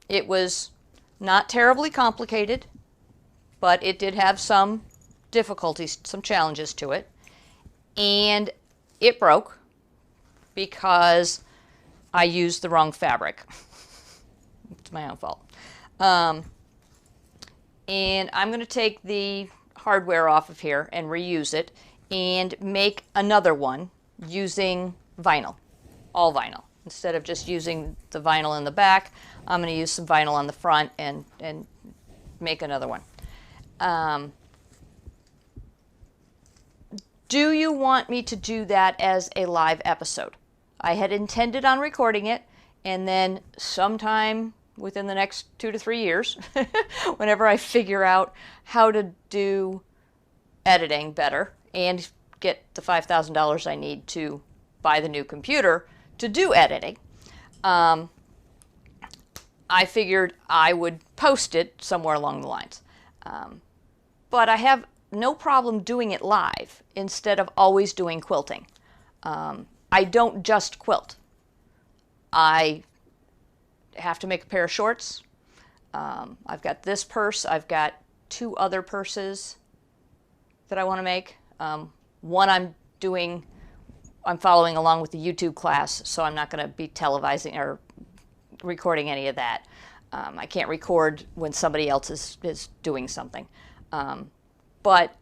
It was not terribly complicated, but it did have some difficulties, some challenges to it, and it broke because I used the wrong fabric. It's my own fault. And I'm going to take the hardware off of here and reuse it and make another one using vinyl, all vinyl. Instead of just using the vinyl in the back, I'm going to use some vinyl on the front and make another one. Do you want me to do that as a live episode? I had intended on recording it, and then sometime within the next 2 to 3 years, whenever I figure out how to do editing better and get the $5,000 I need to buy the new computer to do editing, I figured I would post it somewhere along the lines. But I have no problem doing it live instead of always doing quilting. I don't just quilt. I have to make a pair of shorts. I've got this purse. I've got 2 other purses that I want to make. One I'm following along with the YouTube class, so I'm not going to be televising or recording any of that. I can't record when somebody else is doing something. But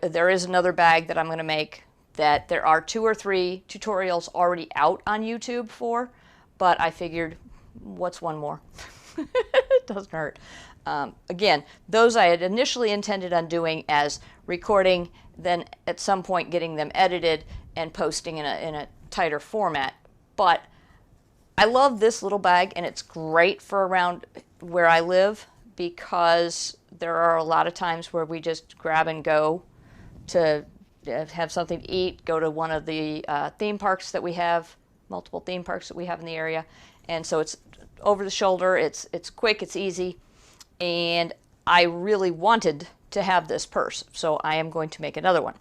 there is another bag that I'm going to make that there are 2 or 3 tutorials already out on YouTube for, but I figured, what's one more? It doesn't hurt. Again, those I had initially intended on doing as recording, then at some point getting them edited and posting in a tighter format. But I love this little bag, and it's great for around where I live because there are a lot of times where we just grab and go to have something to eat, go to one of the theme parks that we have, multiple theme parks that we have in the area. And so it's over the shoulder, it's quick, it's easy, and I really wanted to have this purse, so I am going to make another one,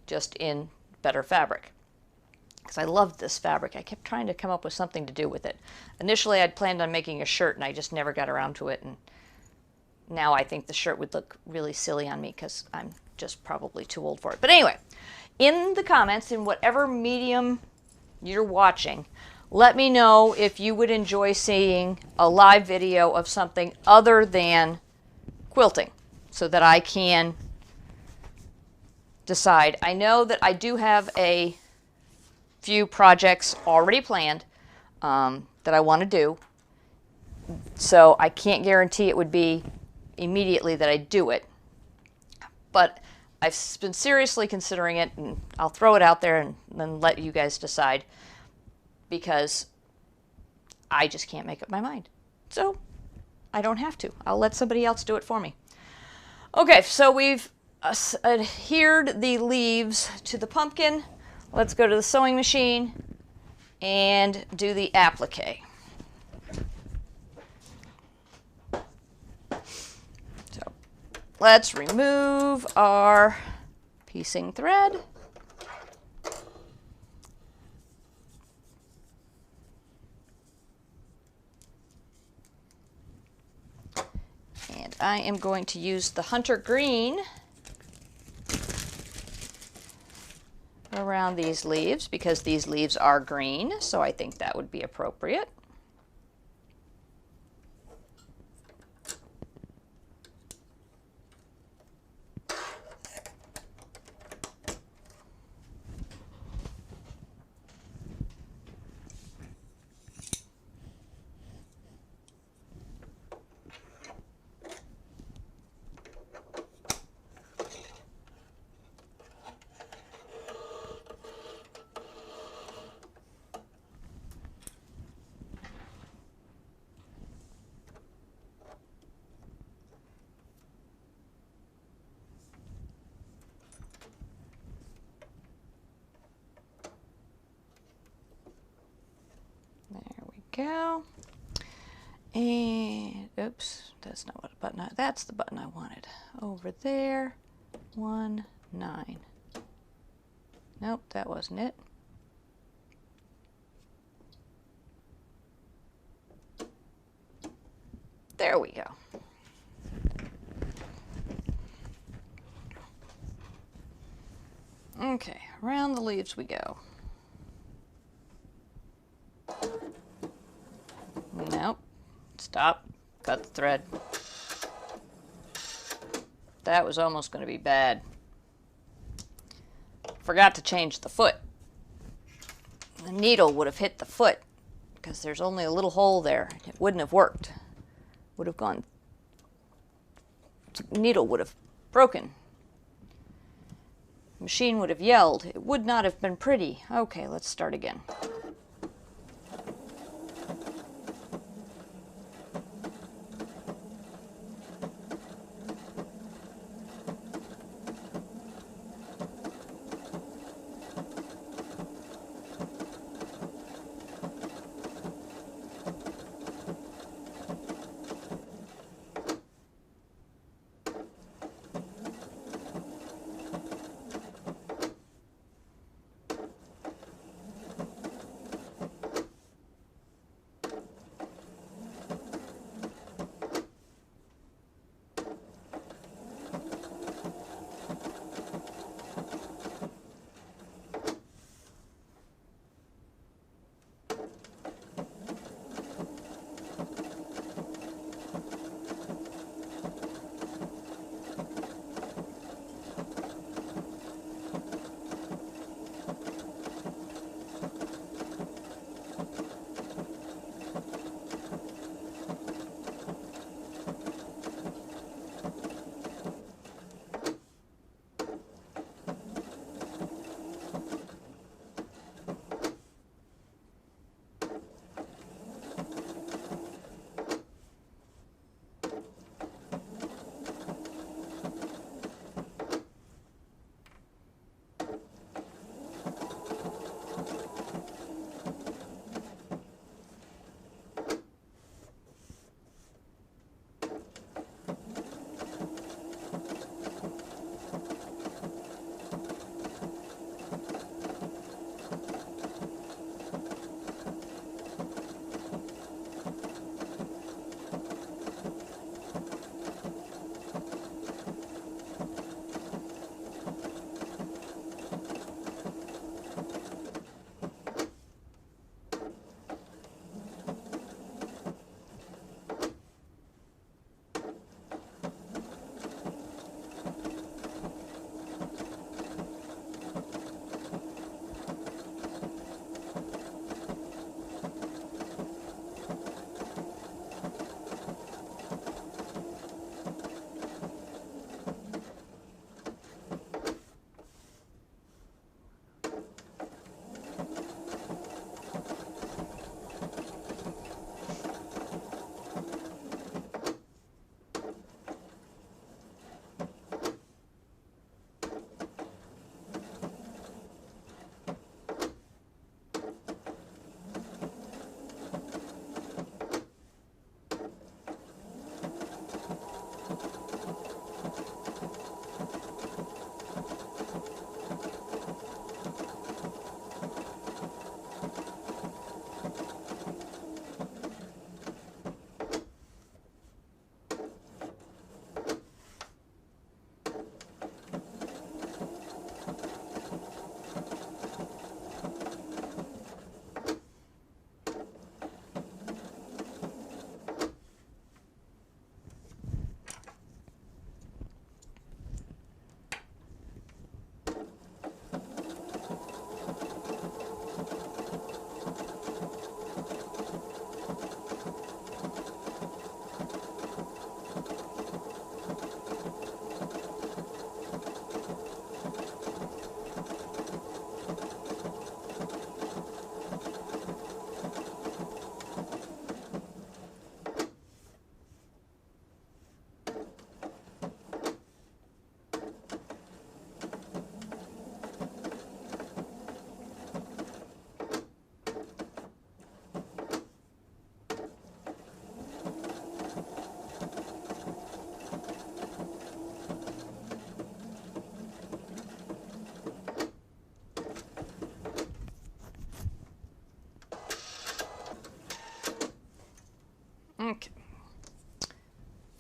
just in better fabric. Because I loved this fabric. I kept trying to come up with something to do with it. Initially, I'd planned on making a shirt, and I just never got around to it, and now I think the shirt would look really silly on me because I'm just probably too old for it. But anyway, in the comments, in whatever medium you're watching, let me know if you would enjoy seeing a live video of something other than quilting so that I can decide. I know that I do have a few projects already planned that I want to do, so I can't guarantee it would be immediately that I do it, but I've been seriously considering it, and I'll throw it out there and then let you guys decide, because I just can't make up my mind. So I don't have to. I'll let somebody else do it for me. Okay, so we've adhered the leaves to the pumpkin. Let's go to the sewing machine and do the applique. So let's remove our piecing thread. And I am going to use the hunter green around these leaves because these leaves are green, so I think that would be appropriate. go. And, oops, that's not what button that's the button I wanted. Over there, 1, 9. Nope, that wasn't it. There we go. Okay, around the leaves we go. Nope. Stop. Cut the thread. That was almost going to be bad. Forgot to change the foot. The needle would have hit the foot because there's only a little hole there. It wouldn't have worked. Would have gone. The needle would have broken. The machine would have yelled. It would not have been pretty. Okay, let's start again.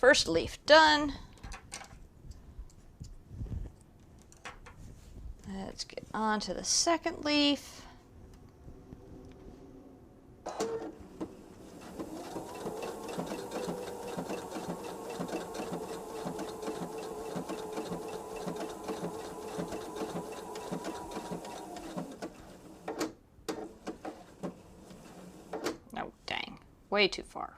first leaf done. Let's get on to the second leaf. Oh, dang, way too far.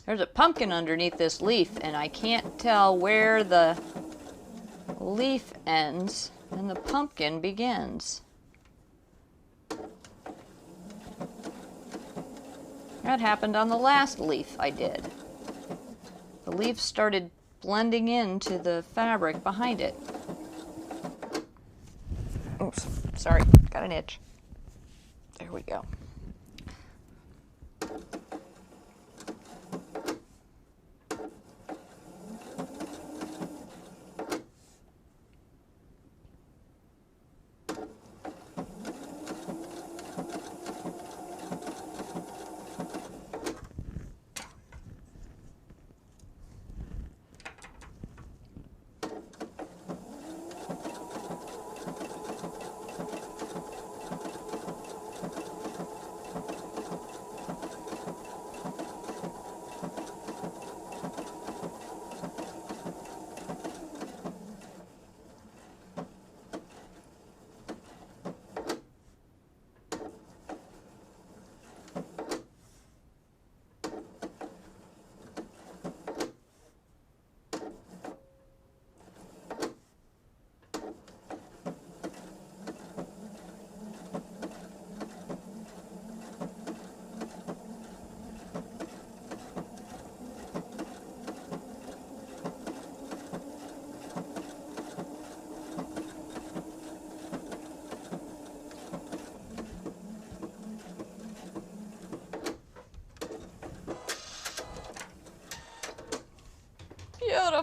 There's a pumpkin underneath this leaf, and I can't tell where the leaf ends and the pumpkin begins. That happened on the last leaf I did. The leaf started blending into the fabric behind it. Oops, sorry, got an itch. There we go.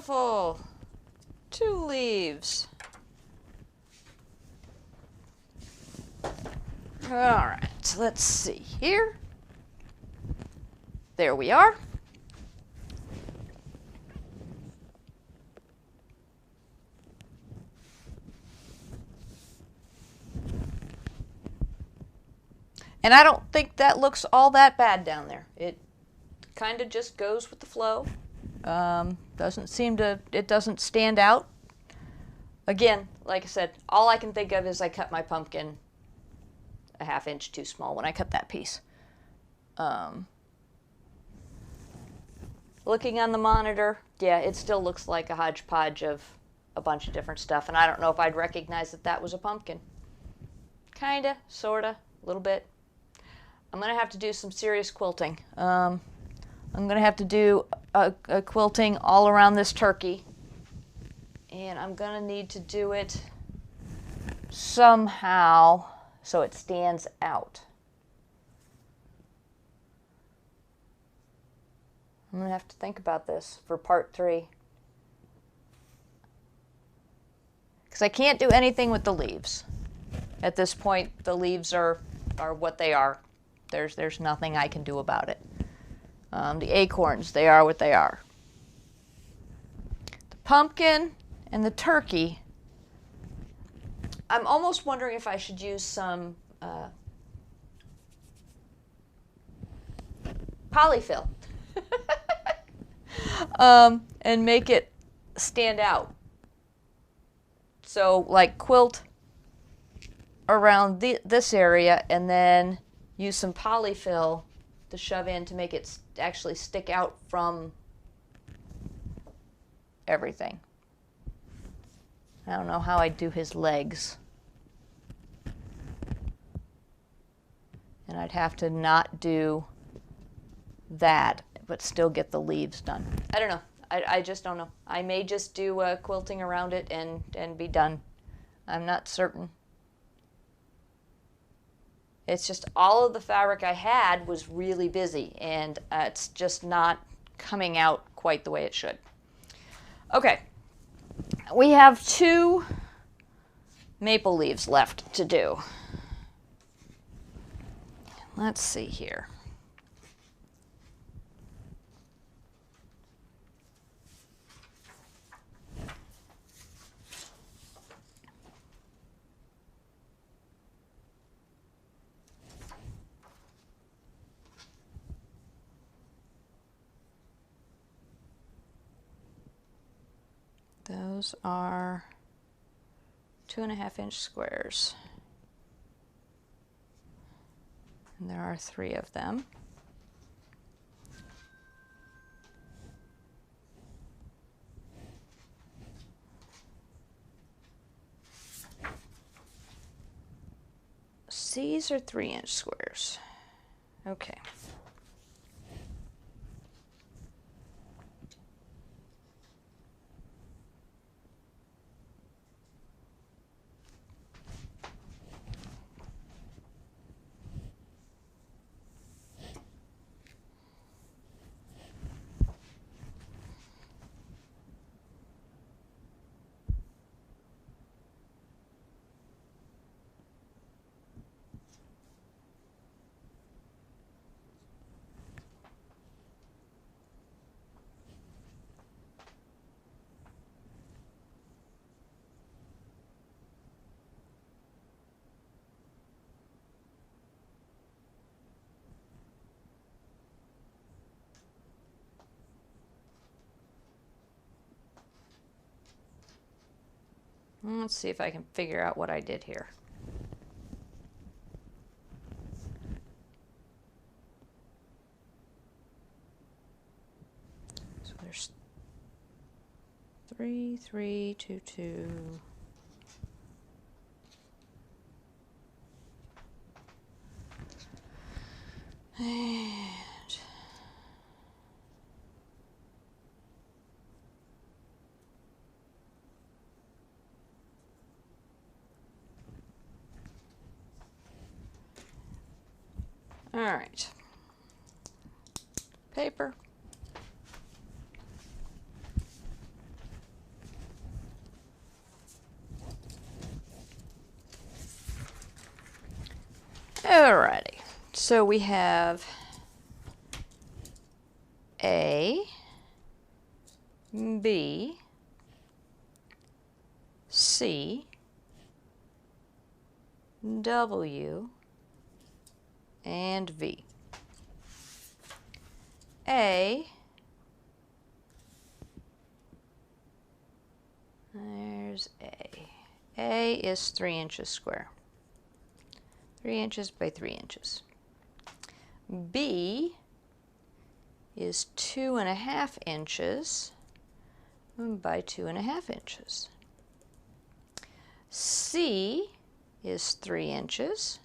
beautiful. 2 leaves. All right, so let's see here. There we are. And I don't think that looks all that bad down there. It kind of just goes with the flow. Doesn't seem to, it doesn't stand out. Again, like I said, all I can think of is I cut my pumpkin a 1/2 inch too small when I cut that piece. Looking on the monitor, yeah, it still looks like a hodgepodge of a bunch of different stuff, and I don't know if I'd recognize that that was a pumpkin. Kinda, sorta, a little bit. I'm gonna have to do some serious quilting. I'm gonna have to do a quilting all around this turkey, and I'm gonna need to do it somehow so it stands out. I'm gonna have to think about this for part 3. Because I can't do anything with the leaves. At this point, the leaves are what they are. There's nothing I can do about it. The acorns, they are what they are. The pumpkin and the turkey, I'm almost wondering if I should use some polyfill and make it stand out. So like quilt around this area and then use some polyfill to shove in to make it actually stick out from everything. I don't know how I'd do his legs. And I'd have to not do that, but still get the leaves done. I don't know. I just don't know. I may just do quilting around it and be done. I'm not certain. It's just all of the fabric I had was really busy, and it's just not coming out quite the way it should. Okay, we have 2 maple leaves left to do. Let's see here. Those are 2.5 inch squares. And there are 3 of them. These are 3 inch squares. Okay. Let's see if I can figure out what I did here. So there's 3, 3, 2, 2. And all right, paper. Alrighty, so we have A, B, C, W, and V. A, there's A. A is 3 inches square. 3 inches by 3 inches. B is 2.5 inches by 2.5 inches. C is 3 inches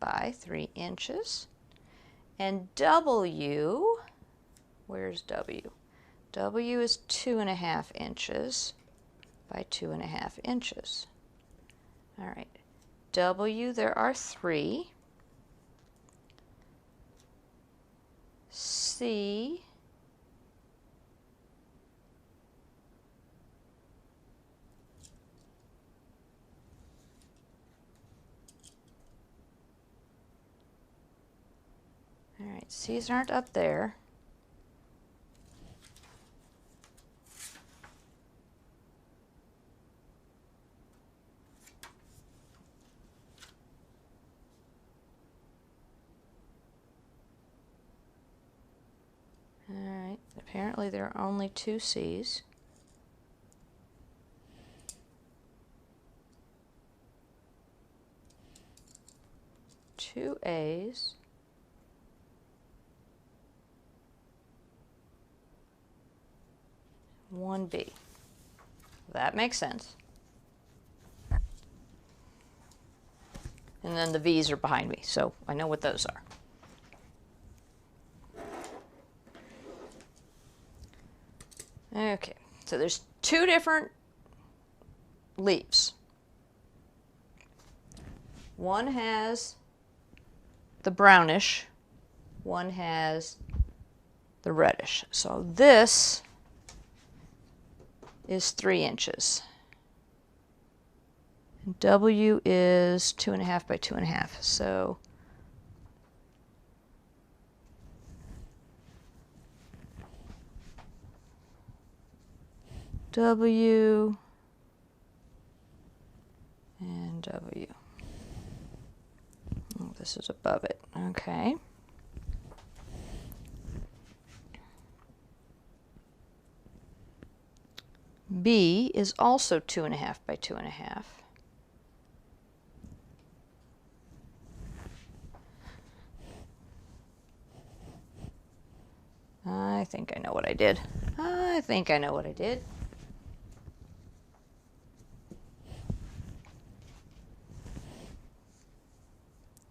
by 3 inches. And W, where's W? W is 2.5 inches by 2.5 inches. All right, W, there are 3. C, all right, C's aren't up there. All right, apparently there are only 2 C's. Two A's. One B. That makes sense. And then the V's are behind me, so I know what those are. Okay, so there's 2 different leaves. One has the brownish, one has the reddish. So this is 3 inches. And W is 2.5 by 2.5. So W and W. Oh, this is above it. Okay. B is also 2.5 by 2.5. I think I know what I did. I think I know what I did.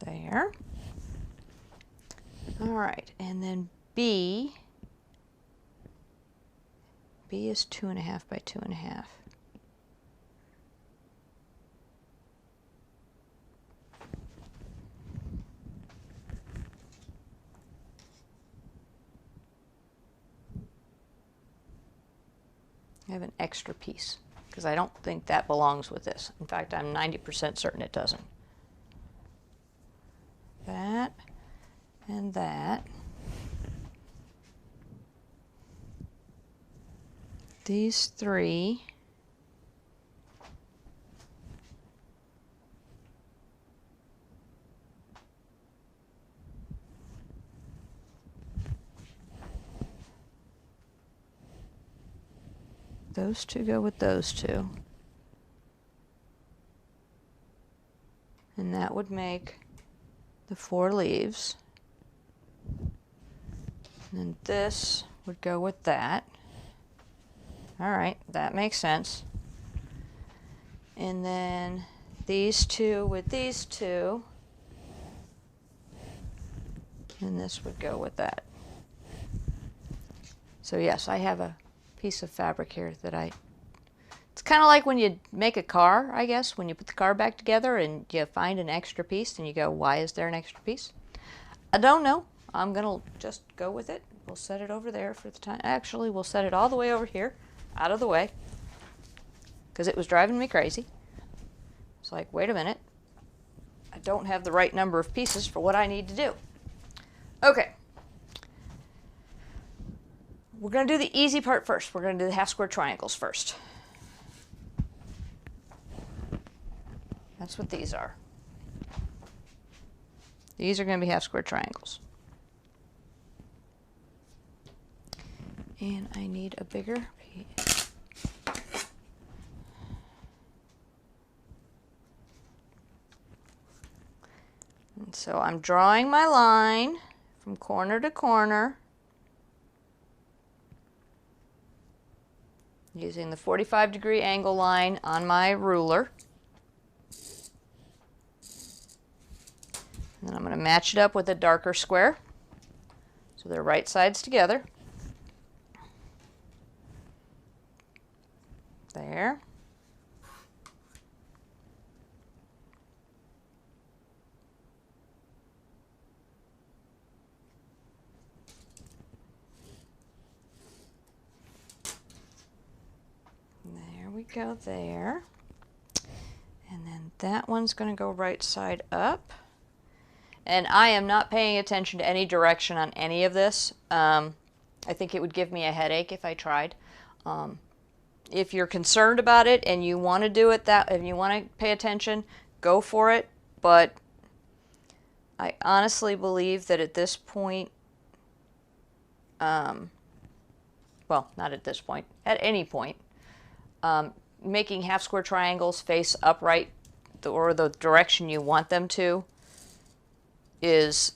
There. All right, and then B is 2.5 by 2.5. I have an extra piece because I don't think that belongs with this. In fact, I'm 90% certain it doesn't. That and that. These 3. Those 2 go with those 2. And that would make the 4 leaves. And then this would go with that. All right, that makes sense. And then these 2 with these 2. And this would go with that. So yes, I have a piece of fabric here that it's kind of like when you make a car, I guess, when you put the car back together and you find an extra piece and you go, why is there an extra piece? I don't know. I'm going to just go with it. We'll set it over there for the time. Actually, we'll set it all the way over here, out of the way, because it was driving me crazy. It's like, wait a minute. I don't have the right number of pieces for what I need to do. Okay. We're going to do the easy part first. We're going to do the half square triangles first. That's what these are. These are going to be half square triangles. And I need a bigger piece. And so I'm drawing my line from corner to corner using the 45-degree angle line on my ruler. And then I'm going to match it up with a darker square so they're right sides together. There. There we go there. And then that one's going to go right side up. And I am not paying attention to any direction on any of this. I think it would give me a headache if I tried. If you're concerned about it and you want to do it if you want to pay attention, go for it. But I honestly believe that at this point, well, not at this point, at any point, making half square triangles face upright or the direction you want them to is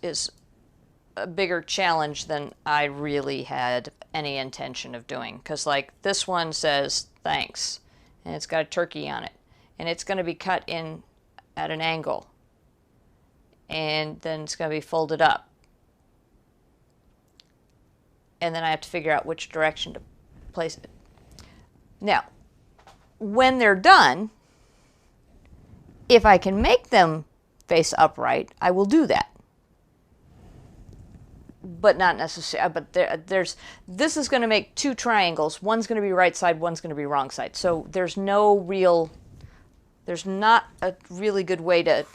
a bigger challenge than I really had any intention of doing. Because like this one says thanks, and it's got a turkey on it, and it's going to be cut in at an angle, and then it's going to be folded up, and then I have to figure out which direction to place it. Now, when they're done, if I can make them face upright, I will do that. But not necessarily. But this is going to make two triangles. One's going to be right side, one's going to be wrong side. So there's not a really good way to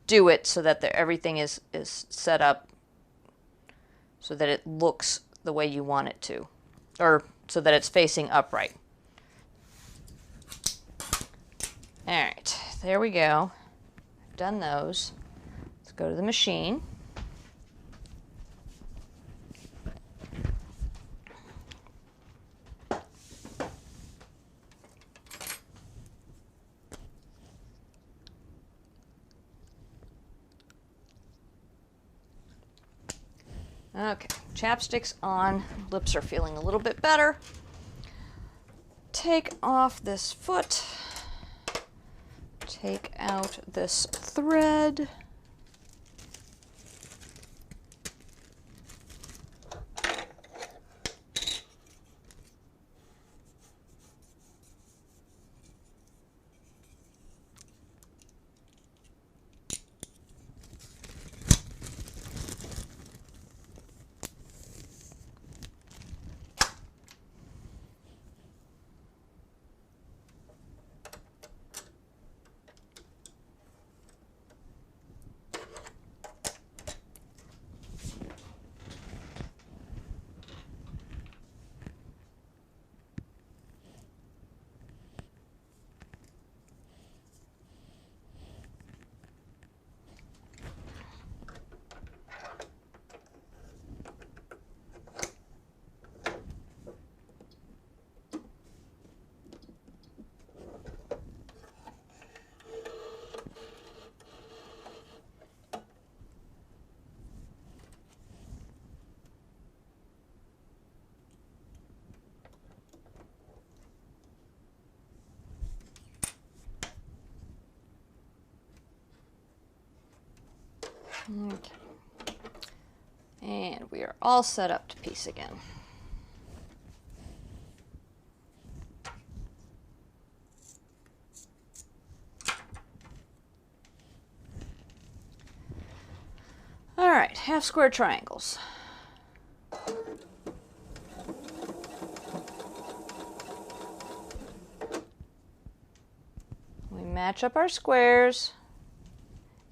do it so that everything is set up so that it looks the way you want it to, or so that it's facing upright. All right, there we go. I've done those. Let's go to the machine. Okay, chapsticks on, lips are feeling a little bit better. Take off this foot, take out this thread. Okay. And we are all set up to piece again. All right, half square triangles. We match up our squares,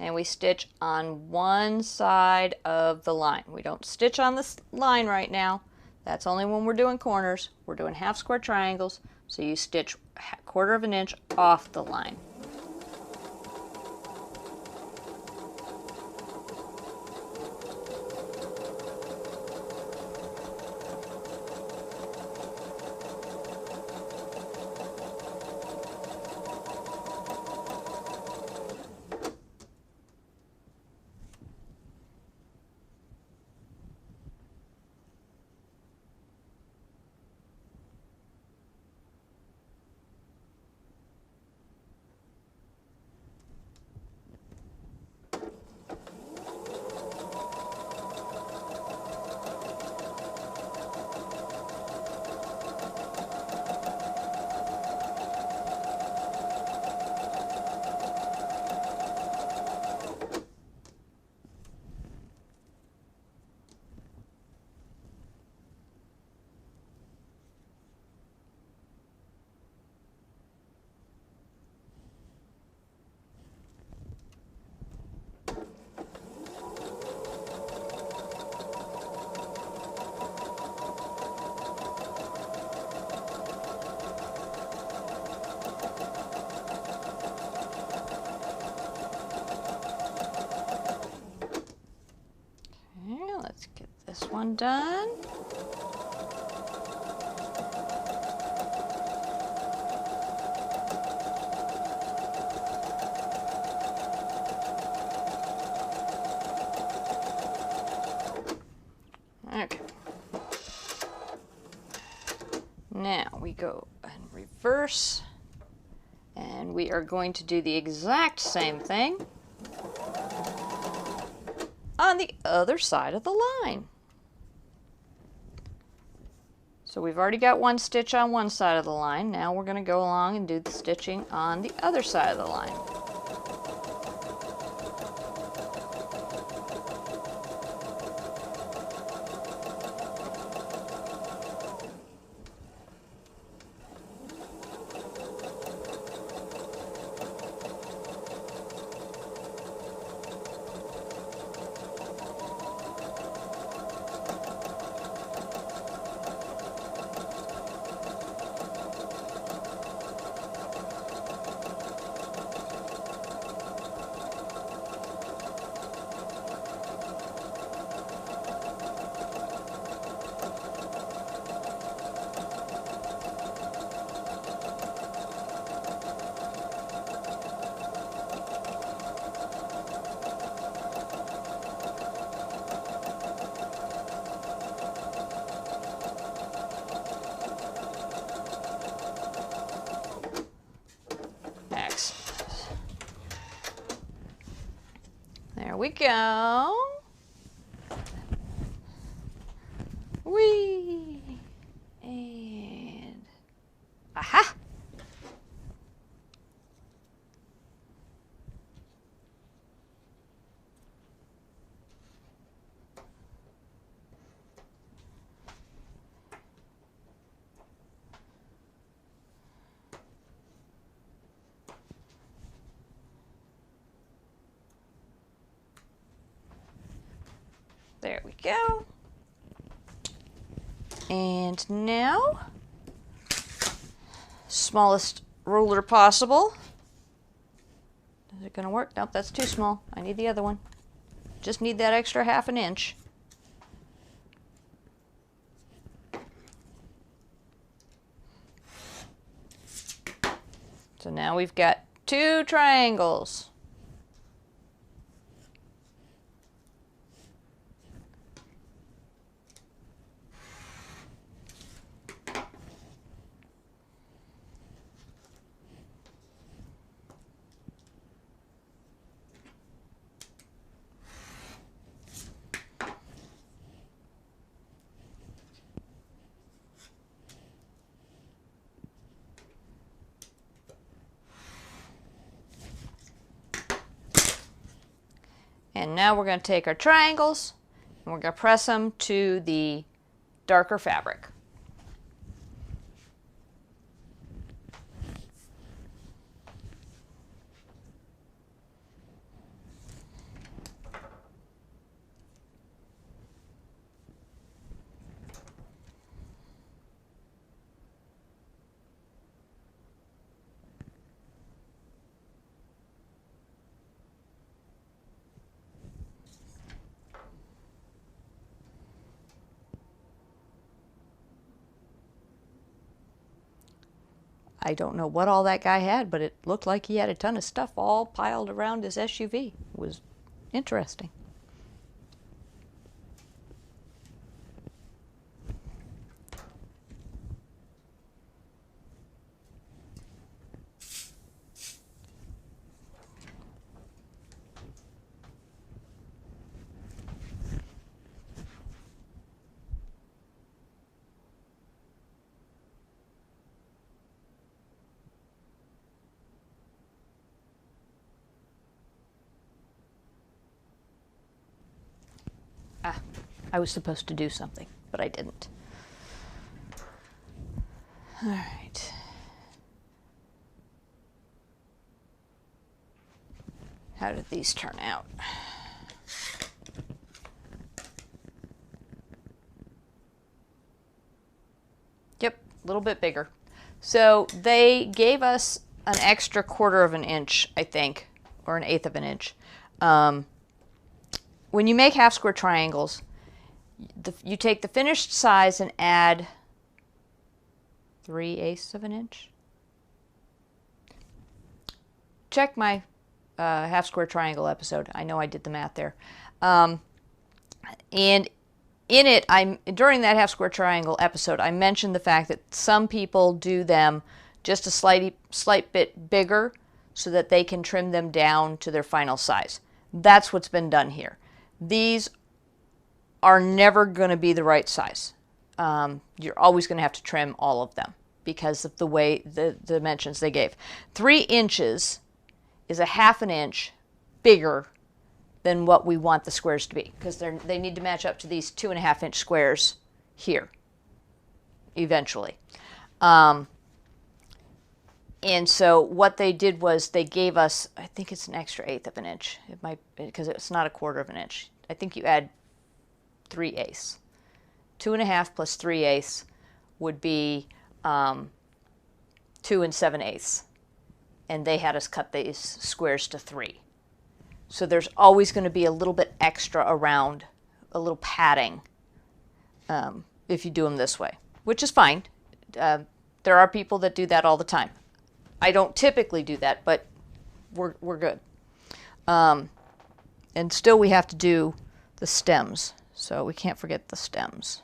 and we stitch on one side of the line. We don't stitch on this line right now. That's only when we're doing corners. We're doing half square triangles, so you stitch a quarter of an inch off the line. Let's get this one done. Okay. Now we go and reverse, and we are going to do the exact same thing on the other side of the line. So we've already got one stitch on one side of the line. Now we're going to go along and do the stitching on the other side of the line. There we go. Whee! And aha! There we go. And now, smallest ruler possible. Is it going to work? Nope, that's too small. I need the other one. Just need that extra ½ inch. So now we've got 2 triangles. And now we're going to take our triangles and we're going to press them to the darker fabric. I don't know what all that guy had, but it looked like he had a ton of stuff all piled around his SUV. It was interesting. Ah, I was supposed to do something, but I didn't. All right. How did these turn out? Yep, a little bit bigger. So they gave us an extra 1/4 of an inch, I think, or an 1/8 of an inch. When you make half square triangles, you take the finished size and add 3/8 of an inch. Check my half square triangle episode. I know I did the math there. And in it, during that half square triangle episode, I mentioned the fact that some people do them just a slight bit bigger so that they can trim them down to their final size. That's what's been done here. These are never going to be the right size. You're always going to have to trim all of them because of the way the dimensions they gave. 3 inches is a 1/2 an inch bigger than what we want the squares to be, because they need to match up to these 2.5 inch squares here eventually. And so what they did was they gave us, I think it's an extra 1/8 of an inch. It might, because it's not a 1/4 of an inch. I think you add 3/8. 2.5 plus 3/8 would be 2 7/8. And they had us cut these squares to 3. So there's always going to be a little bit extra around, a little padding, if you do them this way, which is fine. There are people that do that all the time. I don't typically do that, but we're good. And still we have to do the stems, so we can't forget the stems.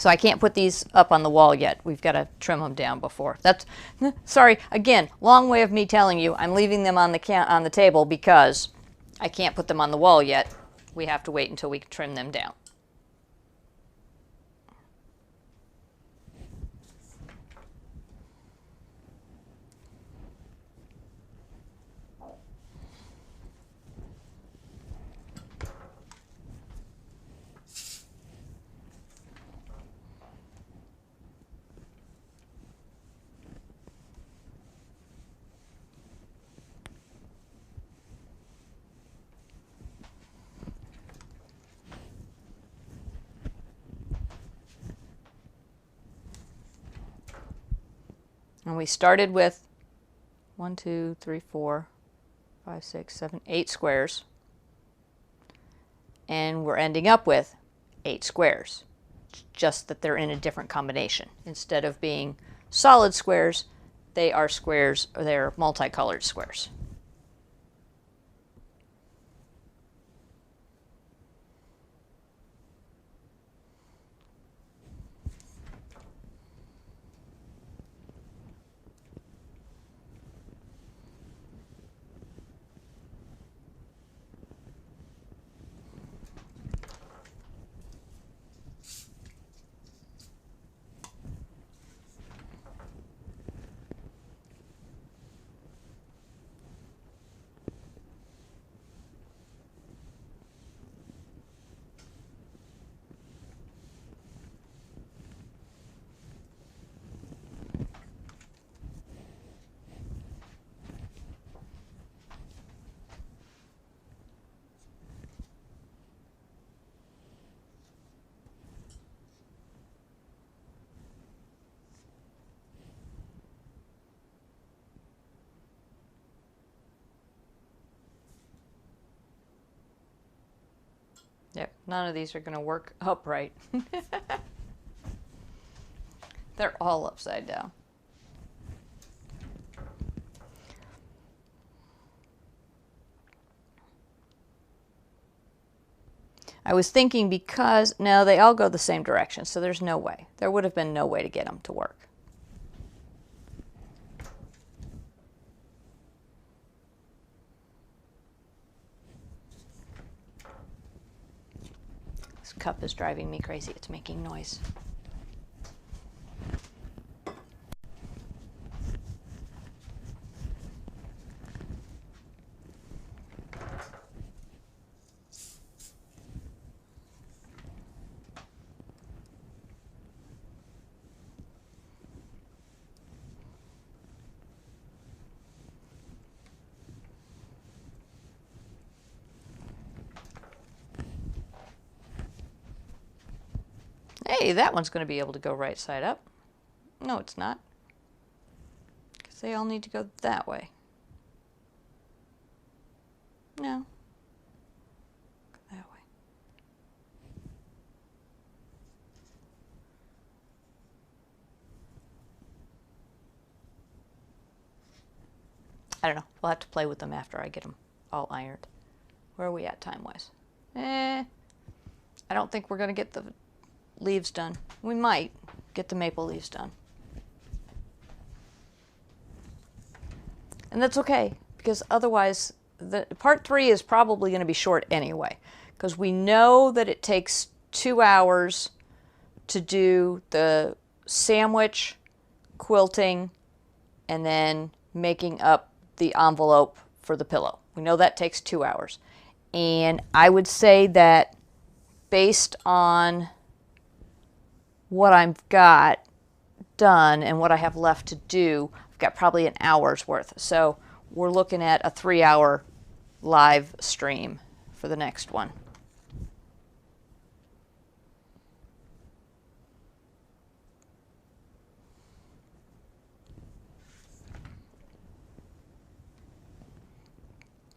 So I can't put these up on the wall yet. We've got to trim them down before. That's, sorry, again, long way of me telling you I'm leaving them on the table because I can't put them on the wall yet. We have to wait until we trim them down. And we started with 1, 2, 3, 4, 5, 6, 7, 8 squares. And we're ending up with 8 squares. Just that they're in a different combination. Instead of being solid squares, they are squares, or they're multicolored squares. Yep, none of these are going to work upright. They're all upside down. I was thinking because, no, they all go the same direction, so there's no way. There would have been no way to get them to work. This cup is driving me crazy. It's making noise. Hey, that one's going to be able to go right side up. No, it's not. Because they all need to go that way. No. Go that way. I don't know. We'll have to play with them after I get them all ironed. Where are we at time-wise? I don't think we're going to get the leaves done. We might get the maple leaves done. And that's okay, because otherwise, the part 3 is probably going to be short anyway, because we know that it takes 2 hours to do the sandwich, quilting, and then making up the envelope for the pillow. We know that takes 2 hours. And I would say that based on what I've got done and what I have left to do, I've got probably an hour's worth. So we're looking at a 3-hour live stream for the next one.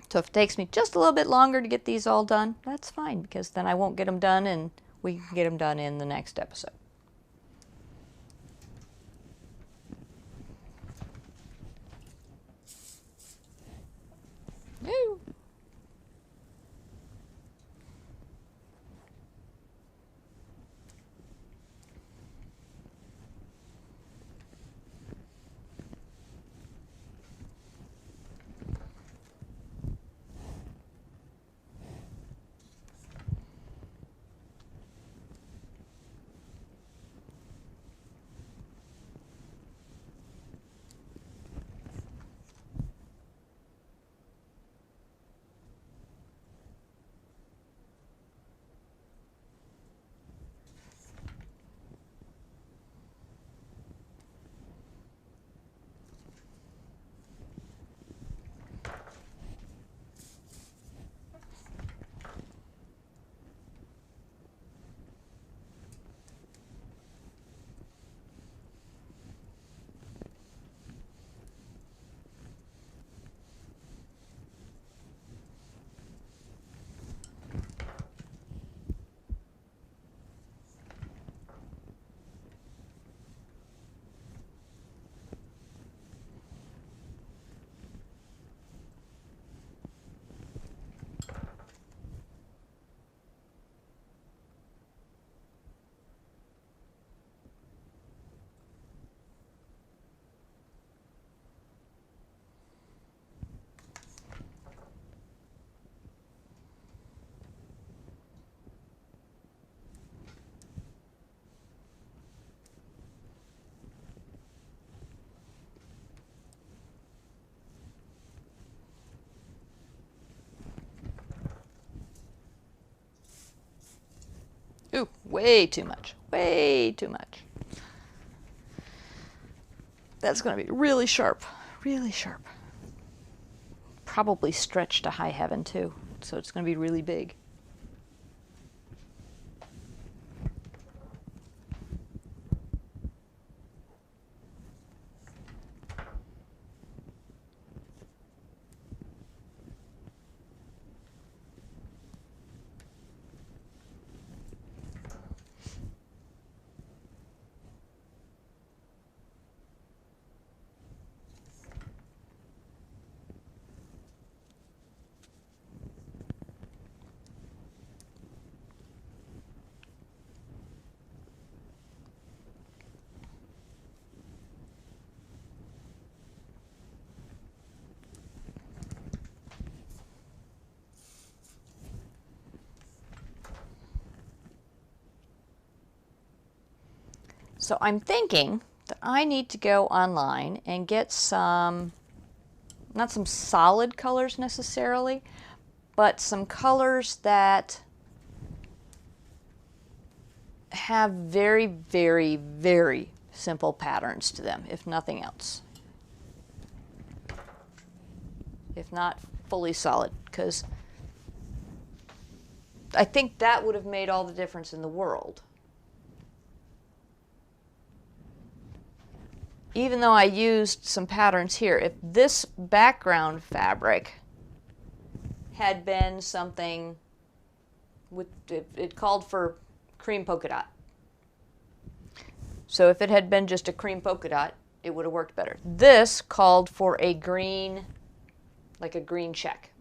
So if it takes me just a little bit longer to get these all done, that's fine, because then I won't get them done and we can get them done in the next episode. Woo! Ooh, way too much. Way too much. That's going to be really sharp. Really sharp. Probably stretched to high heaven too. So it's going to be really big. So I'm thinking that I need to go online and get some, not some solid colors necessarily, but some colors that have very, very, very simple patterns to them, if nothing else. If not fully solid, because I think that would have made all the difference in the world. Even though I used some patterns here, if this background fabric had been something with, it called for cream polka dot. So if it had been just a cream polka dot, it would have worked better. This called for a green, like a green check.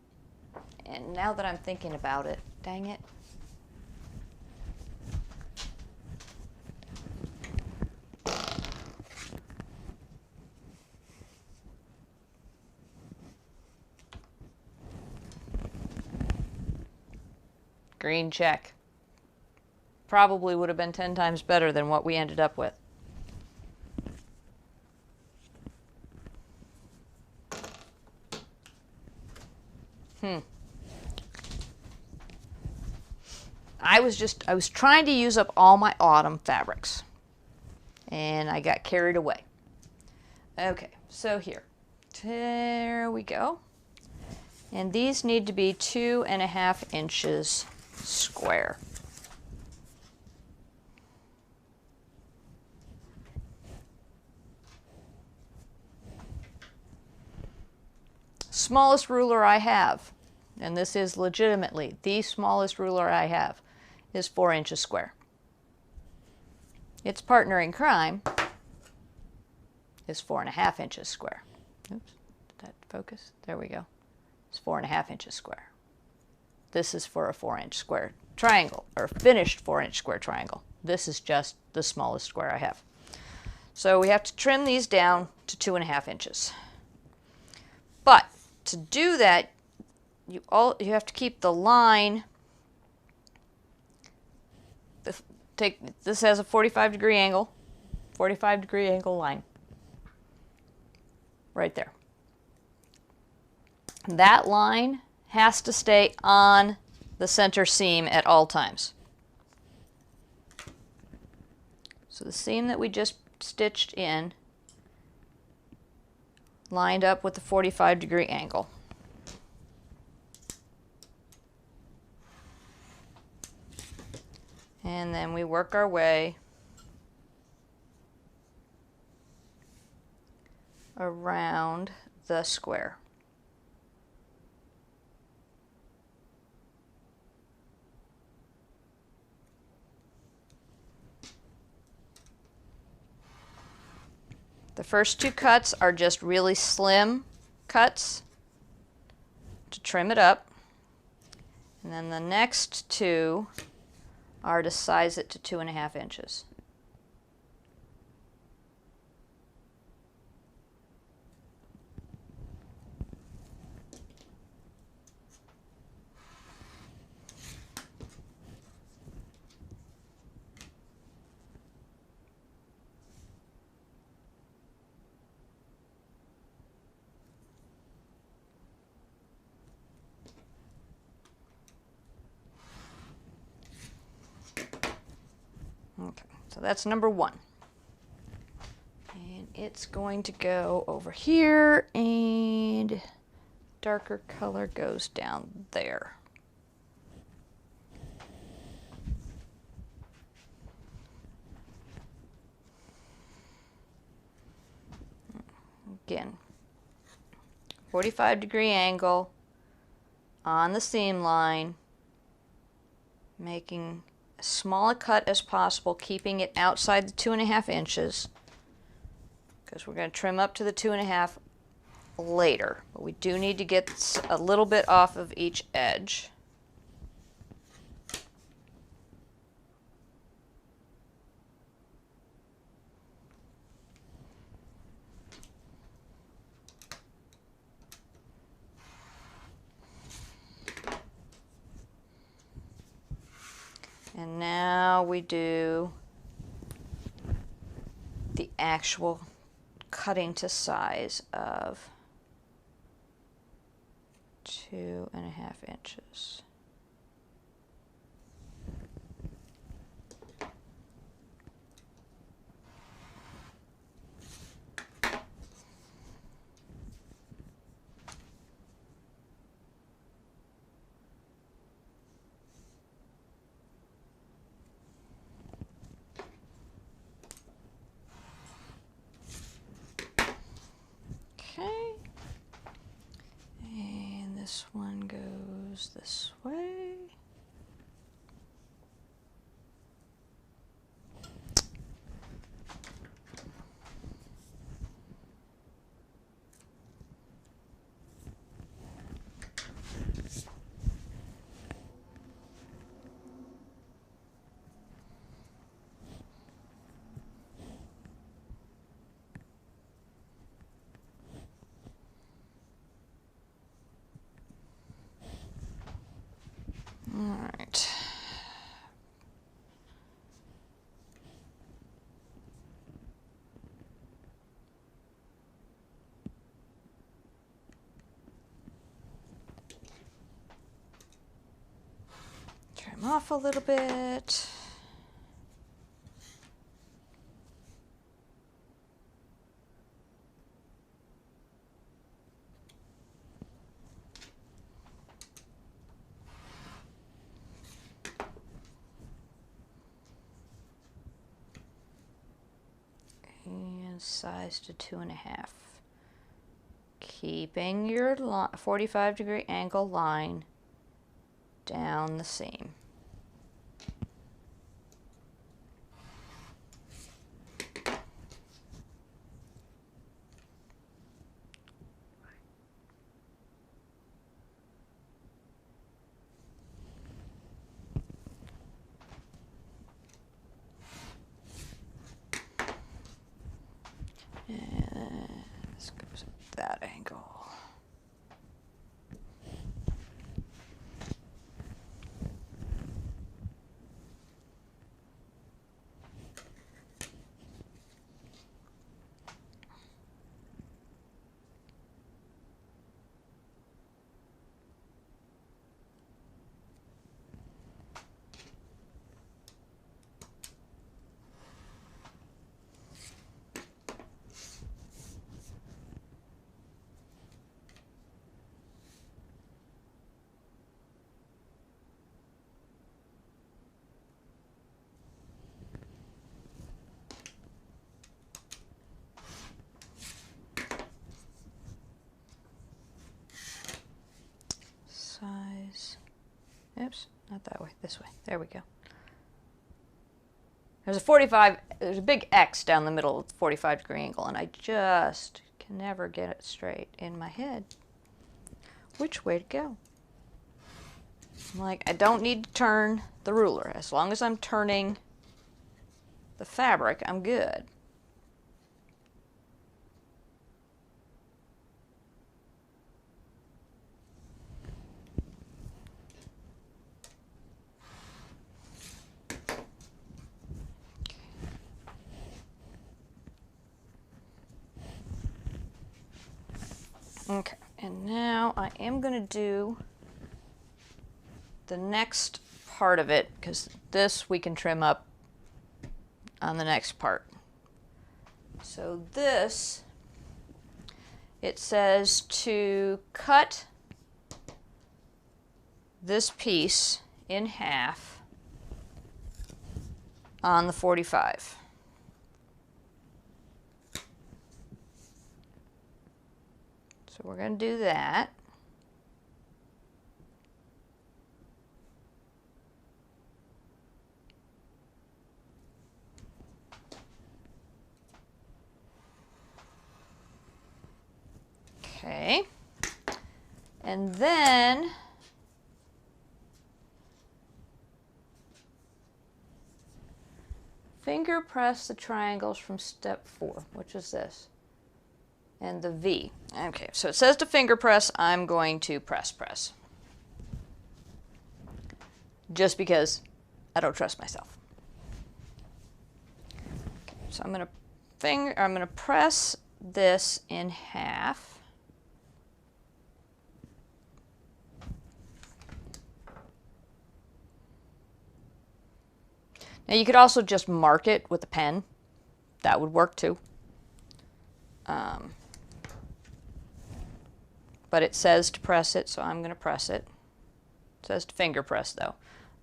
And now that I'm thinking about it, dang it. Green check. Probably would have been 10 times better than what we ended up with. I was trying to use up all my autumn fabrics, and I got carried away. Okay, so there we go. And these need to be 2.5 inches square. Smallest ruler I have, and this is legitimately the smallest ruler I have, is 4 inches square. Its partner in crime is 4.5 inches square. Oops, did that focus? There we go. It's 4.5 inches square. This is for a 4-inch square triangle, or finished 4-inch square triangle. This is just the smallest square I have. So we have to trim these down to 2.5 inches. But to do that, you have to keep the line. This has a 45-degree angle, 45-degree angle line, right there. That line has to stay on the center seam at all times. So the seam that we just stitched in lined up with the 45-degree angle. And then we work our way around the square. The first 2 cuts are just really slim cuts to trim it up. And then the next 2 are to size it to 2.5 inches. Okay, so that's number 1. And it's going to go over here, and darker color goes down there. Again, 45-degree angle on the seam line, making as small a cut as possible, keeping it outside the 2.5 inches, because we're going to trim up to the 2.5 later. But we do need to get a little bit off of each edge. And now we do the actual cutting to size of 2.5 inches. Okay, and this one goes this way. All right. Trim off a little bit. And size to 2.5. Keeping your 45-degree angle line down the seam. And this goes at that angle. Size. Oops, not that way, this way. There we go. There's a big X down the middle of the 45-degree angle, and I just can never get it straight in my head which way to go. I'm like, I don't need to turn the ruler. As long as I'm turning the fabric, I'm good. Okay, and now I am going to do the next part of it, because this we can trim up on the next part. So this, it says to cut this piece in half on the 45. So we're going to do that. Okay. And then finger press the triangles from step 4, which is this, and the V. Okay, so it says to finger press. I'm going to press. Just because I don't trust myself. Okay, so I'm going to I'm going to press this in half. Now you could also just mark it with a pen. That would work too. But it says to press it, so I'm going to press it. It says to finger press though,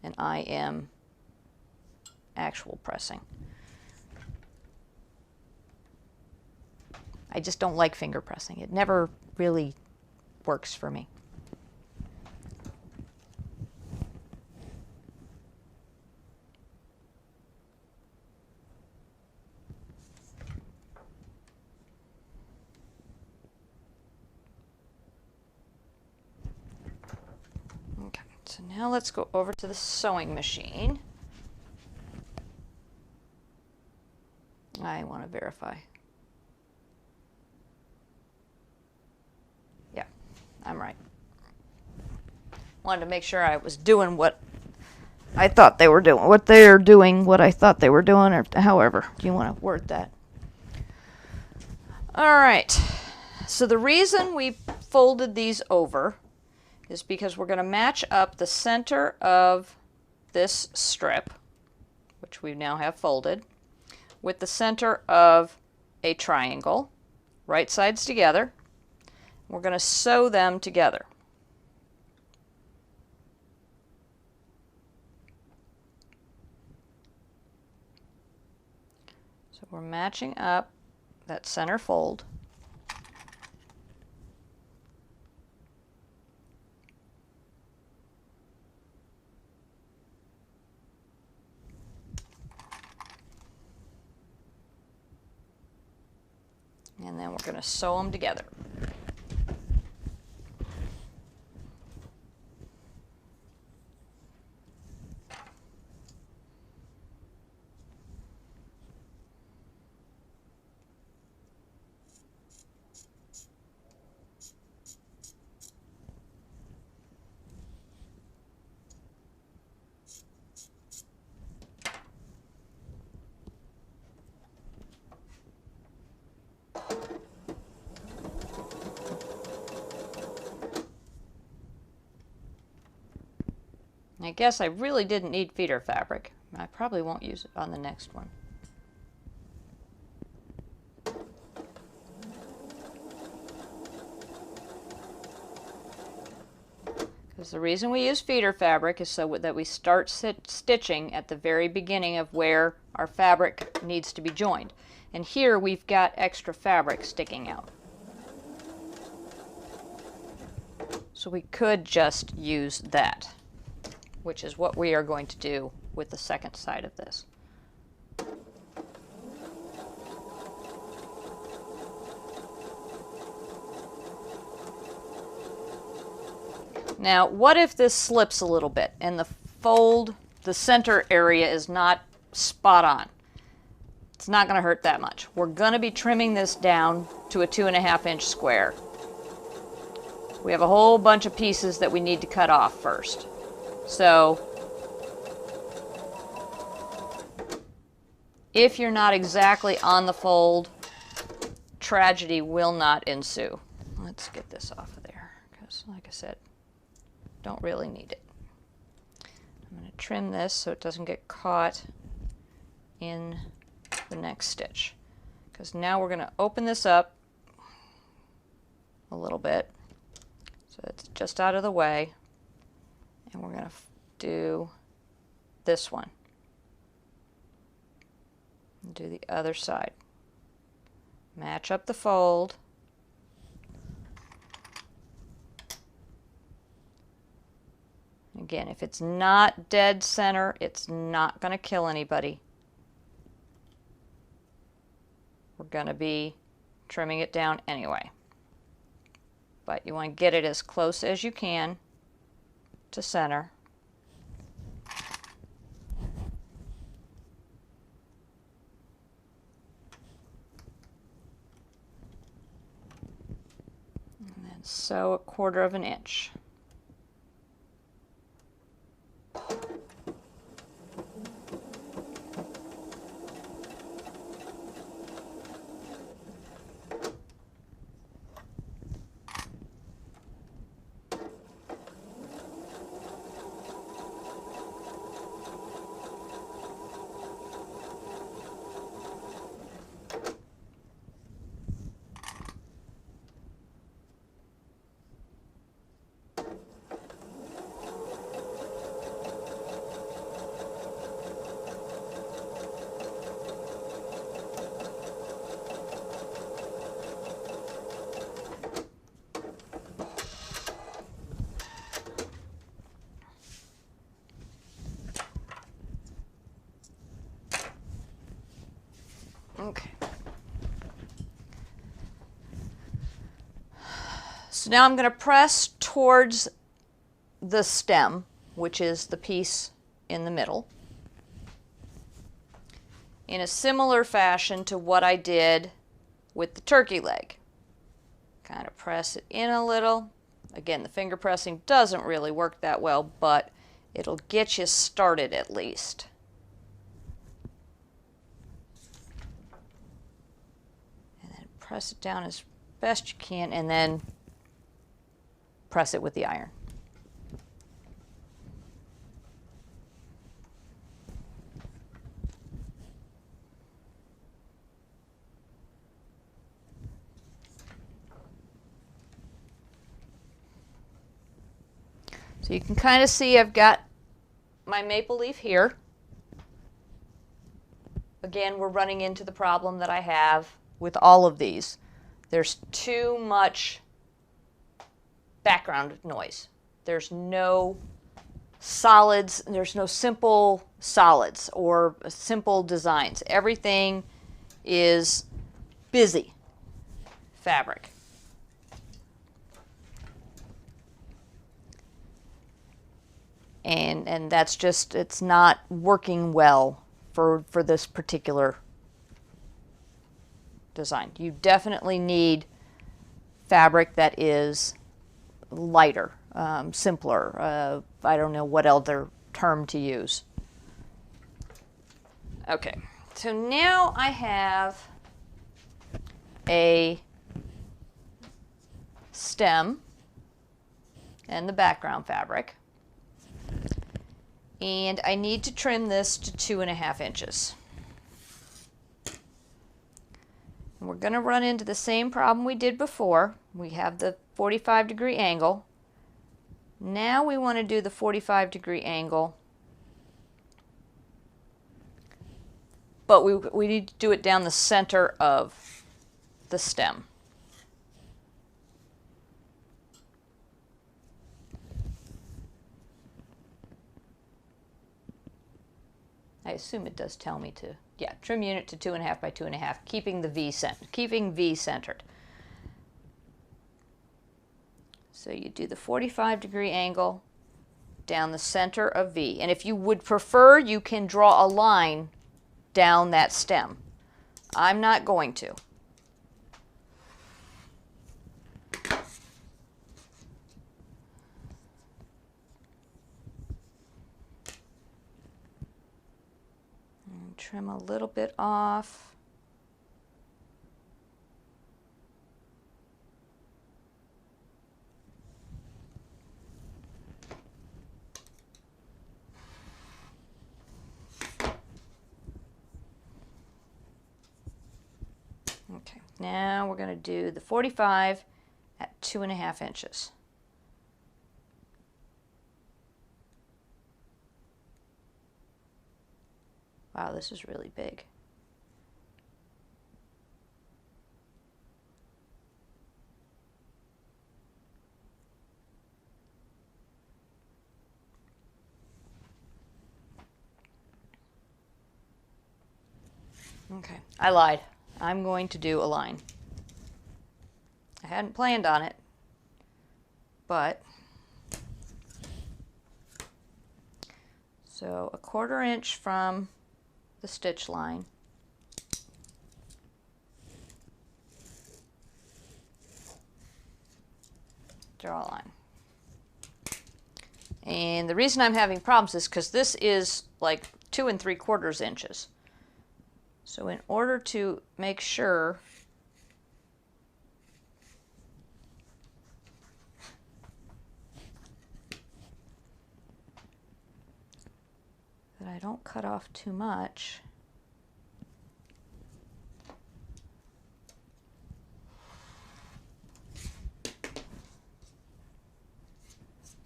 and I am actual pressing. I just don't like finger pressing. It never really works for me. Okay, so now let's go over to the sewing machine. I want to verify. Yeah, I'm right. Wanted to make sure I was doing what I thought they were doing, what they're doing, what I thought they were doing, or however you want to word that. All right, so the reason we folded these over is because we're going to match up the center of this strip, which we now have folded, with the center of a triangle, right sides together. We're going to sew them together. So we're matching up that center fold. And then we're going to sew them together. I guess I really didn't need feeder fabric. I probably won't use it on the next one. Because the reason we use feeder fabric is so that we start stitching at the very beginning of where our fabric needs to be joined. And here we've got extra fabric sticking out. So we could just use that, which is what we are going to do with the second side of this. Now, what if this slips a little bit and the fold, the center area is not spot on? It's not going to hurt that much. We're going to be trimming this down to a 2.5-inch square. We have a whole bunch of pieces that we need to cut off first. So if you're not exactly on the fold, tragedy will not ensue. Let's get this off of there because, like I said, don't really need it. I'm going to trim this so it doesn't get caught in the next stitch, because now we're going to open this up a little bit so it's just out of the way, and we're going to do this one and do the other side. Match up the fold. Again, if it's not dead center, it's not going to kill anybody. We're going to be trimming it down anyway. But you want to get it as close as you can to center. And then sew 1/4 inch. Okay. So now I'm going to press towards the stem, which is the piece in the middle, in a similar fashion to what I did with the turkey leg. Kind of press it in a little. Again, the finger pressing doesn't really work that well, but it'll get you started at least. And then press it down as best you can, and then press it with the iron. So you can kind of see I've got my maple leaf here. Again, we're running into the problem that I have with all of these. There's too much background noise. There's no solids, there's no simple solids or simple designs. Everything is busy fabric. And that's just, it's not working well for this particular design. You definitely need fabric that is lighter, simpler. I don't know what other term to use. Okay, so now I have a stem and the background fabric. And I need to trim this to 2.5 inches. And we're going to run into the same problem we did before. We have the 45-degree angle. Now we want to do the 45-degree angle, but we need to do it down the center of the stem. I assume it does tell me to, yeah, trim unit to 2.5 by 2.5, keeping the V centered. So you do the 45-degree angle down the center of V. And if you would prefer, you can draw a line down that stem. I'm not going to. And trim a little bit off. Okay, now we're going to do the 45 at 2.5 inches. Wow, this is really big. Okay, I lied. I'm going to do a line. I hadn't planned on it, but so 1/4 inch from the stitch line. Draw a line. And the reason I'm having problems is because this is like 2 3/4 inches. So in order to make sure that I don't cut off too much,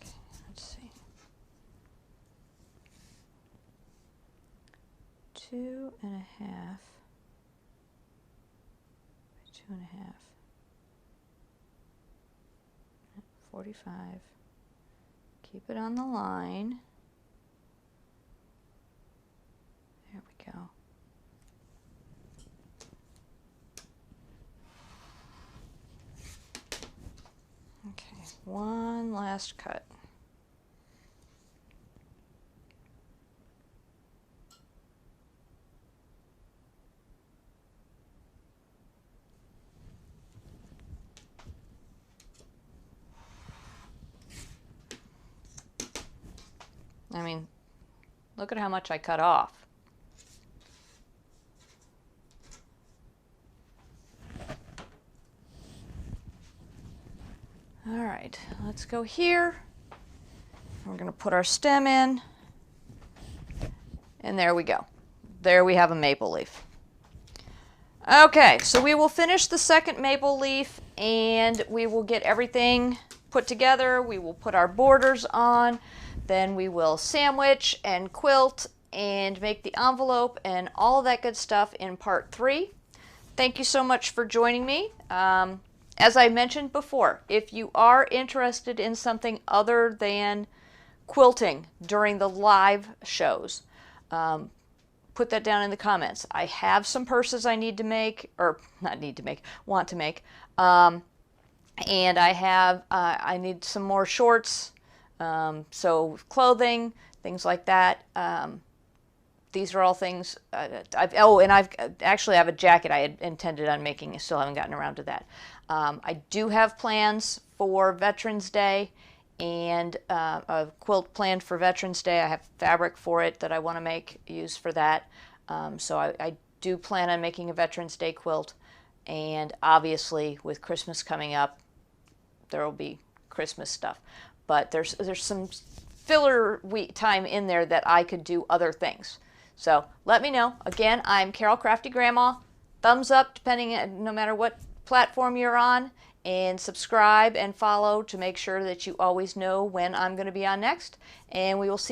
okay, let's see, 2.5 by 2.5, 45, keep it on the line. There we go. one last cut. I mean, look at how much I cut off. All right, let's go here. We're going to put our stem in. And there we go. There we have a maple leaf. Okay, so we will finish the second maple leaf and we will get everything put together. We will put our borders on. Then we will sandwich and quilt and make the envelope and all of that good stuff in part 3. Thank you so much for joining me. As I mentioned before, if you are interested in something other than quilting during the live shows, put that down in the comments. I have some purses I need to make, or not need to make, want to make. And I need some more shorts, so clothing, things like that. These are all things, I've actually have a jacket I had intended on making. I still haven't gotten around to that. I do have plans for Veterans Day and a quilt planned for Veterans Day. I have fabric for it that I want to use for that. So I do plan on making a Veterans Day quilt. And obviously with Christmas coming up, there will be Christmas stuff. But there's some filler time in there that I could do other things. So let me know. Again, I'm Carol Crafty Grandma. Thumbs up depending no matter what platform you're on, and subscribe and follow to make sure that you always know when I'm going to be on next. And we will see